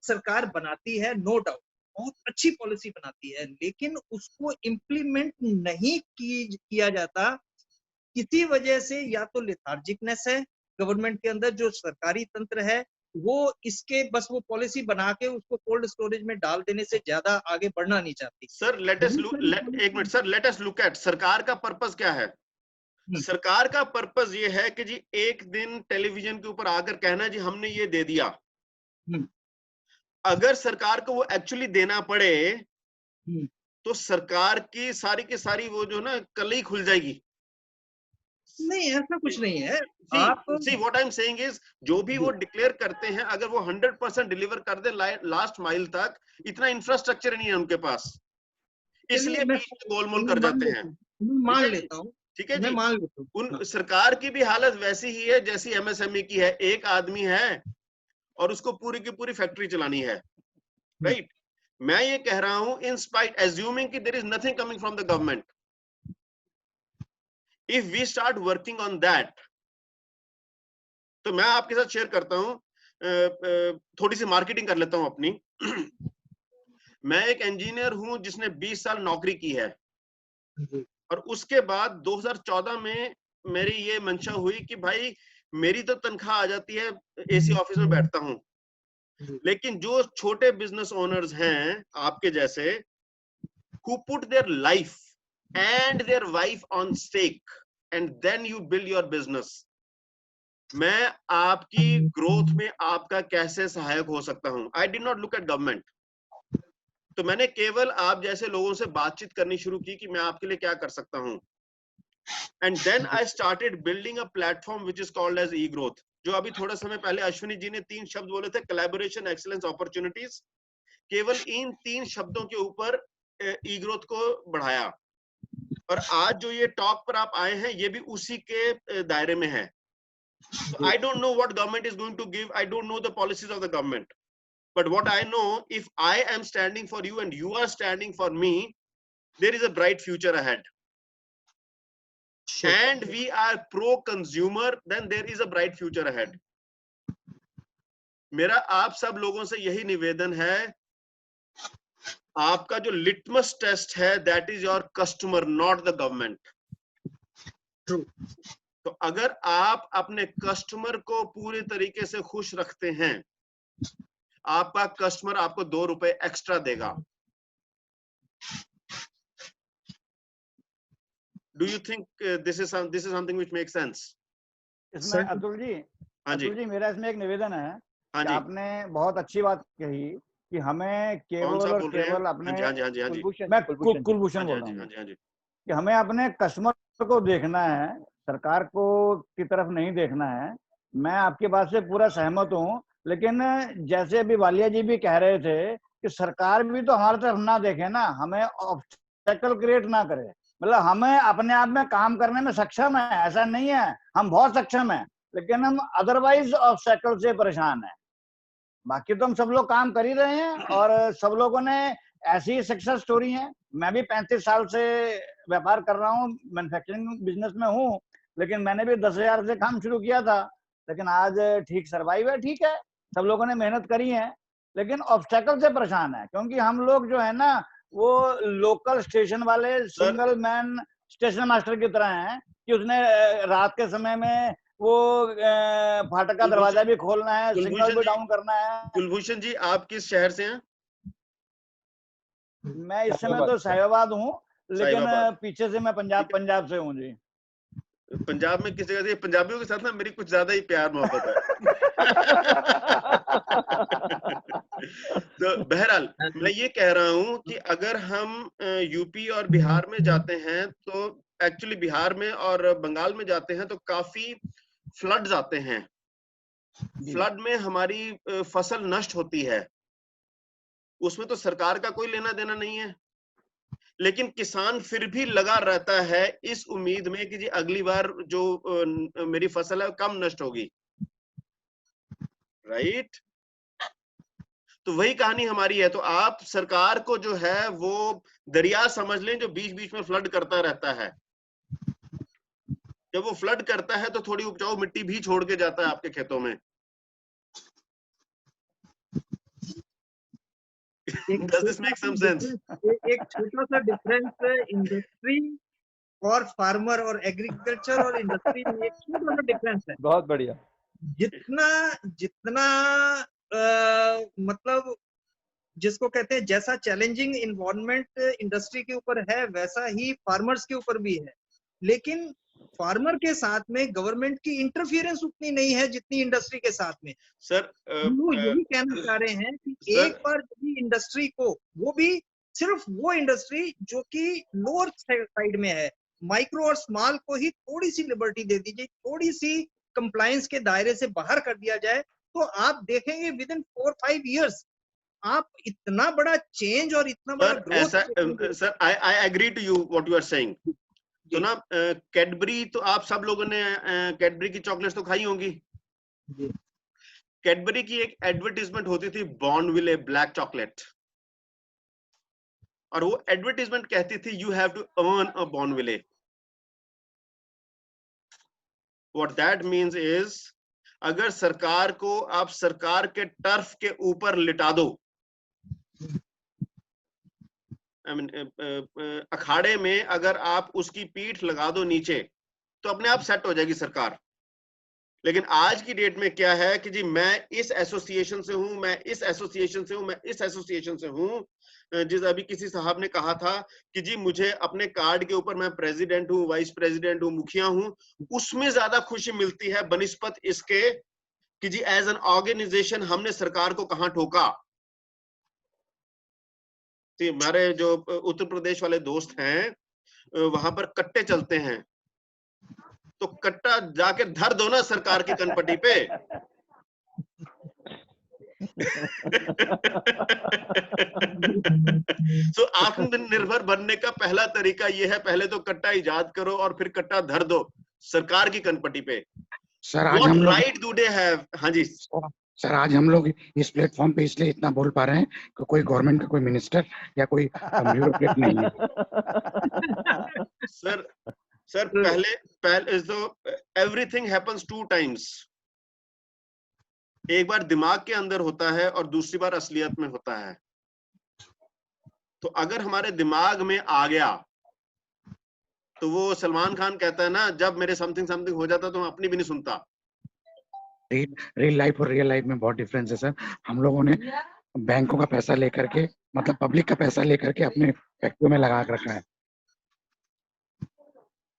सरकार बनाती है, नो डाउट बहुत अच्छी पॉलिसी बनाती है, लेकिन उसको इम्प्लीमेंट नहीं किया जाता। किसी वजह से या तो लेथार्जिकनेस है गवर्नमेंट के अंदर, जो सरकारी तंत्र है वो इसके बस वो पॉलिसी बना के उसको कोल्ड स्टोरेज में डाल देने से ज्यादा आगे बढ़ना नहीं चाहती। Sir let us look at सरकार का पर्पस क्या है। सरकार का पर्पस ये है कि जी एक दिन टेलीविजन के ऊपर आकर कहना जी हमने ये दे दिया। अगर सरकार को वो एक्चुअली देना पड़े तो सरकार की सारी वो जो ना कल ही खुल जाएगी। नहीं, ऐसा कुछ नहीं है। See what I'm saying is, जो भी वो डिक्लेयर करते हैं अगर वो 100% डिलीवर कर दे लास्ट माइल तक, इतना इंफ्रास्ट्रक्चर नहीं है उनके पास, इसलिए गोलमोल कर जाते हैं। मान लेता हूँ, ठीक है जी, मान लेता हूँ। उन सरकार की भी हालत वैसी ही है जैसी एमएसएमई की है। एक आदमी है और उसको पूरी की पूरी फैक्ट्री चलानी है, राइट। मैं ये कह रहा हूं in spite assuming that there is nothing coming from the government, if we start working on that, तो मैं आपके साथ शेयर करता हूं, थोड़ी सी मार्केटिंग कर लेता हूं अपनी। मैं एक इंजीनियर हूं जिसने 20 साल नौकरी की है और उसके बाद 2014 में मेरी ये मंशा हुई कि भाई मेरी तो तनख्वाह आ जाती है, एसी ऑफिस में बैठता हूं, लेकिन जो छोटे बिजनेस ओनर्स हैं आपके जैसे, who put their life and their wife on stake and then you build your business, मैं आपकी ग्रोथ में आपका कैसे सहायक हो सकता हूं। I did not look at government, तो मैंने केवल आप जैसे लोगों से बातचीत करनी शुरू की कि मैं आपके लिए क्या कर सकता हूं। And then I started building a platform which is called as e-growth, जो अभी थोड़ा समय पहले अश्विनी जी ने 3 शब्द बोले थे, collaboration, excellence, opportunities। केवल इन 3 शब्दों के ऊपर ई-ग्रोथ को बढ़ाया और आज जो ये टॉक पर आप आए हैं ये भी उसी के दायरे में है। So I don't know what government is going to give, I don't know the policies of the government, but what I know, if I am standing for you and you are standing for me, there is a bright future ahead. And we are pro consumer, then there is a bright future ahead. मेरा आप सब लोगों से यही निवेदन है, आपका जो लिटमस टेस्ट है that is your customer, not the government. तो अगर आप अपने कस्टमर को पूरे तरीके से खुश रखते हैं, आपका कस्टमर आपको 2 रुपए एक्स्ट्रा देगा। Do you think this is something which makes sense? इसमें अतुल जी मेरा इसमें एक निवेदन है कि आपने बहुत अच्छी बात कही कि हमें केवल और केवल अपने मैं कुलभूषण बोल रहा हूँ कि हमें अपने कस्टमर को देखना है, सरकार को की तरफ नहीं देखना है। मैं आपकी बात से पूरा सहमत हूँ, लेकिन जैसे अभी वालिया जी भी कह रहे थे कि सरकार भी तो हमारी तरफ ना देखे ना, हमें ऑब्स्टेकल क्रिएट ना करे। मतलब हमें अपने आप में काम करने में सक्षम है, ऐसा नहीं है, हम बहुत सक्षम है, लेकिन हम अदरवाइज ऑब्स्टेकल से परेशान है। बाकी तो हम सब लोग काम कर ही रहे हैं और सब लोगों ने ऐसी ही सक्सेस स्टोरी है। मैं भी 35 साल से व्यापार कर रहा हूँ, मैन्युफैक्चरिंग बिजनेस में हूँ, लेकिन मैंने भी 10,000 से काम शुरू किया था, लेकिन आज ठीक सर्वाइव है। ठीक है, सब लोगों ने मेहनत करी है, लेकिन ऑब्स्टेकल से परेशान है, क्योंकि हम लोग जो है ना वो लोकल स्टेशन वाले सिंगल मैन स्टेशन मास्टर की तरह हैं कि उसने रात के समय में वो फाटक का दरवाजा भी खोलना है, सिग्नल भी डाउन करना है। कुलभूषण जी, आप किस शहर से हैं? मैं इस समय तो साहिबाबाद हूँ, लेकिन पीछे से मैं पंजाब से हूँ जी। पंजाब में किस जगह से? पंजाबियों के साथ ना मेरी कुछ ज्यादा ही प्यार मोहब्बत है। तो बहरहाल मैं ये कह रहा हूँ कि अगर हम यूपी और बिहार में जाते हैं तो एक्चुअली बिहार में और बंगाल में जाते हैं तो काफी फ्लड्स आते हैं। फ्लड में हमारी फसल नष्ट होती है, उसमें तो सरकार का कोई लेना देना नहीं है, लेकिन किसान फिर भी लगा रहता है इस उम्मीद में कि जी अगली बार जो मेरी फसल है कम नष्ट होगी, राइट? तो वही कहानी हमारी है। तो आप सरकार को जो है वो दरिया समझ लें जो बीच बीच में फ्लड करता रहता है। जब वो फ्लड करता है तो थोड़ी उपजाऊ मिट्टी भी छोड़ के जाता है आपके खेतों में। Does this make some sense? एक छोटा सा डिफरेंस इंडस्ट्री और फार्मर और एग्रीकल्चर और इंडस्ट्री में एक छोटा सा डिफरेंस है। बहुत बढ़िया। जितना मतलब जिसको कहते हैं जैसा चैलेंजिंग इन्वायरमेंट इंडस्ट्री के ऊपर है वैसा ही फार्मर्स के ऊपर भी है, लेकिन फार्मर के साथ में गवर्नमेंट की इंटरफियरेंस उतनी नहीं है जितनी इंडस्ट्री के साथ में। सर वो यही कहना चाह रहे हैं कि एक बार यदि इंडस्ट्री को, वो भी सिर्फ वो इंडस्ट्री जो कि लोअर साइड में है, माइक्रो और स्मॉल को ही थोड़ी सी लिबर्टी दे दीजिए, थोड़ी सी कंप्लायंस के दायरे से बाहर कर दिया जाए, तो आप देखेंगे विद इन 4-5 इयर्स आप इतना बड़ा चेंज और इतना बड़ा growth. Sir I agree to you what you are saying. तो ना कैडबरी, तो आप सब लोगों ने कैडबरी की चॉकलेट्स तो खाई होंगी। कैडबरी की एक एडवर्टाइजमेंट होती थी, बॉर्नविले ब्लैक चॉकलेट, और वो एडवर्टाइजमेंट कहती थी you have to earn a Bournville. What that means is, अगर सरकार को आप सरकार के टर्फ के ऊपर लिटा दो, अखाड़े में अगर आप उसकी पीठ लगा दो नीचे, तो अपने आप सेट हो जाएगी सरकार। लेकिन आज की डेट में क्या है कि जी मैं इस एसोसिएशन से हूं, मैं इस एसोसिएशन से हूं, मैं इस एसोसिएशन से हूं। जिस अभी किसी साहब ने कहा था कि जी मुझे अपने कार्ड के ऊपर मैं प्रेसिडेंट हूं, वाइस प्रेसिडेंट हूं, मुखिया हूं, उसमें ज्यादा खुशी मिलती है बनिस्पत इसके कि जी एज एन ऑर्गेनाइजेशन हमने सरकार को कहां ठोका। तो हमारे जो उत्तर प्रदेश वाले दोस्त हैं वहां पर कट्टे चलते हैं, तो कट्टा जाके धर दो ना सरकार की कनपट्टी पे। सो आत्मनिर्भर बनने का पहला तरीका यह है, पहले तो कट्टा इजाद करो और फिर कट्टा धर दो सरकार की कनपट्टी पे। सर आज हम लोग राइट डू दे हैव? हाँ जी सर, आज हम लोग इस प्लेटफॉर्म पे इसलिए इतना बोल पा रहे हैं कि कोई गवर्नमेंट का कोई मिनिस्टर या कोई ब्यूरोक्रेट नहीं है। सर पहले तो एवरीथिंग हैपेंस 2 टाइम्स। एक बार दिमाग के अंदर होता है और दूसरी बार असलियत में होता है। तो अगर हमारे दिमाग में आ गया तो वो सलमान खान कहता है ना, जब मेरे समथिंग हो जाता तो मैं अपनी भी नहीं सुनता। रियल लाइफ और रियल लाइफ में बहुत डिफरेंस है सर। हम लोगों ने बैंकों का पैसा लेकर के, मतलब पब्लिक का पैसा लेकर के अपने फैक्ट्रियों में लगा रखा है।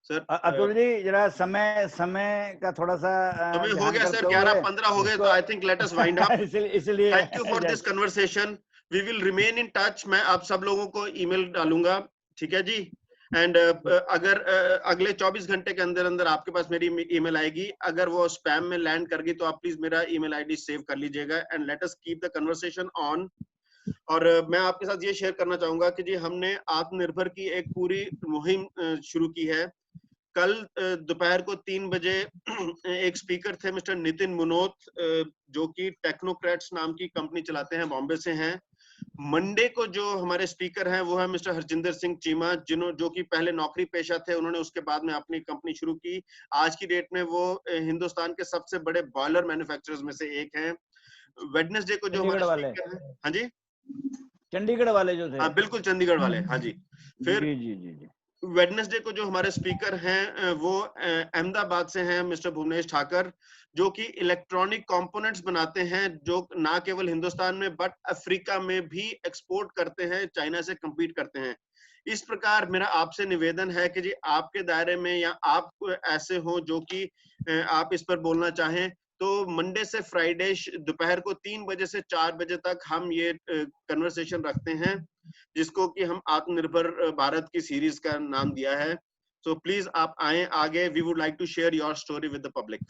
सर अतुल जी जरा समय का थोड़ा सा समय हो गया सर, 11:15 हो गए, तो I think let us wind up. इसलिए thank you for this conversation, we will remain in touch. मैं आप सब लोगों को ईमेल डालूंगा, ठीक है जी। एंड अगर अगले 24 घंटे के अंदर अंदर आपके पास मेरी ईमेल आएगी, अगर वो स्पैम में लैंड कर गई तो आप प्लीज मेरा ईमेल आईडी सेव कर लीजिएगा, and let us keep the conversation on. और मैं आपके साथ ये शेयर करना चाहूंगा कि जी हमने आत्मनिर्भर की एक पूरी मुहिम शुरू की है। कल दोपहर को 3 बजे एक स्पीकर थे मिस्टर नितिन मुनोत, जो कि टेक्नोक्रेट्स नाम की कंपनी चलाते हैं, बॉम्बे से हैं। मंडे को जो हमारे स्पीकर हैं वो है मिस्टर हरजिंदर सिंह चीमा, जो कि पहले नौकरी पेशा थे, उन्होंने उसके बाद में अपनी कंपनी शुरू की। आज की डेट में वो हिंदुस्तान के सबसे बड़े बॉयलर मैन्युफैक्चरर्स में से एक हैं। वेडनेसडे को जो हमारे स्पीकर हैं, हाँ जी, चंडीगढ़ वाले जो थे, हाँ बिल्कुल चंडीगढ़ वाले, हाँ जी। फिर जी। वेडनेसडे को जो हमारे स्पीकर हैं वो अहमदाबाद से हैं मिस्टर भुवनेश ठाकर, जो कि इलेक्ट्रॉनिक कंपोनेंट्स बनाते हैं, जो ना केवल हिंदुस्तान में बट अफ्रीका में भी एक्सपोर्ट करते हैं, चाइना से compete करते हैं। इस प्रकार मेरा आपसे निवेदन है कि जी आपके दायरे में या आप ऐसे हो जो कि आप इस पर बोलना चाहें, तो मंडे से फ्राइडे दोपहर को 3 बजे से 4 बजे तक हम ये कन्वर्सेशन रखते हैं, जिसको कि हम आत्मनिर्भर भारत की सीरीज का नाम दिया है। सो प्लीज आप आए आगे, we would like to share your story with the public.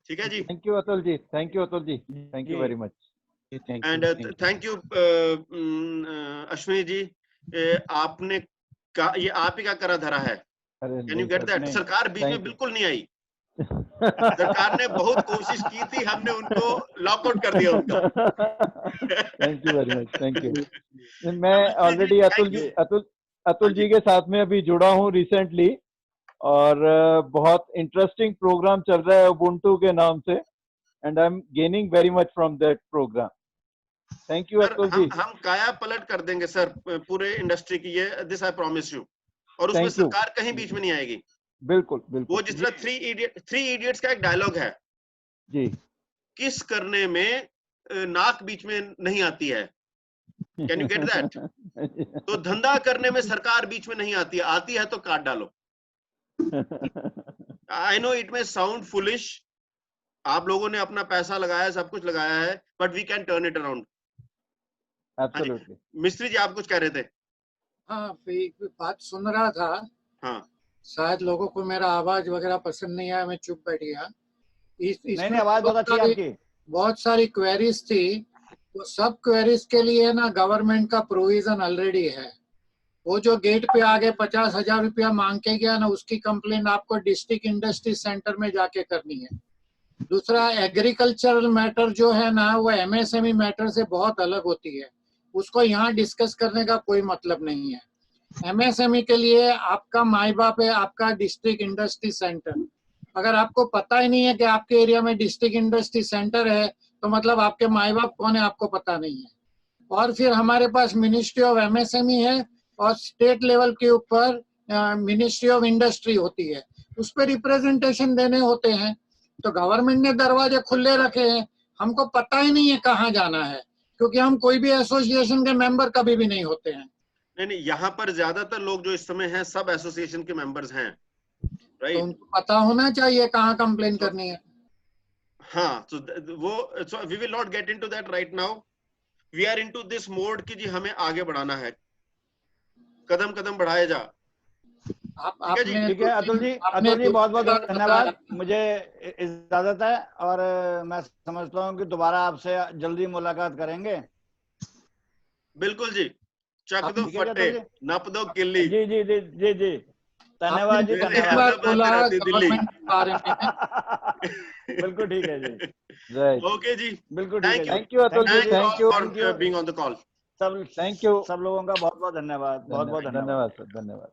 ठीक है जी। Thank you Atul ji, thank you Atul ji, thank you very much. And thank you Ashwini ji, आपने ये आप ही का करा धरा है। Can you get that? सरकार बीच में बिल्कुल नहीं आई। सरकार ने बहुत कोशिश की थी, हमने उनको लॉकआउट कर दिया उनका। Thank you very much, thank you. मैं ऑलरेडी अतुल जी के साथ में अभी जुड़ा हूँ रिसेंटली, और बहुत इंटरेस्टिंग प्रोग्राम चल रहा है उबुंटू के नाम से, and I am gaining very much from that program. Thank you Atul ji. हम काया पलट कर देंगे सर पूरे इंडस्ट्री की, ये दिस आई प्रॉमिस यू। और उसमें सरकार कहीं बीच में नहीं आएगी। बिल्कुल बिल्कुल। वो जिस तरह थ्री इडियट्स का एक डायलॉग है जी, किस करने में नाक बीच में नहीं आती है। Can you get that? तो धंधा करने में सरकार बीच में नहीं आती है, आती है तो काट डालो। I know it may sound foolish, आप लोगों ने अपना पैसा लगाया, सब कुछ लगाया है, but we can turn it around. Absolutely. Mistry ji आप कुछ कह रहे थे? हाँ, एक बात सुन रहा था। हाँ, शायद लोगों को मेरा आवाज वगैरह पसंद नहीं आया, मैं चुप बैठ गया। नहीं, आवाज बहुत अच्छी है आपकी। बहुत सारी क्वेरीज थी, तो सब क्वेरीज के लिए ना गवर्नमेंट का प्रोविजन ऑलरेडी है। वो जो गेट पे आगे 50,000 रुपया मांग के गया ना, उसकी कंप्लेन आपको डिस्ट्रिक्ट इंडस्ट्री सेंटर में जाके करनी है। दूसरा, एग्रीकल्चरल मैटर जो है ना, वो एमएसएमई मैटर से बहुत अलग होती है, उसको यहाँ डिस्कस करने का कोई मतलब नहीं है। एमएसएमई के लिए आपका माई बाप है आपका डिस्ट्रिक्ट इंडस्ट्री सेंटर। अगर आपको पता ही नहीं है कि आपके एरिया में डिस्ट्रिक्ट इंडस्ट्री सेंटर है, तो मतलब आपके माई बाप कौन है आपको पता नहीं है। और फिर हमारे पास मिनिस्ट्री ऑफ एमएसएमई है, और स्टेट लेवल के ऊपर मिनिस्ट्री ऑफ इंडस्ट्री होती है, उस पर रिप्रेजेंटेशन देने होते हैं। तो गवर्नमेंट ने दरवाजे खुले रखे हैं, हमको पता ही नहीं है कहाँ जाना है, क्योंकि हम कोई भी एसोसिएशन के मेंबर कभी भी नहीं होते हैं। नहीं, यहाँ पर ज्यादातर लोग जो इस समय हैं सब एसोसिएशन के मेंबर्स हैं, राइट? तो उनको पता होना चाहिए कहाँ कंप्लेन करनी है। हाँ, so we will not get into that right now. We are into this mode कि जी हमें आगे बढ़ाना है, कदम कदम बढ़ाए जा। ठीक है अतुल जी, बहुत बहुत धन्यवाद। मुझे इजाजत है, और मैं समझता हूँ कि दोबारा आपसे जल्दी मुलाकात करेंगे। बिल्कुल जी, चक दो फट्टे, नप दो किल्ली। जी जी जी जी जी, धन्यवाद जी, धन्यवाद। बिल्कुल ठीक है जी। ओके जी, बिल्कुल ठीक है। Thank you Atul ji, thank you for being on the call. सब, थैंक यू सब लोगों का बहुत बहुत धन्यवाद, बहुत बहुत धन्यवाद सर, धन्यवाद।